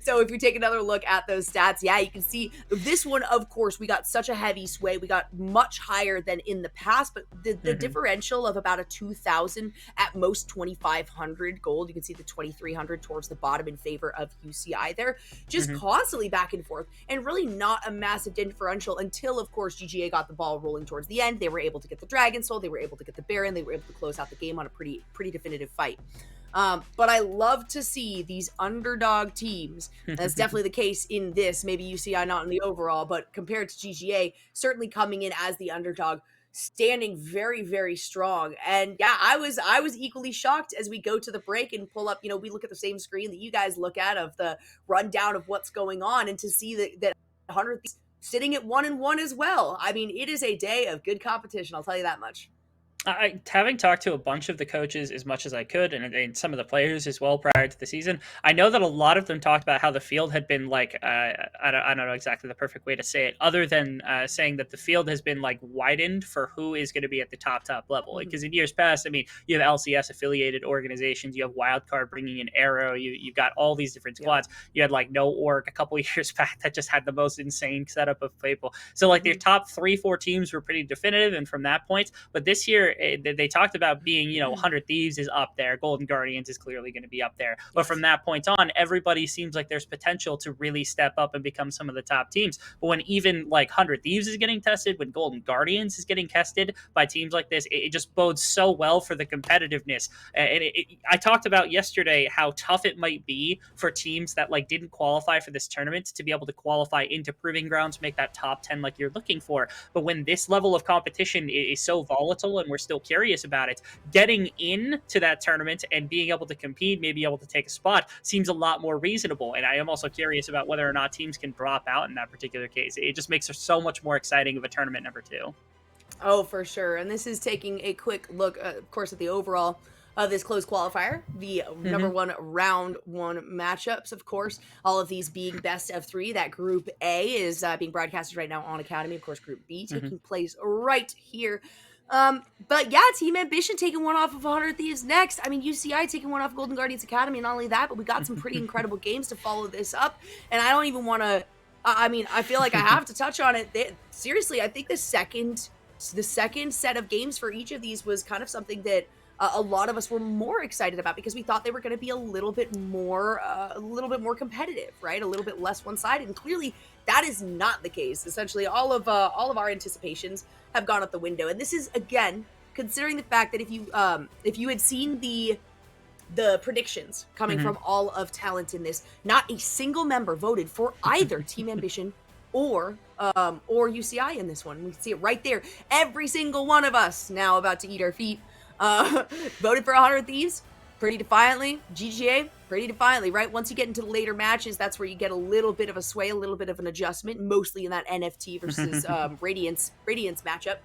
So if you take another look at those stats, yeah, you can see this one. Of course, we got such a heavy sway. We got much higher than in the past, but the differential of about a 2,000 at most 2,500 gold. You can see the 2,300 towards the bottom in favor of UCI there, just constantly back and forth, and really not a massive differential until, of course, GGA got the ball rolling towards the end. They were able to get the Dragon Soul. They were able to get the Baron. They were able to close out the game on a pretty definitive fight. But I love to see these underdog teams. That's definitely the case in this. Maybe UCI not in the overall, but compared to GGA, certainly coming in as the underdog, standing very, very strong. And yeah, I was equally shocked as we go to the break and pull up, you know, we look at the same screen that you guys look at of the rundown of what's going on, and to see that 100 sitting at 1-1 as well. I mean, it is a day of good competition, I'll tell you that much. Having talked to a bunch of the coaches as much as I could, and some of the players as well prior to the season, I know that a lot of them talked about how the field had been like, I don't know exactly the perfect way to say it, other than saying that the field has been like widened for who is going to be at the top level. Because in years past, I mean, you have LCS affiliated organizations, you have Wildcard bringing in Arrow, you've got all these different squads. You had like No Org a couple years back that just had the most insane setup of people. So like their top 3-4 teams were pretty definitive, and from that point, but this year, they talked about being, you know, 100 Thieves is up there. Golden Guardians is clearly going to be up there. But from that point on, everybody seems like there's potential to really step up and become some of the top teams. But when even like 100 Thieves is getting tested, when Golden Guardians is getting tested by teams like this, it just bodes so well for the competitiveness. And I talked about yesterday how tough it might be for teams that like didn't qualify for this tournament to be able to qualify into Proving Grounds, make that top 10 like you're looking for. But when this level of competition is so volatile and we're still curious about it, getting into that tournament and being able to compete, maybe able to take a spot, seems a lot more reasonable. And I am also curious about whether or not teams can drop out in that particular case. It just makes it so much more exciting of a tournament number 2. Oh, for sure. And this is taking a quick look, of course, at the overall of this closed qualifier, the number 1 round 1 matchups, of course, all of these being best of 3. That Group A is being broadcasted right now on Academy. Of course, Group B taking place right here. But yeah, Team Ambition taking one off of 100 Thieves next. I mean, UCI taking one off Golden Guardians Academy, and not only that, but we got some pretty incredible games to follow this up. And I don't even want to, I mean, I feel like I have to touch on it. Seriously, I think the second set of games for each of these was kind of something that a lot of us were more excited about, because we thought they were going to be a little bit more competitive, right? A little bit less one-sided, and clearly that is not the case. Essentially, all of our anticipations have gone out the window, and this is, again, considering the fact that if you had seen the predictions coming from all of talent in this, not a single member voted for either Team Ambition or UCI in this one. We can see it right there. Every single one of us now about to eat our feet voted for 100 Thieves. pretty defiantly. GGA, pretty defiantly, right? Once you get into the later matches, that's where you get a little bit of a sway, a little bit of an adjustment, mostly in that NFT versus Radiance matchup.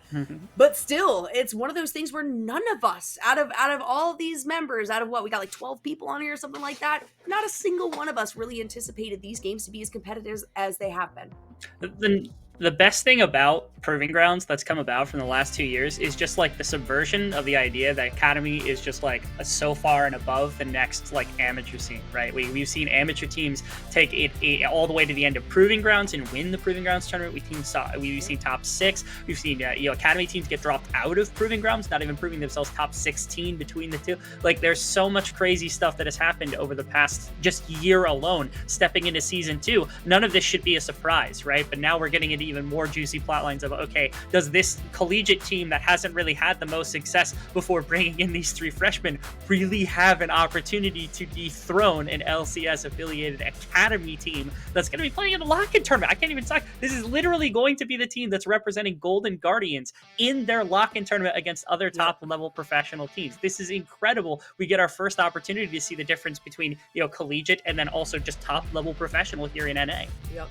But still, it's one of those things where none of us, out of all these members, out of what, we got like 12 people on here or something like that, not a single one of us really anticipated these games to be as competitive as they have been. The best thing about Proving Grounds that's come about from the last 2 years is just like the subversion of the idea that Academy is just like so far and above the next like amateur scene, right? We've seen amateur teams take it all the way to the end of Proving Grounds and win the Proving Grounds tournament. We've seen top 6. We've seen Academy teams get dropped out of Proving Grounds, not even proving themselves top 16 between the two. Like there's so much crazy stuff that has happened over the past just year alone. Stepping into season 2, none of this should be a surprise, right? But now we're getting into even more juicy plot lines of, okay, does this collegiate team that hasn't really had the most success before bringing in these 3 freshmen really have an opportunity to dethrone an LCS affiliated Academy team that's going to be playing in the lock-in tournament? I can't even talk. This is literally going to be the team that's representing Golden Guardians in their lock-in tournament against other top-level professional teams. This is incredible. We get our first opportunity to see the difference between, collegiate and then also just top-level professional here in NA. Yep.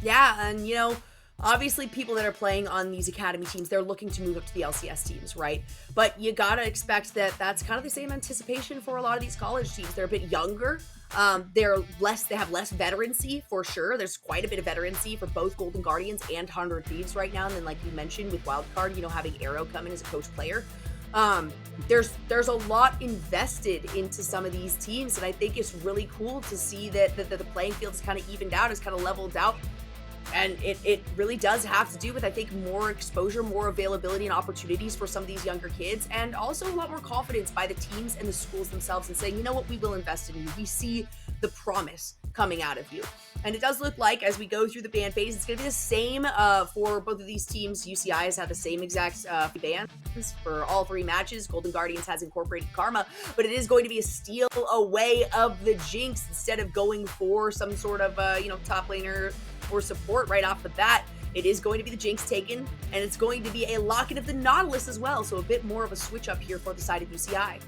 Yeah, and obviously people that are playing on these Academy teams, they're looking to move up to the LCS teams, right? But you gotta expect that that's kind of the same anticipation for a lot of these college teams. They're a bit younger. They have less veterancy for sure. There's quite a bit of veterancy for both Golden Guardians and 100 Thieves right now. And then like you mentioned with Wildcard, having Arrow come in as a coach player. There's a lot invested into some of these teams, and I think it's really cool to see that the playing field is kind of evened out, is kind of leveled out. And it really does have to do with, I think, more exposure, more availability and opportunities for some of these younger kids, and also a lot more confidence by the teams and the schools themselves in saying, you know what, we will invest in you. We see the promise coming out of you. And it does look like, as we go through the ban phase, it's going to be the same for both of these teams. UCI has had the same exact bans for all 3 matches. Golden Guardians has incorporated Karma, but it is going to be a steal away of the Jinx instead of going for some sort of, top laner or support right off the bat. It is going to be the Jinx taken, and it's going to be a lock-in of the Nautilus as well, so a bit more of a switch up here for the side of UCI.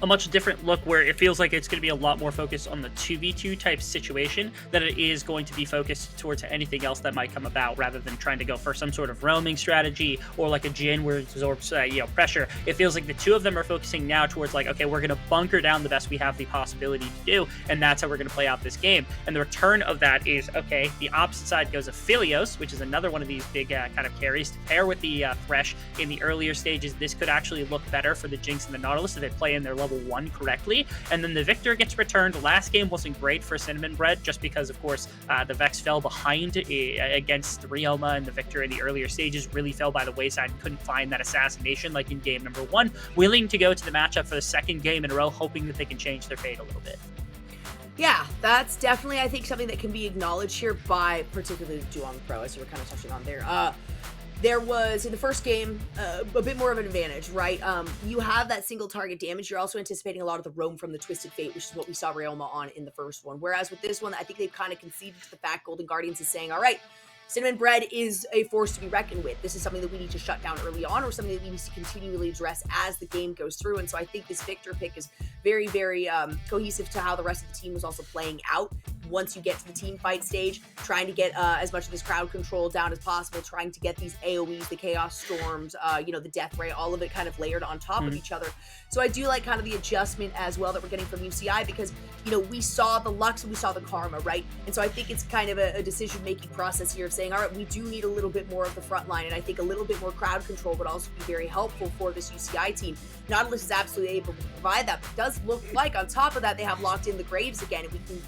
A much different look where it feels like it's going to be a lot more focused on the 2v2 type situation than it is going to be focused towards anything else that might come about, rather than trying to go for some sort of roaming strategy or like a Jhin where it absorbs pressure. It feels like the 2 of them are focusing now towards like, okay, we're going to bunker down the best we have the possibility to do, and that's how we're going to play out this game. And the return of that is, okay, the opposite side goes Aphelios, which is another one of these big kind of carries to pair with the Thresh in the earlier stages. This could actually look better for the Jinx and the Nautilus if they play in their level 1 correctly. And then the Victor gets returned. Last game wasn't great for Cinnamon Bread, just because, of course, the Vex fell behind against Rioma, and the Victor in the earlier stages really fell by the wayside and couldn't find that assassination like in game number 1. Willing to go to the matchup for the 2nd game in a row, hoping that they can change their fate a little bit. Yeah, that's definitely, I think, something that can be acknowledged here by particularly Duong Pro, as you were kind of touching on there. There was, in the first game, a bit more of an advantage, right? You have that single target damage. You're also anticipating a lot of the roam from the Twisted Fate, which is what we saw Rioma on in the first one. Whereas with this one, I think they've kind of conceded to the fact Golden Guardians is saying, all right, Cinnamon Bread is a force to be reckoned with. This is something that we need to shut down early on, or something that we need to continually address as the game goes through. And so I think this Victor pick is very, very cohesive to how the rest of the team was also playing out. Once you get to the team fight stage, trying to get as much of this crowd control down as possible, trying to get these AoEs, the Chaos Storms, the Death Ray, all of it kind of layered on top of each other. So I do like kind of the adjustment as well that we're getting from UCI, because, we saw the Lux and we saw the Karma, right? And so I think it's kind of a decision-making process here of saying, all right, we do need a little bit more of the front line, and I think a little bit more crowd control would also be very helpful for this UCI team. Nautilus is absolutely able to provide that, but it does look like on top of that they have locked in the Graves again, and we can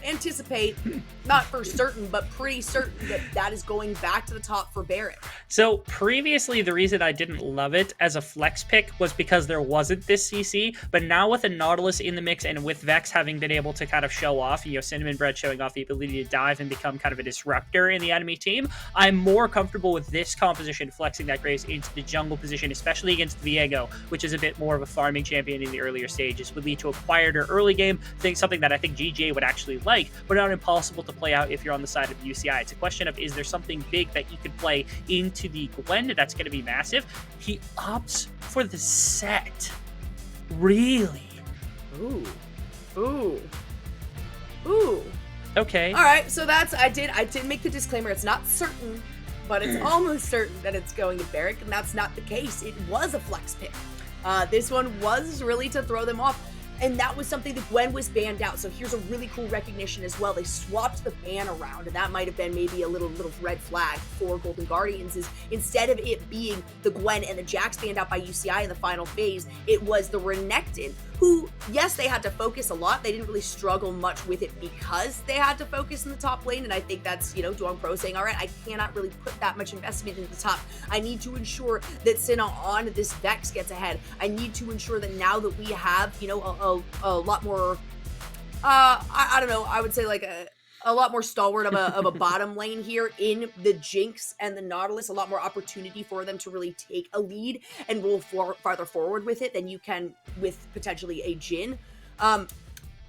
anticipate, not for certain, but pretty certain that is going back to the top for Barrett. So previously, the reason I didn't love it as a flex pick was because there wasn't this CC, but now with a Nautilus in the mix and with Vex having been able to kind of show off, Cinnamon Bread showing off the ability to dive and become kind of a disruptor in the enemy team, I'm more comfortable with this composition flexing that Graves into the jungle position, especially against Viego, which is a bit more of a farming champion in the earlier stages. Would lead to a quieter early game, something that I think GGA would actually like, but not impossible to play out if you're on the side of UCI. It's a question of, is there something big that you could play into the Gwen that's going to be massive? He opts for the set. Really? Ooh. Ooh. Okay. All right, so that's I did make the disclaimer. It's not certain, but it's almost certain that it's going to Barrick, and that's not the case. It was a flex pick. This one was really to throw them off, and that was something that Gwen was banned out. So here's a really cool recognition as well. They swapped the ban around, and that might have been maybe a little red flag for Golden Guardians. Is instead of it being the Gwen and the Jax banned out by UCI in the final phase, it was the Renekton, who, yes, they had to focus a lot. They didn't really struggle much with it because they had to focus in the top lane. And I think that's, Duong Pro saying, all right, I cannot really put that much investment into the top. I need to ensure that Senna on this Vex gets ahead. I need to ensure that now that we have, a lot more, I don't know, I would say like a lot more stalwart of a bottom lane here in the Jinx and the Nautilus, a lot more opportunity for them to really take a lead and roll farther forward with it than you can with potentially a Jhin.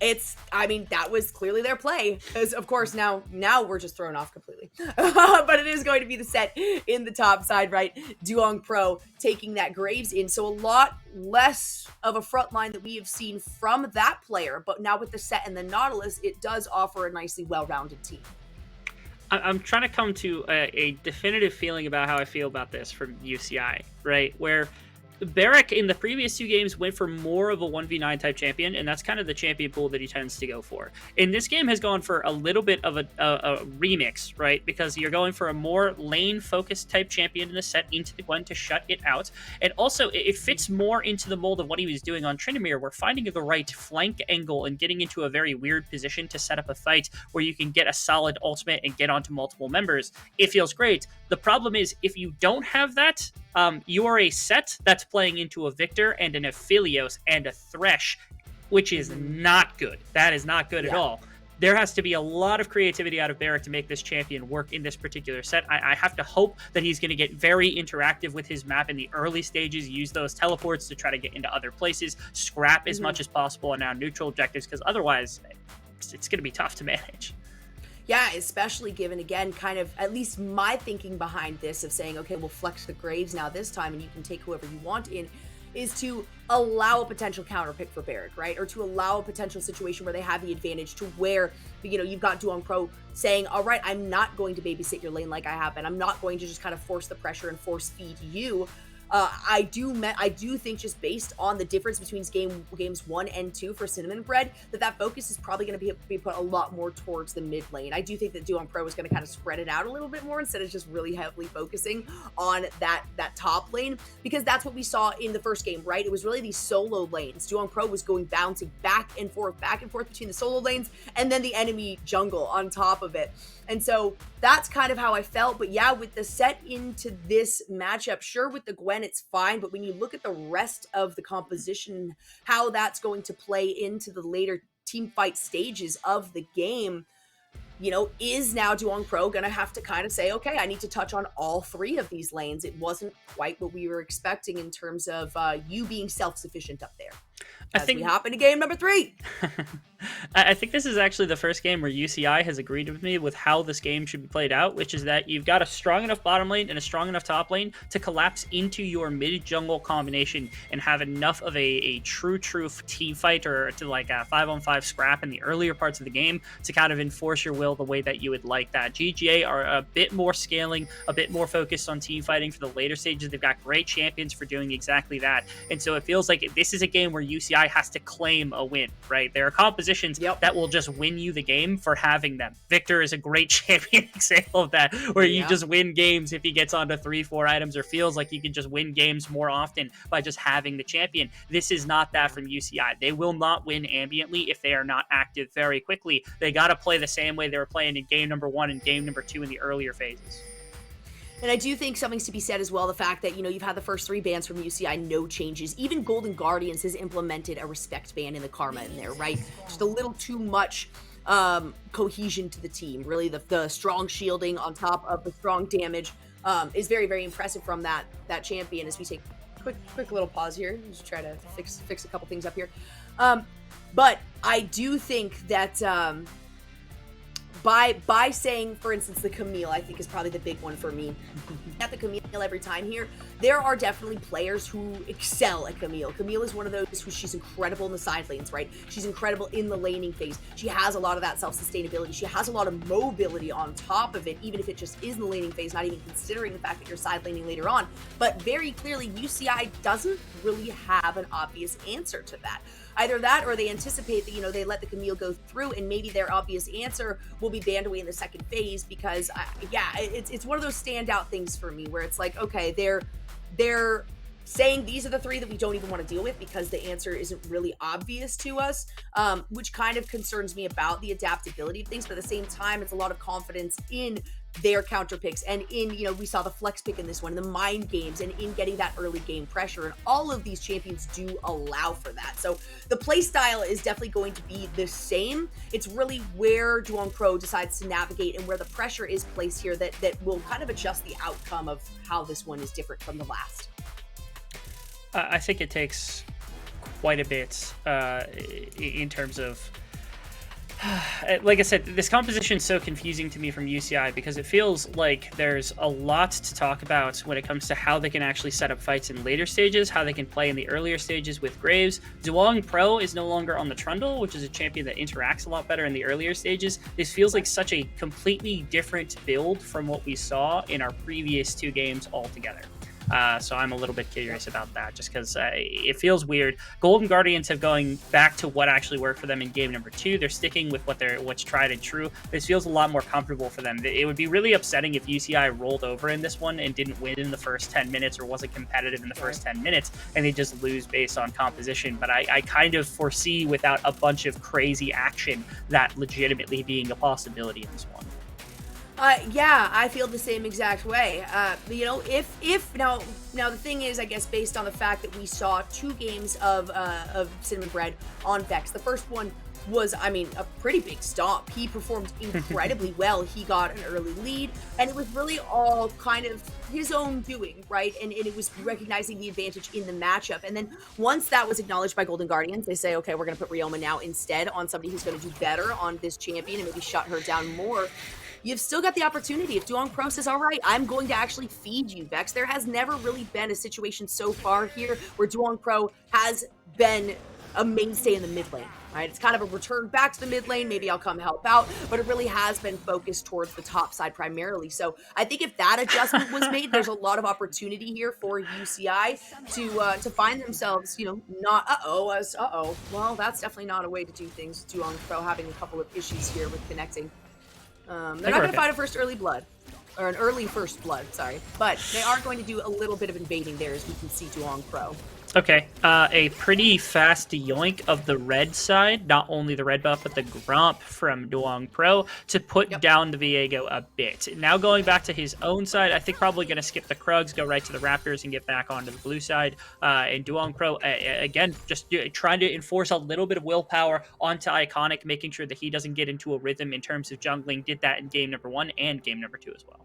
That was clearly their play, because of course now we're just thrown off completely. But it is going to be the set in the top side, right? Duong Pro taking that Graves in, so a lot less of a front line that we have seen from that player, but now with the set and the Nautilus, it does offer a nicely well-rounded team. I'm trying to come to a definitive feeling about how I feel about this from UCI, right? Where Barrick in the previous 2 games went for more of a 1v9 type champion, and that's kind of the champion pool that he tends to go for. In this game has gone for a little bit of a remix, right? Because you're going for a more lane-focused type champion in the set into the Gwen to shut it out. And also, it fits more into the mold of what he was doing on Tryndamere, where finding the right flank angle and getting into a very weird position to set up a fight where you can get a solid ultimate and get onto multiple members. It feels great. The problem is, if you don't have that, you are a set that's playing into a Victor and an Aphelios and a Thresh, which is not good. That is not good at all. There has to be a lot of creativity out of Barrick to make this champion work in this particular set. I have to hope that he's going to get very interactive with his map in the early stages, use those teleports to try to get into other places, scrap as much as possible on our neutral objectives, because otherwise it's going to be tough to manage. Yeah, especially given, again, kind of at least my thinking behind this of saying, okay, we'll flex the Graves now this time and you can take whoever you want in, is to allow a potential counter pick for Barrick, right? Or to allow a potential situation where they have the advantage to where, you've got Duong Pro saying, all right, I'm not going to babysit your lane like I have, and I'm not going to just kind of force the pressure and force feed you. I do think, just based on the difference between games 1 and 2 for Cinnamon Bread, that focus is probably going to be put a lot more towards the mid lane. I do think that Duong Pro is going to kind of spread it out a little bit more instead of just really heavily focusing on that top lane, because that's what we saw in the first game, right? It was really these solo lanes. Duong Pro was bouncing back and forth between the solo lanes and then the enemy jungle on top of it. And so that's kind of how I felt. But yeah, with the set into this matchup, sure, with the Gwen, it's fine. But when you look at the rest of the composition, how that's going to play into the later team fight stages of the game, is now Duong Pro going to have to kind of say, okay, I need to touch on all 3 of these lanes. It wasn't quite what we were expecting in terms of you being self-sufficient up there. As we hop into game number 3. I think this is actually the first game where UCI has agreed with me with how this game should be played out, which is that you've got a strong enough bottom lane and a strong enough top lane to collapse into your mid-jungle combination and have enough of a true team fight, or to like a 5-on-5 scrap in the earlier parts of the game to kind of enforce your will the way that you would like that. GGA are a bit more scaling, a bit more focused on team fighting for the later stages. They've got great champions for doing exactly that. And so it feels like this is a game where UCI has to claim a win, right? There are compositions that will just win you the game for having them. Victor is a great champion example of that, where you just win games if he gets onto 3-4 items, or feels like you can just win games more often by just having the champion. This is not that from UCI. They will not win ambiently if they are not active very quickly. They got to play the same way they were playing in game number 1 and game number 2 in the earlier phases. And I do think something's to be said as well, the fact that, you've had the first 3 bans from UCI, no changes. Even Golden Guardians has implemented a respect ban in the Karma in there, right? Just a little too much cohesion to the team. Really, the strong shielding on top of the strong damage is very, very impressive from that champion. As we take a quick little pause here, just try to fix a couple things up here. But I do think that by saying, for instance, the Camille, I think is probably the big one for me. At the Camille every time here, there are definitely players who excel at Camille. Camille is one of those who she's incredible in the side lanes, right? She's incredible in the laning phase. She has a lot of that self-sustainability. She has a lot of mobility on top of it, even if it just is in the laning phase, not even considering the fact that you're side laning later on. But very clearly, UCI doesn't really have an obvious answer to that. Either that or they anticipate that, you know, they let the Camille go through and maybe their obvious answer will be banned away in the second phase because, it's one of those standout things for me where it's like, okay, they're saying these are the three that we don't even want to deal with because the answer isn't really obvious to us, which kind of concerns me about the adaptability of things. But at the same time, it's a lot of confidence in their counter picks and in, you know, we saw the flex pick in this one, the mind games, and in getting that early game pressure, and all of these champions do allow for that. So the play style is definitely going to be the same. It's really where Duong Pro decides to navigate and where the pressure is placed here that will kind of adjust the outcome of how this one is different from the last. I think it takes quite a bit in terms of like I said, this composition is so confusing to me from UCI because it feels like there's a lot to talk about when it comes to how they can actually set up fights in later stages, how they can play in the earlier stages with Graves. Duong Pro is no longer on the Trundle, which is a champion that interacts a lot better in the earlier stages. This feels like such a completely different build from what we saw in our previous two games altogether. So I'm a little bit curious about that just because it feels weird. Golden Guardians have going back to what actually worked for them in game number 2. They're sticking with what's tried and true. This feels a lot more comfortable for them. It would be really upsetting if UCI rolled over in this one and didn't win in the first 10 minutes or wasn't competitive in the first 10 minutes and they just lose based on composition. But I kind of foresee without a bunch of crazy action that legitimately being a possibility in this one. Yeah, I feel the same exact way. You know, if now the thing is, I guess, based on the fact that we saw 2 games of Cinnamon Bread on Vex. The first one was, I mean, a pretty big stomp. He performed incredibly well. He got an early lead, and it was really all kind of his own doing, right? And it was recognizing the advantage in the matchup. And then once that was acknowledged by Golden Guardians, they say, okay, we're going to put Ryoma now instead on somebody who's going to do better on this champion and maybe shut her down more. You've still got the opportunity. If Duong Pro says, all right, I'm going to actually feed you, Vex. There has never really been a situation so far here where Duong Pro has been a mainstay in the mid lane, right? It's kind of a return back to the mid lane. Maybe I'll come help out, but it really has been focused towards the top side primarily. So I think if that adjustment was made, there's a lot of opportunity here for UCI to find themselves, you know, not well, that's definitely not a way to do things. Duong Pro having a couple of issues here with connecting. They're not going to find a first early blood, or an early first blood, sorry. But they are going to do a little bit of invading there, as we can see Duong Pro. Okay, a pretty fast yoink of the red side, not only the red buff, but the Gromp from Duong Pro to put down the Viego a bit. Now going back to his own side, I think probably going to skip the Krugs, go right to the Raptors, and get back onto the blue side. And Duong Pro, again, just trying to enforce a little bit of willpower onto Iconic, making sure that he doesn't get into a rhythm in terms of jungling. Did that in game number 1 and game number 2 as well.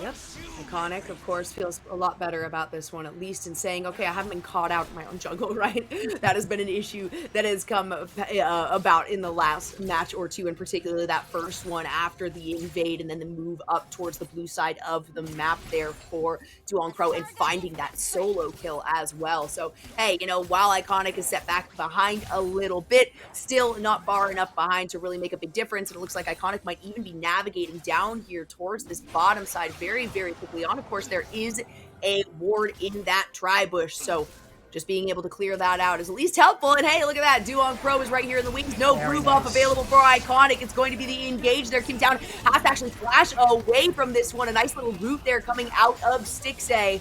Yep. Iconic, of course, feels a lot better about this one, at least in saying, okay, I haven't been caught out in my own jungle, right? That has been an issue that has come about in the last match or two, and particularly that first one after the invade and then the move up towards the blue side of the map there for Duong Pro and finding that solo kill as well. So, hey, you know, while Iconic is set back behind a little bit, still not far enough behind to really make a big difference. And it looks like Iconic might even be navigating down here towards this bottom side very, very quickly on. Of course, there is a ward in that tri-bush, so just being able to clear that out is at least helpful. And hey, look at that. Duong Pro is right here in the wings. No blue buff available for Iconic. It's going to be the engage there. Kim Town has to actually flash away from this one. A nice little root there coming out of Stixxay.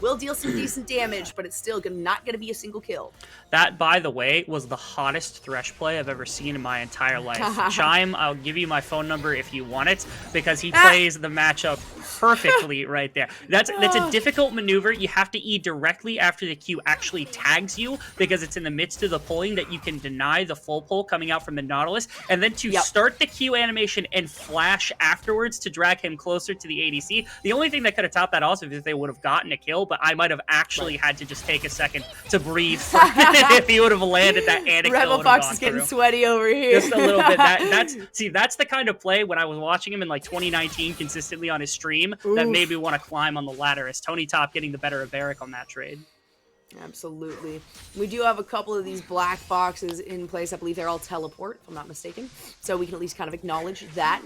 Will deal some decent damage, but it's still not going to be a single kill. That, by the way, was the hottest Thresh play I've ever seen in my entire life. Chime, I'll give you my phone number if you want it, because he plays the matchup perfectly right there. That's a difficult maneuver. You have to E directly after the Q actually tags you, because it's in the midst of the pulling that you can deny the full pull coming out from the Nautilus, and then to start the Q animation and flash afterwards to drag him closer to the ADC. The only thing that could have topped that also is if they would have gotten a kill, but but I might have actually had to just take a second to breathe if he would have landed that and Rebel Fox is getting sweaty over here. Just a little bit. That's the kind of play when I was watching him in like 2019 consistently on his stream that made me want to climb on the ladder. Is Tony Top getting the better of Barrick on that trade? Absolutely. We do have a couple of these black boxes in place. I believe they're all teleport, if I'm not mistaken. So we can at least kind of acknowledge that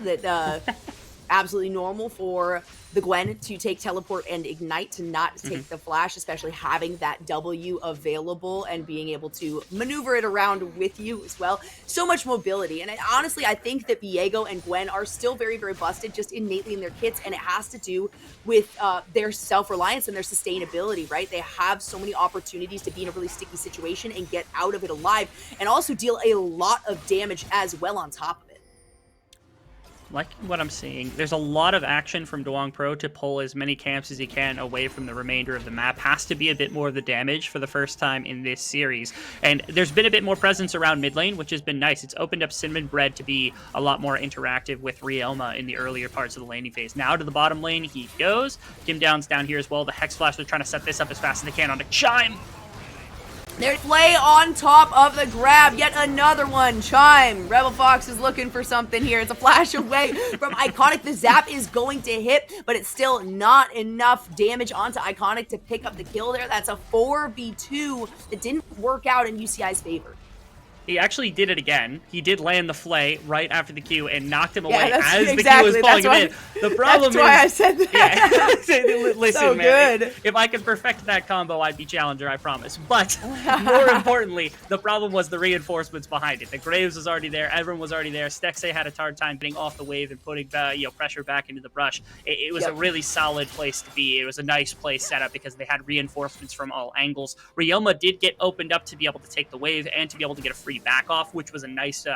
absolutely normal for the Gwen to take teleport and ignite, to not take the flash, especially having that W available and being able to maneuver it around with you as well. So much mobility. And honestly, I think that Viego and Gwen are still very, very busted just innately in their kits, and it has to do with their self-reliance and their sustainability, right? They have so many opportunities to be in a really sticky situation and get out of it alive, and also deal a lot of damage as well on top of it. Like what I'm seeing, there's a lot of action from Duong Pro to pull as many camps as he can away from the remainder of the map. Has to be a bit more of the damage for the first time in this series. And there's been a bit more presence around mid lane, which has been nice. It's opened up Cinnamon Bread to be a lot more interactive with Rielma in the earlier parts of the laning phase. Now to the bottom lane he goes. Kim Down's down here as well. The Hex Flash, they're trying to set this up as fast as they can onto Chime. There's play on top of the grab. Yet another one. Chime. Rebel Fox is looking for something here. It's a flash away from Iconic. The zap is going to hit, but it's still not enough damage onto Iconic to pick up the kill there. That's a 4v2 that didn't work out in UCI's favor. He actually did it again. He did land the flay right after the Q and knocked him away as the Q was pulling him in. The problem that's why I said that. Yeah. Listen, so man, good. if I could perfect that combo, I'd be challenger, I promise. But more importantly, the problem was the reinforcements behind it. The Graves was already there. Everyone was already there. Stexay had a hard time getting off the wave and putting pressure back into the brush. It was a really solid place to be. It was a nice place set up because they had reinforcements from all angles. Rielma did get opened up to be able to take the wave and to be able to get a free back off, which was a nice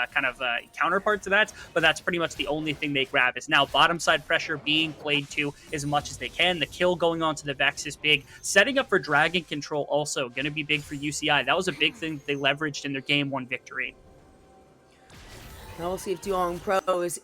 counterpart to that, but that's pretty much the only thing they grab is now bottom side pressure being played to as much as they can. The kill going on to the Vex is big. Setting up for dragon control also going to be big for UCI. That was a big thing they leveraged in their game 1 victory. Now we'll see if Duong Pro is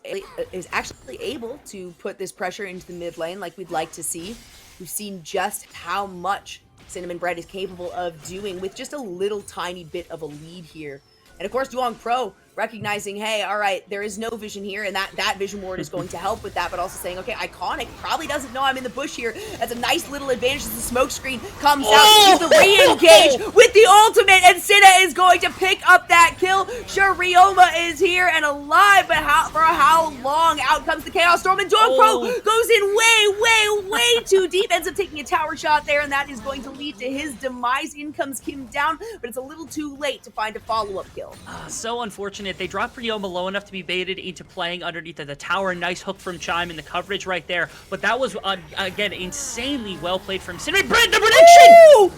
actually able to put this pressure into the mid lane like we'd like to see. We've seen just how much Cinnamon Bread is capable of doing with just a little tiny bit of a lead here. And of course, Duong Pro recognizing, hey, all right, there is no vision here, and that vision ward is going to help with that, but also saying, okay, Iconic probably doesn't know I'm in the bush here. That's a nice little advantage as the smoke screen comes out. The re-engage with the ultimate, and Cinna is going to pick up that kill. Sure, Rioma is here and alive, but for how long? Out comes the Chaos Storm, and Duong Pro goes in way too deep, ends up taking a tower shot there, and that is going to lead to his demise. In comes Kim Down, but it's a little too late to find a follow-up kill. So unfortunate. They dropped Rioma low enough to be baited into playing underneath the tower. Nice hook from Chime in the coverage right there. But that was, again, insanely well played from Cinnamon Bread. The prediction! Ooh!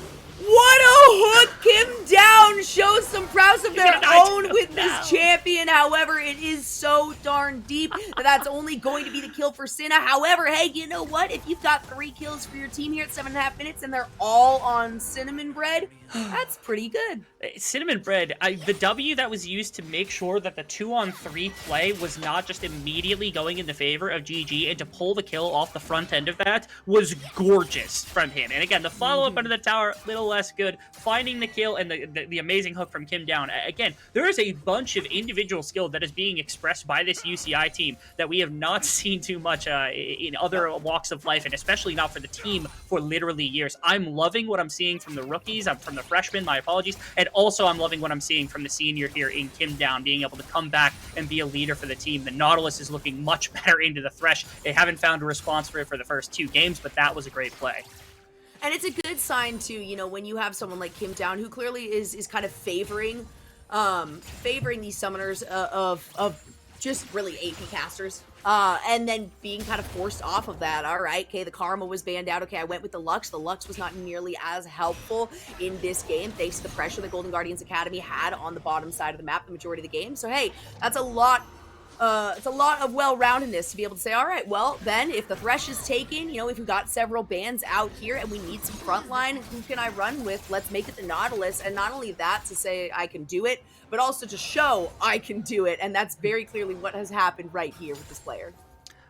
What a hook! Kim Down shows some prowess of their own with this champion. However, it is so darn deep that that's only going to be the kill for Cinna. However, hey, you know what? If you've got 3 kills for your team here at 7.5 minutes and they're all on Cinnamon Bread, that's pretty good. Cinnamon Bread, the W that was used to make sure that the 2-on-3 play was not just immediately going in the favor of GG and to pull the kill off the front end of that was gorgeous from him. And again, the follow-up under the tower, little less good. Finding the kill and the amazing hook from Kim Down. Again, there is a bunch of individual skill that is being expressed by this UCI team that we have not seen too much in other walks of life, and especially not for the team for literally years. I'm loving what I'm seeing from the rookies, from the freshmen, my apologies, and also I'm loving what I'm seeing from the senior here in Kim Down, being able to come back and be a leader for the team. The Nautilus is looking much better into the Thresh. They haven't found a response for it for the first 2 games, but that was a great play. And it's a good sign too, you know, when you have someone like Kim Down who clearly is kind of favoring these summoners of just really AP casters. And then being kind of forced off of that. All right, okay, the Karma was banned out. Okay, I went with the Lux. The Lux was not nearly as helpful in this game thanks to the pressure the Golden Guardians Academy had on the bottom side of the map the majority of the game. So hey, that's a lot. It's a lot of well-roundedness to be able to say, all right, well, then if the Thresh is taken, you know, if we've got several bans out here and we need some frontline, who can I run with? Let's make it the Nautilus. And not only that, to say I can do it, but also to show I can do it. And that's very clearly what has happened right here with this player.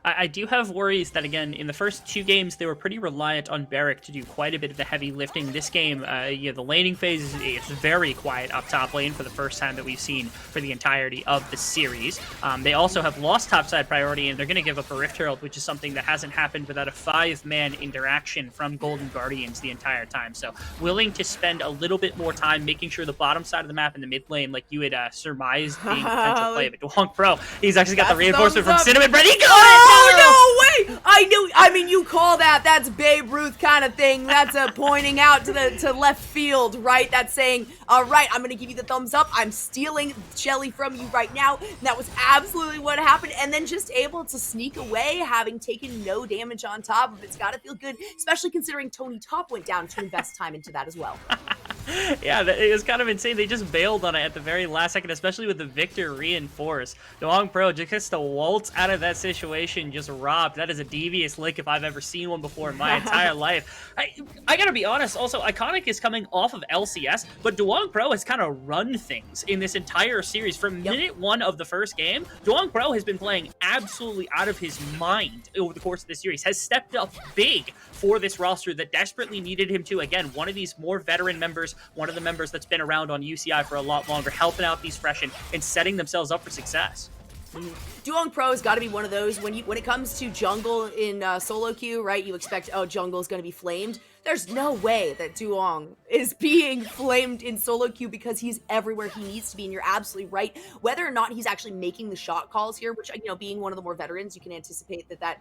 I do have worries that, again, in the first 2 games, they were pretty reliant on Barrick to do quite a bit of the heavy lifting. This game, the laning phase is very quiet up top lane for the first time that we've seen for the entirety of the series. They also have lost topside priority, and they're going to give up a Rift Herald, which is something that hasn't happened without a 5-man interaction from Golden Guardians the entire time. So willing to spend a little bit more time making sure the bottom side of the map and the mid lane, like you had surmised being potential play. But Duong Pro, he's actually got the reinforcement from Cinnamon Bread. He got it! Oh, no way! I knew. I mean, you call that. That's Babe Ruth kind of thing. That's pointing out to left field, right? That's saying, all right, I'm going to give you the thumbs up. I'm stealing Shelly from you right now. And that was absolutely what happened. And then just able to sneak away, having taken no damage on top of it. It's got to feel good, especially considering Tony Top went down to invest time into that as well. Yeah, it was kind of insane. They just bailed on it at the very last second, especially with the Victor reinforce. Duong Pro just gets to waltz out of that situation, just robbed. That is a devious lick if I've ever seen one before in my entire life. I gotta be honest, also, Iconic is coming off of LCS, but Duong Pro has kind of run things in this entire series. From minute 1 of the first game, Duong Pro has been playing absolutely out of his mind over the course of this series, has stepped up big for this roster that desperately needed him to. Again, one of these more veteran members, one of the members that's been around on UCI for a lot longer, helping out these freshmen and setting themselves up for success. Duong Pro has got to be one of those, when it comes to jungle in solo queue, right, you expect, oh, jungle is going to be flamed. There's no way that Duong is being flamed in solo queue because he's everywhere he needs to be, and you're absolutely right. Whether or not he's actually making the shot calls here, which, being one of the more veterans, you can anticipate that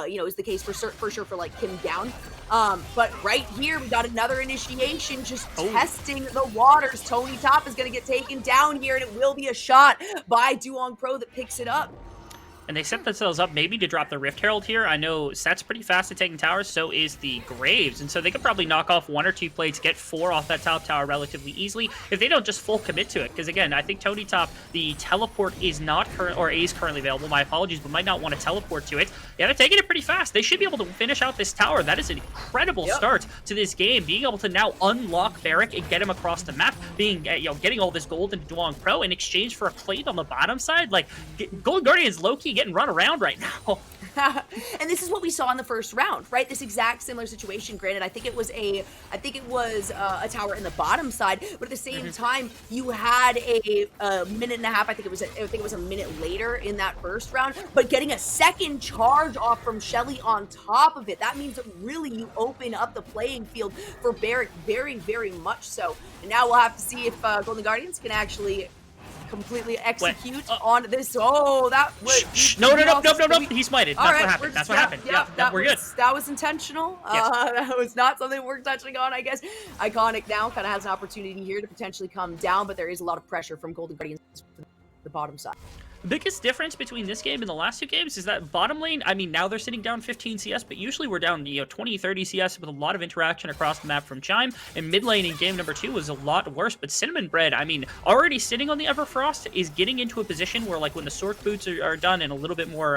is the case for sure for, like, Kim down. But right here, we got another initiation, just testing the waters. Tony Top is going to get taken down here, and it will be a shot by Duong Pro that picks it up. And they set themselves up maybe to drop the Rift Herald here. I know Set's pretty fast at taking towers, so is the Graves. And so they could probably knock off 1 or 2 plates, get 4 off that top tower relatively easily if they don't just full commit to it. Because again, I think Tony Top, the teleport is not is currently available. My apologies, but might not want to teleport to it. Yeah, they're taking it pretty fast. They should be able to finish out this tower. That is an incredible start to this game. Being able to now unlock Barrick and get him across the map, getting all this gold into Duong Pro in exchange for a plate on the bottom side. Like, Golden Guardians low-key getting run around right now. And this is what we saw in the first round, right? This exact similar situation. Granted, I think it was a tower in the bottom side, but at the same time, you had a minute and a half. I think it was a minute later in that first round, but getting a second charge off from Shelly on top of it. That means that really you open up the playing field for Barrick very, very much so. And now we'll have to see if Golden Guardians can actually completely execute on this. Oh, that was no. He smited. That's what happened. Yeah, we're good. That was intentional. Yes. That was not something we're touching on, I guess. Iconic now kind of has an opportunity here to potentially come down, but there is a lot of pressure from Golden Guardians for the bottom side. The biggest difference between this game and the last 2 games is that bottom lane, I mean, now they're sitting down 15 CS, but usually we're down 20, 30 CS with a lot of interaction across the map from Chime, and mid lane in game number 2 was a lot worse, but Cinnamon Bread, I mean, already sitting on the Everfrost, is getting into a position where, like, when the Sork boots are done and a little bit more,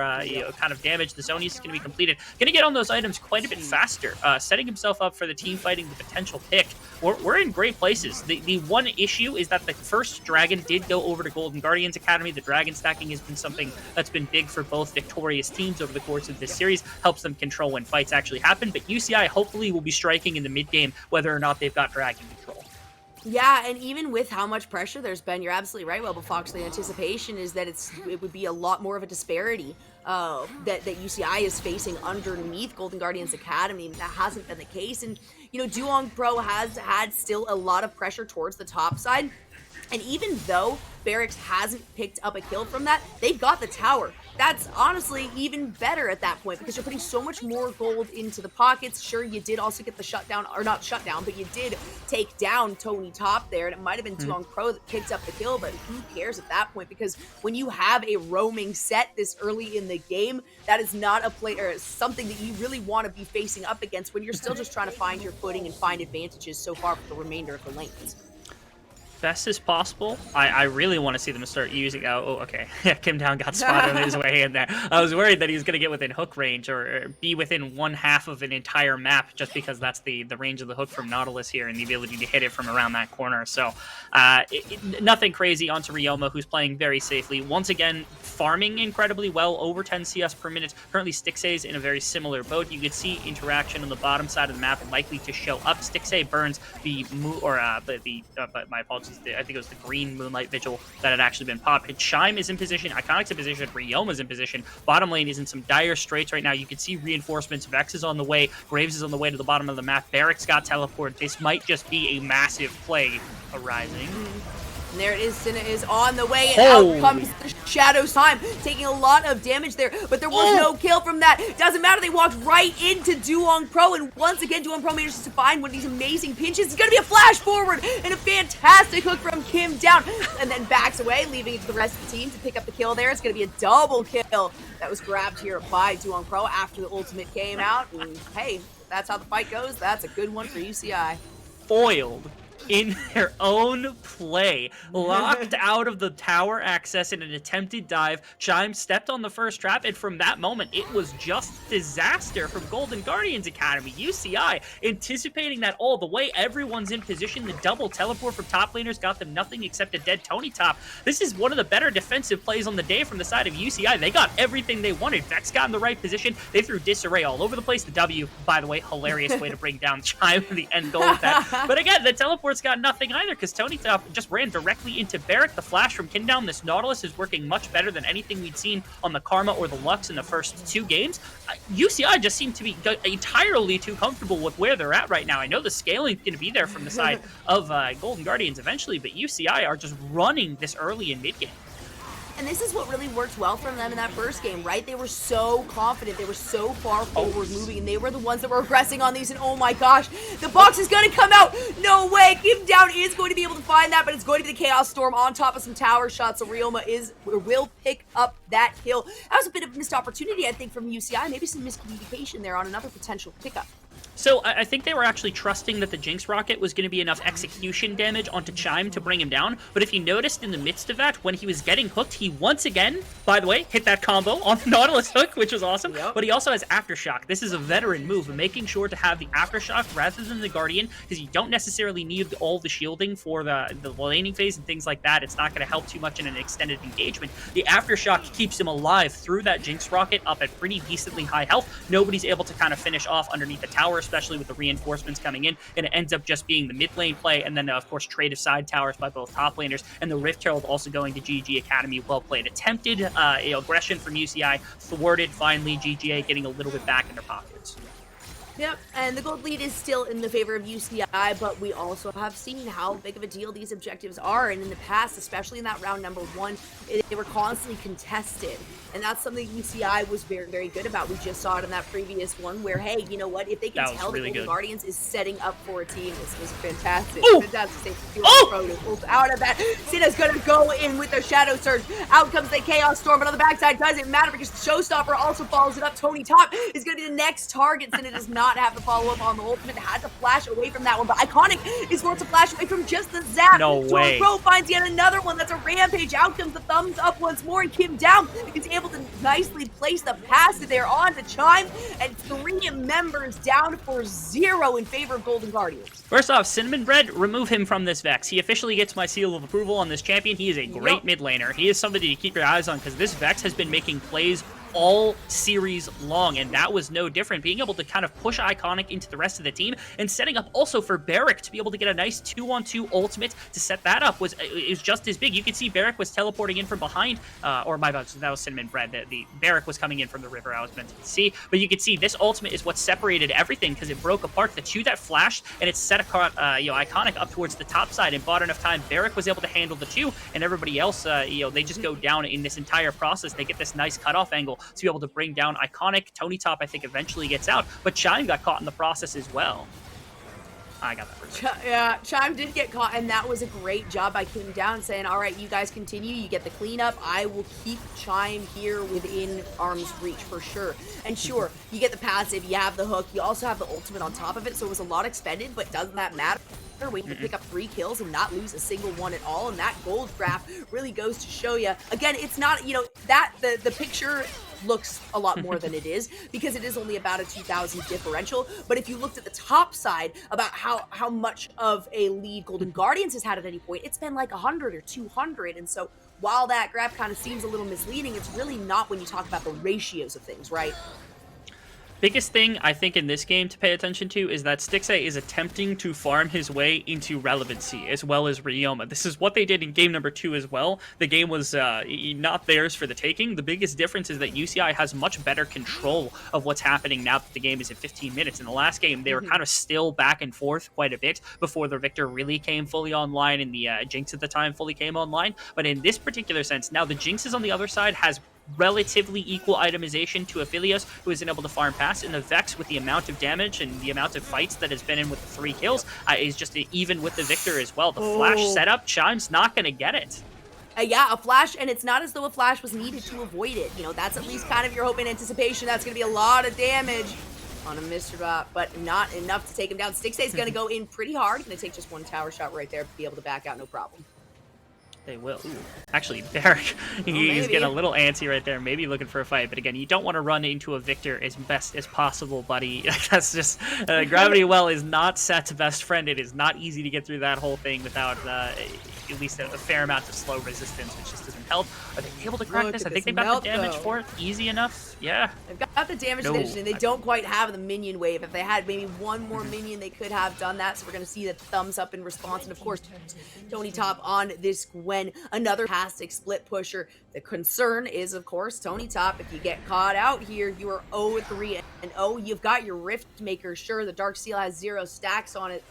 kind of damage, the Zonies is going to be completed, going to get on those items quite a bit faster, setting himself up for the team fighting the potential pick. We're in great places. The one issue is that the first Dragon did go over to Golden Guardians Academy. The Dragon stacking has been something that's been big for both victorious teams over the course of this series, helps them control when fights actually happen, but UCI hopefully will be striking in the mid game whether or not they've got Dragon control. Yeah, and even with how much pressure there's been, you're absolutely right, Webble Fox. The anticipation is that it would be a lot more of a disparity that UCI is facing underneath Golden Guardians Academy. That hasn't been the case, and Duong Pro has had still a lot of pressure towards the top side. And even though Barracks hasn't picked up a kill from that, they've got the tower. That's honestly even better at that point because you're putting so much more gold into the pockets. Sure, you did also get the shutdown, or not shutdown, but you did take down Tony Top there, and it might have been Duong Pro that picked up the kill, but who cares at that point? Because when you have a roaming set this early in the game, that is not a play or something that you really want to be facing up against when you're still just trying to find your footing and find advantages so far for the remainder of the lanes. best as possible. I really want to see them start using... Oh, okay. Yeah, Kim Down got spotted on his way in there. I was worried that he was going to get within hook range or be within 1/2 of an entire map, just because that's the range of the hook from Nautilus here and the ability to hit it from around that corner. So nothing crazy onto Ryoma, who's playing very safely. Once again, farming incredibly well, over 10 CS per minute. Currently, Stixay's in a very similar boat. You could see interaction on the bottom side of the map likely to show up. Stixay burns the my apologies, I think it was the green Moonlight Vigil that had actually been popped. Chime is in position, Iconic's in position, Ryoma's in position. Bottom lane is in some dire straits right now. You can see reinforcements. Vex is on the way. Graves is on the way to the bottom of the map. Barrick's got teleport. This might just be a massive play arising. And there it is, Cinna is on the way, and out comes the Shadow's Time, taking a lot of damage there, but there was no kill from that. Doesn't matter, they walked right into Duong Pro, and once again, Duong Pro manages to find one of these amazing pinches. It's gonna be a flash forward, and a fantastic hook from Kim Down, and then backs away, leaving it to the rest of the team to pick up the kill there. It's gonna be a double kill that was grabbed here by Duong Pro after the ultimate came out, and hey, if that's how the fight goes, that's a good one for UCI. Foiled in their own play, locked out of the tower access in an attempted dive. Chime stepped on the first trap, and from that moment, it was just disaster from Golden Guardians Academy. UCI anticipating that all the way. Everyone's in position. The double teleport from top laners got them nothing except a dead Tony Top. This is one of the better defensive plays on the day from the side of UCI. They got everything they wanted. Vex got in the right position. They threw disarray all over the place. The W, by the way, hilarious way to bring down Chime for the end goal with that. But again, the teleport got nothing either, because Tony Top just ran directly into Barrick. The flash from Kindown. This Nautilus is working much better than anything we'd seen on the Karma or the Lux in the first 2 games. UCI just seemed to be entirely too comfortable with where they're at right now. I know the scaling's going to be there from the side of Golden Guardians eventually, but UCI are just running this early in mid game. And this is what really worked well for them in that first game, right? They were so confident, they were so far forward moving, and they were the ones that were aggressing on these, and oh my gosh, the box is gonna come out! No way! Kim Down is going to be able to find that, but it's going to be the Chaos Storm on top of some tower shots, so Ryoma will pick up that kill. That was a bit of a missed opportunity, I think, from UCI, maybe some miscommunication there on another potential pickup. So I think they were actually trusting that the Jinx Rocket was going to be enough execution damage onto Chime to bring him down. But if you noticed in the midst of that, when he was getting hooked, he once again, by the way, hit that combo on the Nautilus hook, which was awesome. Yep. But he also has Aftershock. This is a veteran move, making sure to have the Aftershock rather than the Guardian, because you don't necessarily need all the shielding for the laning phase and things like that. It's not going to help too much in an extended engagement. The Aftershock keeps him alive through that Jinx Rocket up at pretty decently high health. Nobody's able to kind of finish off underneath the tower, especially with the reinforcements coming in, and it ends up just being the mid lane play, and then of course trade of side towers by both top laners, and the Rift Herald also going to GG Academy. Well played. Attempted aggression from UCI, thwarted finally. GGA getting a little bit back in their pockets. Yep, and the gold lead is still in the favor of UCI, but we also have seen how big of a deal these objectives are, and in the past, especially in that round number 1, they were constantly contested, and that's something UCI was very, very good about. We just saw it in that previous one where, hey, you know what, if they can tell the Golden Guardians is setting up for a team, this was fantastic. Fantastic. Out of that, Cinna's gonna go in with the Shadow Surge. Out comes the Chaos Storm, but on the backside, doesn't matter because the Showstopper also follows it up. Tony Top is gonna be the next target. Cinna does not have the follow-up on the ultimate, had to flash away from that one, but Iconic is going to flash away from just the zap. No way. Pro finds yet another one. That's a rampage. Out comes the thumbs up once more, and Kim Down is able to nicely place the pass there on the Chime, and 3 members down for 0 in favor of Golden Guardians. First off, Cinnamon Bread, remove him from this Vex. He officially gets my seal of approval on this champion. He is a great mid laner. He is somebody to keep your eyes on, because this Vex has been making plays all series long, and that was no different. Being able to kind of push Iconic into the rest of the team, and setting up also for Barrick to be able to get a nice 2-on-2 ultimate to set that up was just as big. You could see Barrick was teleporting in from behind, or my bad, that was Cinnamon Bread. The Barrick was coming in from the river, I was meant to see, but you could see this ultimate is what separated everything, because it broke apart the 2 that flashed, and it set Iconic up towards the top side and bought enough time. Barrick was able to handle the 2, and everybody else, they just go down in this entire process. They get this nice cutoff angle to be able to bring down Iconic. Tony Top, I think, eventually gets out, but Chime got caught in the process as well. I got that first. Yeah, Chime did get caught, and that was a great job by Kim Down, saying, all right, you guys continue, you get the cleanup, I will keep Chime here within arm's reach for sure. And sure, you get the passive, you have the hook, you also have the ultimate on top of it, so it was a lot expended, but doesn't that matter? waiting to pick up 3 kills and not lose a single one at all. And that gold graph really goes to show you, again, it's not, you know, that the picture looks a lot more than it is because it is only about a 2,000 differential. But if you looked at the top side about how much of a lead Golden Guardians has had at any point, it's been like 100 or 200. And so while that graph kind of seems a little misleading, it's really not when you talk about the ratios of things, right? Biggest thing I think in this game to pay attention to is that Stixxay is attempting to farm his way into relevancy as well as Ryoma. This is what they did in game number 2 as well. The game was not theirs for the taking. The biggest difference is that UCI has much better control of what's happening now that the game is in 15 minutes. In the last game, they were kind of still back and forth quite a bit before the Victor really came fully online and the Jinx at the time fully came online. But in this particular sense, now the Jinx is on the other side, has relatively equal itemization to Aphelios, who isn't able to farm past, and the Vex, with the amount of damage and the amount of fights that has been in with the 3 kills, is just even with the Victor as well. The flash setup, Chime's not going to get it. Yeah, a flash, and it's not as though a flash was needed to avoid it. You know, that's at least kind of your hope and anticipation. That's going to be a lot of damage on a Mr. Bot, but not enough to take him down. Stixxay's going to go in pretty hard. Going to take just 1 tower shot right there, be able to back out, no problem. They will. Ooh. Actually, Barrick, he's getting a little antsy right there, maybe looking for a fight. But again, you don't want to run into a Victor as best as possible, buddy. That's just, Gravity Well is not Set's best friend. It is not easy to get through that whole thing without at least a fair amount of slow resistance, which just doesn't help. Are they able to crack this? I think they've got the damage for it. Easy enough. Yeah. They've got the damage addition, and they don't quite have the minion wave. If they had maybe 1 more minion, they could have done that. So we're going to see the thumbs up in response. And of course, Tony Top on this Gwen, another fantastic split pusher. The concern is, of course, Tony Top, if you get caught out here, you are 0-3. And you've got your Rift Maker. Sure, the Dark Seal has 0 stacks on it.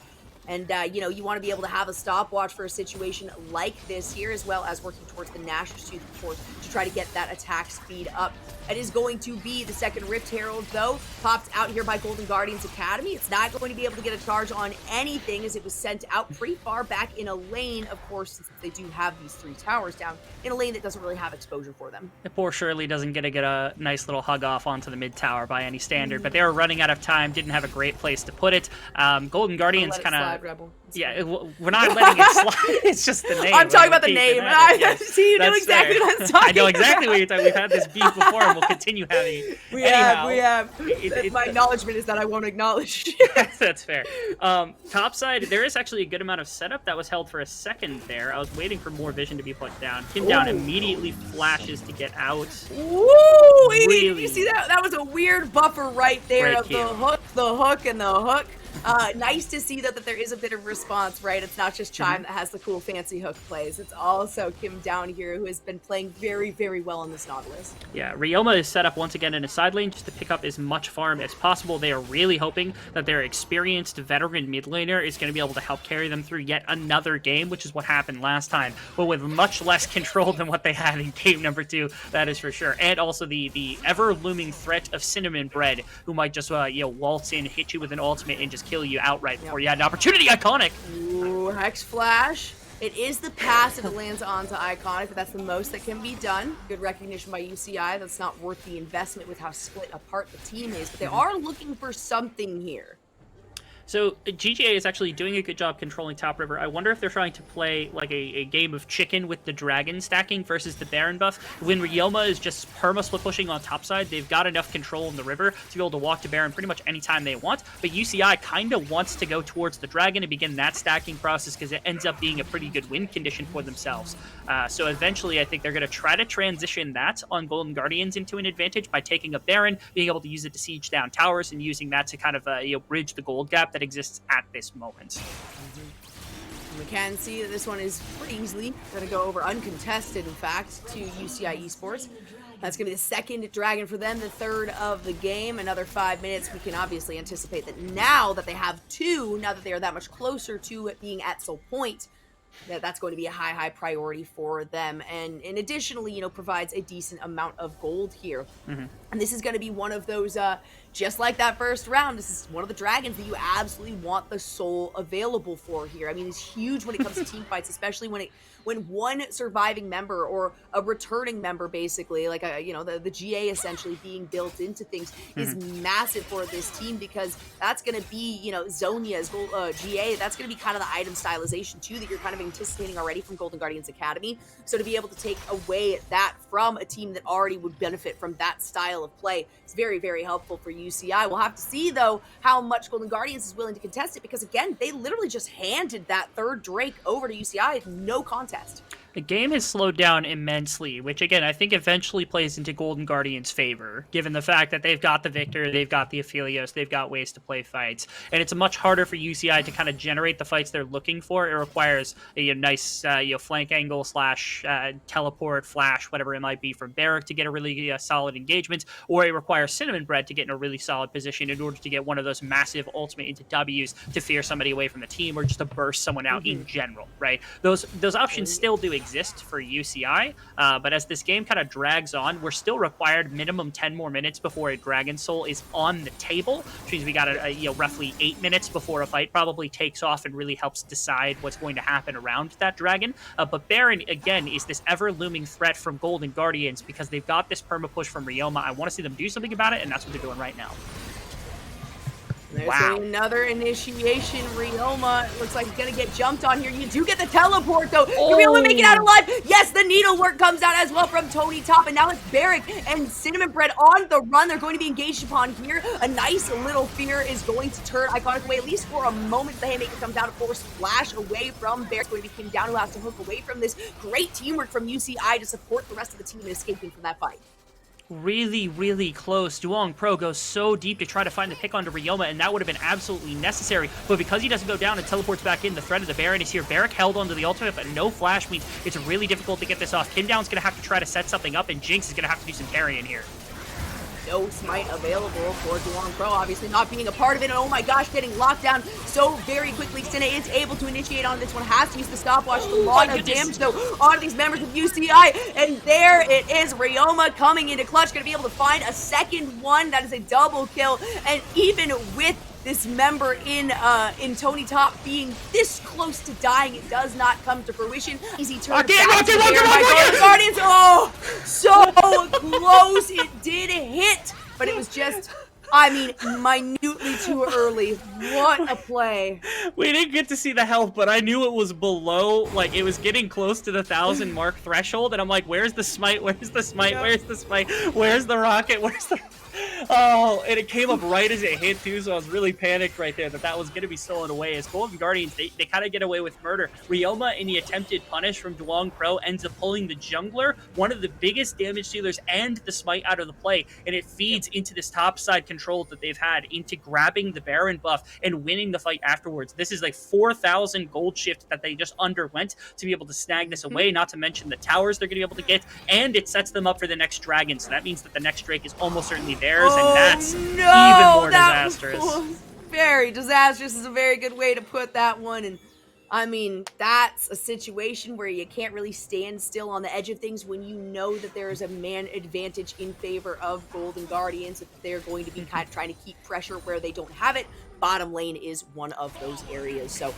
And, you know, you want to be able to have a stopwatch for a situation like this here, as well as working towards the Nashor's Tooth, of course, to try to get that attack speed up. It is going to be the second Rift Herald, though, popped out here by Golden Guardians Academy. It's not going to be able to get a charge on anything, as it was sent out pretty far back in a lane, of course, since they do have these 3 towers down, in a lane that doesn't really have exposure for them. The poor Shirley doesn't get a nice little hug off onto the mid tower by any standard, but they were running out of time, didn't have a great place to put it. Golden Guardians kind of... Yeah, we're not letting it slide. It's just the name. I'm talking about the name. See, you know exactly what I'm talking about. I know exactly what you're talking about. We've had this beef before, and we'll continue having it. We have. My acknowledgement is that I won't acknowledge. That's fair. Top side, there is actually a good amount of setup that was held for a second there. I was waiting for more vision to be put down. Kim down immediately flashes to get out. Ooh, really? Did you see that? That was a weird buffer right there of the hook, and the hook. Nice to see that there is a bit of response, right? It's not just Chime that has the cool fancy hook plays. It's also Kim down here, who has been playing very, very well on this Nautilus. Yeah, Ryoma is set up once again in a side lane just to pick up as much farm as possible. They are really hoping that their experienced veteran mid laner is going to be able to help carry them through yet another game, which is what happened last time, but with much less control than what they had in game number 2, that is for sure. And also the ever-looming threat of Cinnamon Bread, who might just waltz in, hit you with an ultimate, and just kill you outright before you had an opportunity. Iconic. Ooh, Hex Flash. It is the pass if it lands onto Iconic, but that's the most that can be done. Good recognition by UCI. That's not worth the investment with how split apart the team is, but they are looking for something here. So GGA is actually doing a good job controlling top river. I wonder if they're trying to play like a game of chicken with the dragon stacking versus the Baron buff. When Ryoma is just perma-split pushing on top side, they've got enough control in the river to be able to walk to Baron pretty much anytime they want. But UCI kind of wants to go towards the dragon and begin that stacking process because it ends up being a pretty good win condition for themselves. So eventually I think they're going to try to transition that on Golden Guardians into an advantage by taking a Baron, being able to use it to siege down towers, and using that to kind of bridge the gold gap that exists at this moment. We can see that this one is pretty easily going to go over uncontested, in fact, to UCI Esports. That's going to be the second dragon for them, the third of the game. Another 5 minutes. We can obviously anticipate that now that they have 2, now that they are that much closer to it being at Soul Point, that's going to be a high priority for them, and additionally, provides a decent amount of gold here. And this is going to be one of those, just like that first round, this is one of the dragons that you absolutely want the soul available for here. I mean, it's huge when it comes to team fights, especially when when one surviving member or a returning member, basically, like the GA essentially being built into things is massive for this team, because that's going to be, Zonia's GA. That's going to be kind of the item stylization too that you're kind of anticipating already from Golden Guardians Academy. So to be able to take away that from a team that already would benefit from that style of play is very, very helpful for UCI. We'll have to see, though, how much Golden Guardians is willing to contest it, because, again, they literally just handed that third Drake over to UCI. No contest. The game has slowed down immensely, which, again, I think eventually plays into Golden Guardians' favor, given the fact that they've got the Victor, they've got the Aphelios, they've got ways to play fights, and it's much harder for UCI to kind of generate the fights they're looking for. It requires a nice flank angle / teleport, flash, whatever it might be, from Barrack to get a really solid engagement, or it requires Cinnamon Bread to get in a really solid position in order to get one of those massive ultimate into W's to fear somebody away from the team, or just to burst someone out in general, right? Those options still do exist for UCI, but as this game kind of drags on, we're still required minimum 10 more minutes before a Dragon Soul is on the table, which means we got roughly 8 minutes before a fight probably takes off and really helps decide what's going to happen around that dragon. But Baron, again, is this ever-looming threat from Golden Guardians, because they've got this perma push from Ryoma. I want to see them do something about it, and that's what they're doing right now. There's another initiation. Ryoma looks like he's going to get jumped on here. You do get the teleport, though. Ryoma make it out alive. Yes, the needlework comes out as well from Tony Top, and now it's Barrack and Cinnamon Bread on the run. They're going to be engaged upon here. A nice little fear is going to turn Iconic away, at least for a moment. The Haymaker comes down to force Flash away from Barrack. Going to be Kim Down, who has to hook away from this. Great teamwork from UCI to support the rest of the team in escaping from that fight. Really, really close. Duong Pro goes so deep to try to find the pick onto Ryoma, and that would have been absolutely necessary. But because he doesn't go down and teleports back in, the threat of the Baron is here. Barrack held onto the ultimate, but no flash means it's really difficult to get this off. Kim Down's going to have to try to set something up, and Jinx is going to have to do some carrying here. No smite available for Duong Pro, obviously not being a part of it. And oh my gosh, getting locked down so very quickly. Sine is able to initiate on this one, has to use the stopwatch. A lot of damage, though, on these members of UCI. And there it is, Ryoma coming into clutch, going to be able to find a second one. That is a double kill. And even with this member in Tony Top being this close to dying, it does not come to fruition. Easy turn back to Golden Guardians. Oh, so close. It did hit, but it was just, minutely too early. What a play. We didn't get to see the health, but I knew it was below, like, it was getting close to the 1,000 mark threshold, and I'm like, where's the smite? Where's the smite? Where's the smite? Where's the rocket? Where's the... Oh, and it came up right as it hit, too, so I was really panicked right there that was going to be stolen away. As Golden Guardians, they kind of get away with murder. Ryoma, in the attempted punish from Duong Pro, ends up pulling the jungler, one of the biggest damage dealers, and the smite out of the play, and it feeds into this topside control that they've had, into grabbing the Baron buff and winning the fight afterwards. This is like 4,000 gold shift that they just underwent to be able to snag this away, not to mention the towers they're going to be able to get, and it sets them up for the next dragon, so that means that the next Drake is almost certainly theirs, and that's even more disastrous. Was very disastrous is a very good way to put that one. And that's a situation where you can't really stand still on the edge of things when you know that there is a man advantage in favor of Golden Guardians, if they're going to be kind of trying to keep pressure where they don't have it. Bottom lane is one of those areas. So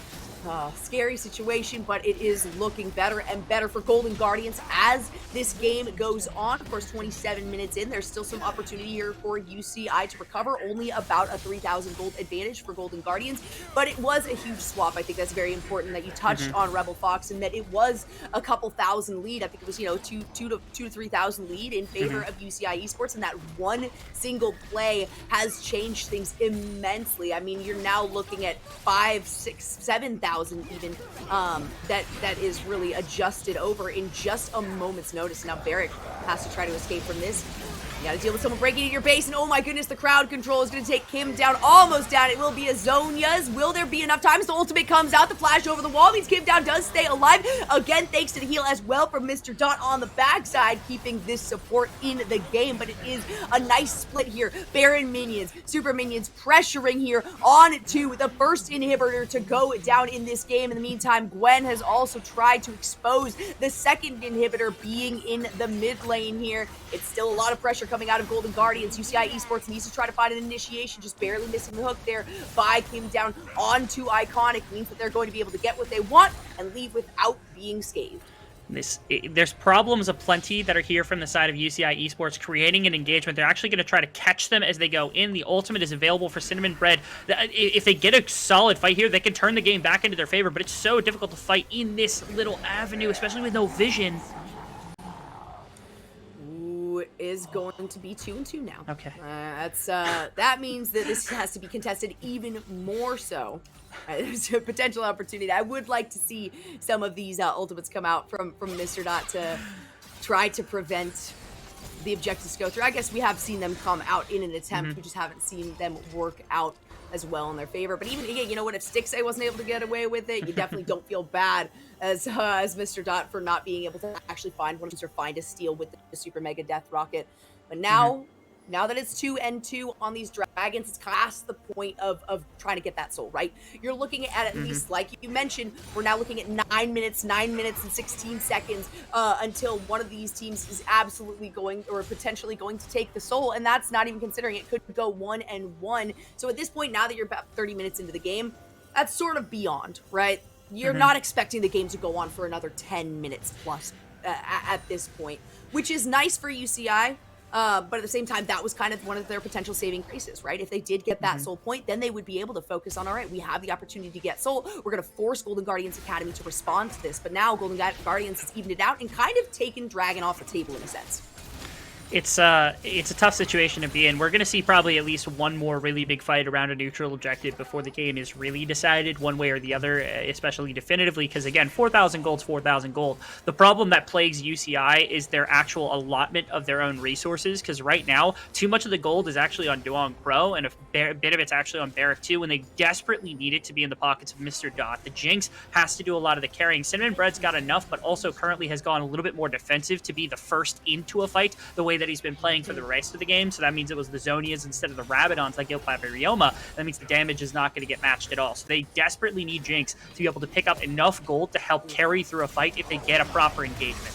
scary situation, but it is looking better and better for Golden Guardians as this game goes on. Of course, 27 minutes in, there's still some opportunity here for UCI to recover. Only about a 3,000 gold advantage for Golden Guardians, but it was a huge swap. I think that's very important that you touched on Rebel Fox, and that it was a couple thousand lead. I think it was, 2 to 3,000 lead in favor of UCI Esports, and that one single play has changed things immensely. You're now looking at 5, 6, 7,000 even that is really adjusted over in just a moment's notice. Now Barrack has to try to escape from this. You gotta deal with someone breaking into your base, and oh my goodness, the crowd control is gonna take Kim down, almost down. It will be a Zonia's. Will there be enough time as the ultimate comes out? The flash over the wall means Kim down does stay alive. Again, thanks to the heal as well from Mr. Dot on the backside, keeping this support in the game, but it is a nice split here. Baron minions, super minions pressuring here on to the first inhibitor to go down in this game. In the meantime, Gwen has also tried to expose the second inhibitor being in the mid lane here. It's still a lot of pressure coming out of Golden Guardians. UCI Esports needs to try to find an initiation, just barely missing the hook there by Kim down onto Iconic. Means that they're going to be able to get what they want and leave without being scathed. There's problems aplenty that are here from the side of UCI Esports, creating an engagement. They're actually going to try to catch them as they go in. The ultimate is available for Cinnamon Bread. If they get a solid fight here, they can turn the game back into their favor, but it's so difficult to fight in this little avenue, especially with no vision. Is going to be 2-2 now. Okay. That means that this has to be contested even more so. There's a potential opportunity. I would like to see some of these ultimates come out from Mr. Dot to try to prevent the objectives to go through. I guess we have seen them come out in an attempt. We just haven't seen them work out as well in their favor. But even again, you know what? If Stixay wasn't able to get away with it, you definitely don't feel bad as Mr. Dot for not being able to actually find one or find a steal with the Super Mega Death Rocket. But now, now that it's 2-2 on these dragons, it's past the point of trying to get that soul, right? You're looking at least, like you mentioned, we're now looking at 9 minutes and 16 seconds until one of these teams is absolutely going or potentially going to take the soul, and that's not even considering it could go 1-1. So at this point, now that you're about 30 minutes into the game, that's sort of beyond, right? You're not expecting the game to go on for another 10 minutes plus at this point, which is nice for UCI. But at the same time, that was kind of one of their potential saving graces, right? If they did get that soul point, then they would be able to focus on, all right, we have the opportunity to get soul. We're going to force Golden Guardians Academy to respond to this. But now Golden Guardians has evened it out and kind of taken Dragon off the table in a sense. It's a tough situation to be in. We're going to see probably at least one more really big fight around a neutral objective before the game is really decided one way or the other, especially definitively, because again, 4,000 gold's 4,000 gold. The problem that plagues UCI is their actual allotment of their own resources, because right now, too much of the gold is actually on Duong Pro, and a bit of it's actually on Barrack 2, and they desperately need it to be in the pockets of Mr. Dot. The Jinx has to do a lot of the carrying. Cinnamon Bread's got enough, but also currently has gone a little bit more defensive to be the first into a fight, the way that he's been playing for the rest of the game. So that means it was the Zonias instead of the Rabadons that get by Ryoma. That means the damage is not going to get matched at all. So they desperately need Jinx to be able to pick up enough gold to help carry through a fight if they get a proper engagement.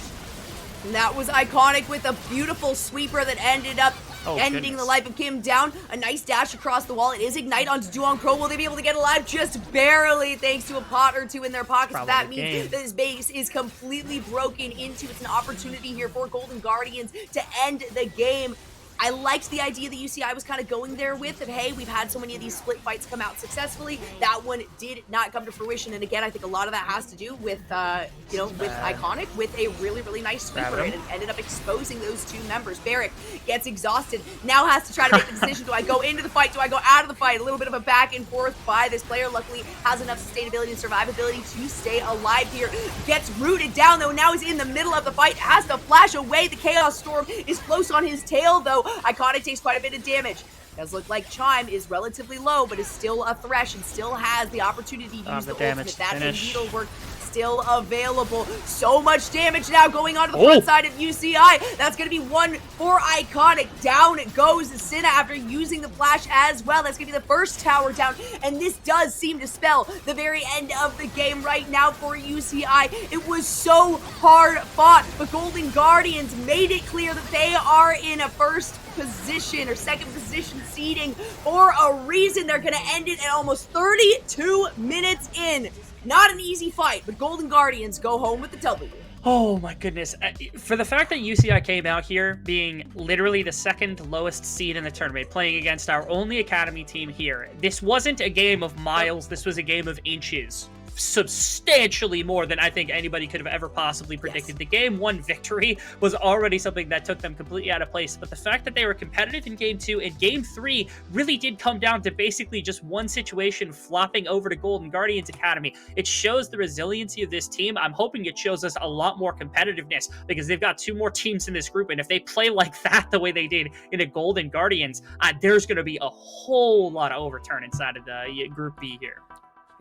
And that was iconic with a beautiful sweeper that ended up ending the life of Kim down. A nice dash across the wall. It is Ignite onto Duong Pro. Will they be able to get alive? Just barely, thanks to a pot or two in their pockets. Probably that means this base is completely broken into. It's an opportunity here for Golden Guardians to end the game. I liked the idea that UCI was kind of going there with, of, hey, we've had so many of these split fights come out successfully. That one did not come to fruition. And again, I think a lot of that has to do with, with Iconic, with a really, really nice sweeper, and it ended up exposing those two members. Barrack gets exhausted, now has to try to make the decision. Do I go into the fight? Do I go out of the fight? A little bit of a back and forth by this player. Luckily, has enough sustainability and survivability to stay alive here. Gets rooted down, though. Now he's in the middle of the fight, has to flash away. The Chaos Storm is close on his tail, though. Iconic takes quite a bit of damage. Does look like Chime is relatively low, but is still a Thresh and still has the opportunity to use the ultimate. That needlework still available. So much damage now going on to the front side of UCI. That's going to be one for Iconic. Down goes Cinna after using the flash as well. That's going to be the first tower down, and this does seem to spell the very end of the game right now for UCI. It was so hard fought, but Golden Guardians made it clear that they are in a first position or second position seeding for a reason. They're going to end it at almost 32 minutes in. Not an easy fight, but Golden Guardians go home with the W. Oh my goodness. For the fact that UCI came out here being literally the second lowest seed in the tournament, playing against our only academy team here, this wasn't a game of miles, this was a game of inches. Substantially more than I think anybody could have ever possibly predicted. The game one victory was already something that took them completely out of place, but the fact that they were competitive in game two and game three really did come down to basically just one situation flopping over to Golden Guardians Academy. It shows the resiliency of this team. I'm hoping it shows us a lot more competitiveness, because they've got two more teams in this group, and if they play like that the way they did in a Golden Guardians, there's going to be a whole lot of overturn inside of the Group B here.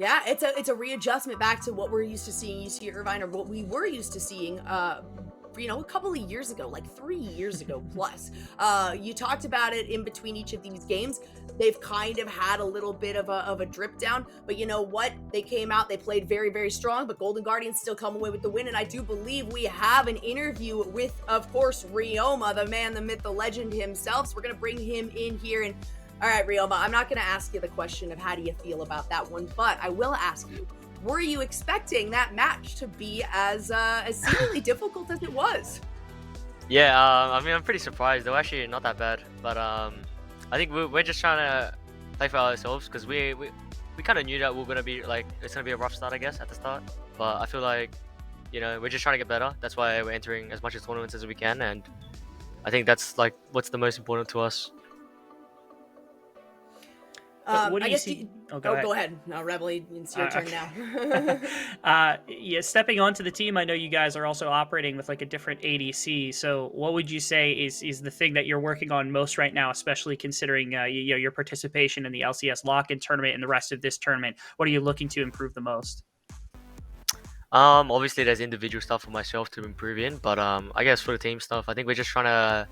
Yeah, it's a readjustment back to what we're used to seeing UC Irvine, or what we were used to seeing, a couple of years ago, like 3 years ago plus. You talked about it in between each of these games. They've kind of had a little bit of a drip down, but you know what? They came out, they played very, very strong, but Golden Guardians still come away with the win, and I do believe we have an interview with, of course, Ryoma, the man, the myth, the legend himself. So we're going to bring him in here. And all right, Ryoma, I'm not going to ask you the question of how do you feel about that one, but I will ask you, were you expecting that match to be as seemingly difficult as it was? Yeah, I mean, I'm pretty surprised. They were actually not that bad, but I think we're just trying to play for ourselves because we kind of knew that we were gonna be like it's gonna be a rough start, I guess, at the start. But I feel like we're just trying to get better. That's why we're entering as much as tournaments as we can, and I think that's like what's the most important to us. What do I you guess see? go ahead. No, Rebel, it's your turn now. Yeah, stepping onto the team, I know you guys are also operating with like a different ADC. So, what would you say is the thing that you're working on most right now, especially considering your participation in the LCS lock-in tournament and the rest of this tournament? What are you looking to improve the most? Obviously there's individual stuff for myself to improve in, but I guess for the team stuff, I think we're just trying to,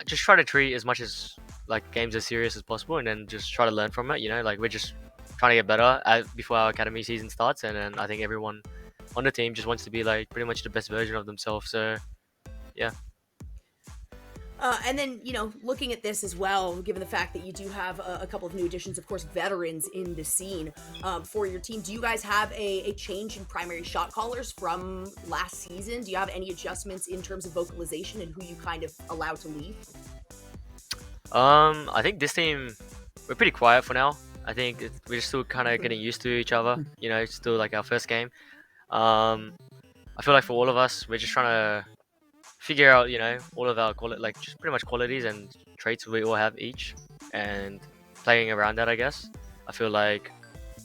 just try to treat as much as like games as serious as possible, and then just try to learn from it. Like we're just trying to get better before our academy season starts, and then I think everyone on the team just wants to be like pretty much the best version of themselves. So yeah. And then, looking at this as well, given the fact that you do have a couple of new additions, of course, veterans in the scene for your team, do you guys have a change in primary shot callers from last season? Do you have any adjustments in terms of vocalization and who you kind of allow to lead? I think this team we're pretty quiet for now. I think we're still kind of getting used to each other. It's still like our first game. I feel like for all of us, we're just trying to figure out, all of our just pretty much qualities and traits we all have each, and playing around that, I guess. I feel like,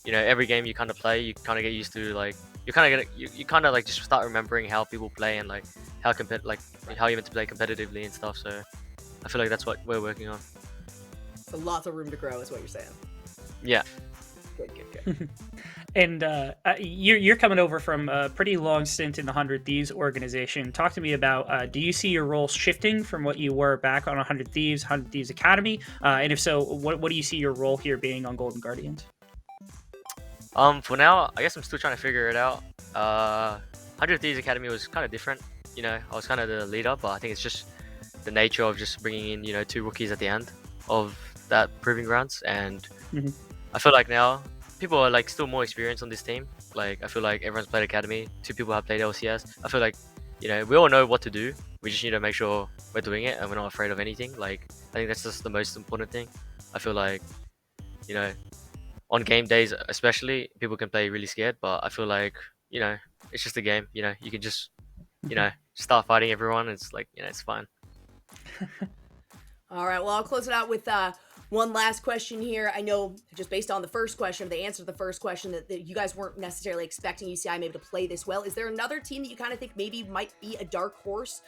every game you kind of play, you kind of get used to like you kind of like just start remembering how people play and like how how you meant to play competitively and stuff. So I feel like that's what we're working on. So lots of room to grow is what you're saying. Yeah. Good. And you're coming over from a pretty long stint in the 100 Thieves organization. Talk to me about, do you see your role shifting from what you were back on 100 Thieves Academy? And if so, what do you see your role here being on Golden Guardians? For now, I guess I'm still trying to figure it out. 100 Thieves Academy was kind of different. I was kind of the leader, but I think it's just the nature of just bringing in, 2 rookies at the end of that proving grounds. And I feel like now people are like still more experienced on this team. Like I feel like everyone's played Academy. 2 people have played LCS. I feel like we all know what to do. We just need to make sure we're doing it and we're not afraid of anything. Like I think that's just the most important thing. I feel like on game days especially, people can play really scared, but I feel like it's just a game. You can just start fighting everyone. It's like it's fine. All right, well, I'll close it out with one last question here. I know just based on the first question, the answer to the first question, that you guys weren't necessarily expecting UCI maybe to play this well. Is there another team that you kind of think maybe might be a dark horse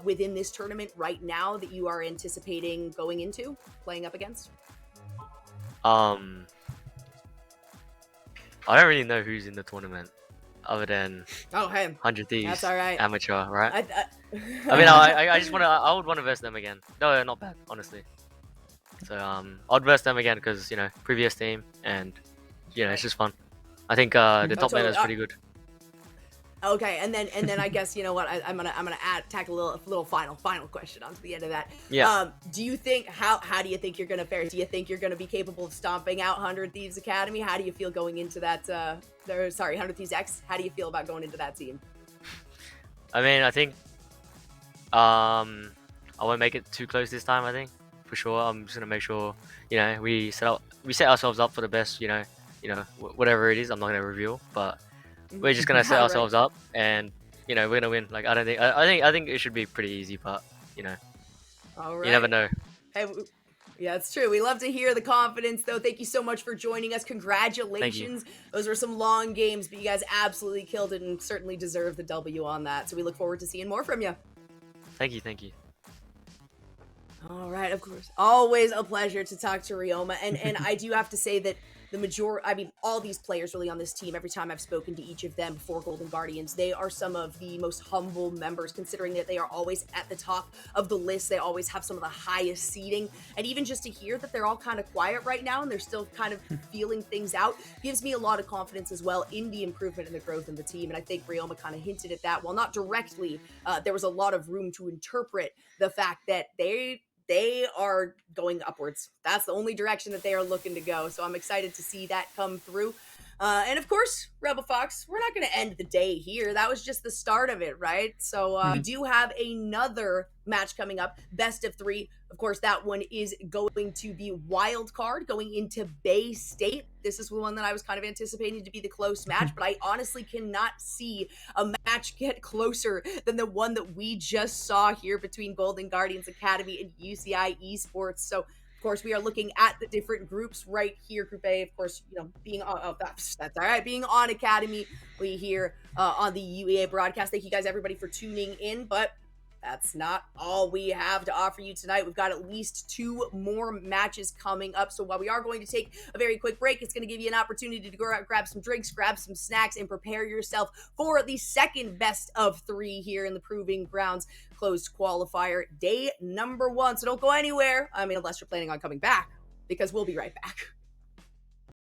within this tournament right now that you are anticipating going into, playing up against? I don't really know who's in the tournament other than 100 Thieves. That's all right. Amateur, right? I mean, I just I would want to verse them again. No, not bad, honestly. So I'd verse them again because previous team, and it's just fun. I think the top laner is pretty good. Okay, and then I guess what I'm gonna tack a little final question onto the end of that. Yeah. Do you think how do you think you're gonna fare? Do you think you're gonna be capable of stomping out 100 Thieves Academy? How do you feel going into that? 100 Thieves X. How do you feel about going into that team? I mean, I think I won't make it too close this time. I think for sure. I'm just gonna make sure we set ourselves up for the best. Whatever it is, I'm not gonna reveal, but we're just gonna set ourselves up, and we're gonna win. Like I think it should be pretty easy, but All right. you never know. Hey, yeah, it's true. We love to hear the confidence, though. Thank you so much for joining us. Congratulations. Those were some long games, but you guys absolutely killed it and certainly deserve the W on that. So we look forward to seeing more from you. Thank you. All right, of course. Always a pleasure to talk to Ryoma. And I do have to say that all these players really on this team, every time I've spoken to each of them before Golden Guardians, they are some of the most humble members, considering that they are always at the top of the list. They always have some of the highest seeding. And even just to hear that they're all kind of quiet right now and they're still kind of feeling things out gives me a lot of confidence as well in the improvement and the growth in the team. And I think Ryoma kind of hinted at that. While not directly, there was a lot of room to interpret the fact that they they are going upwards. That's the only direction that they are looking to go. So I'm excited to see that come through. And of course, Rebel Fox, we're not going to end the day here. That was just the start of it, right? So we do have another match coming up, best of 3. Of course, that one is going to be wild card going into Bay State. This is the one that I was kind of anticipating to be the close match, but I honestly cannot see a match get closer than the one that we just saw here between Golden Guardians Academy and UCI Esports. So of course, we are looking at the different groups right here. Group A, of course, being on, that's all right, being on Academy, we here on the UEA broadcast. Thank you guys, everybody, for tuning in, but that's not all we have to offer you tonight. We've got at least 2 more matches coming up. So while we are going to take a very quick break, it's going to give you an opportunity to go out, grab some drinks, grab some snacks, and prepare yourself for the second best of 3 here in the Proving Grounds closed qualifier, day number 1. So don't go anywhere. I mean, unless you're planning on coming back, because we'll be right back.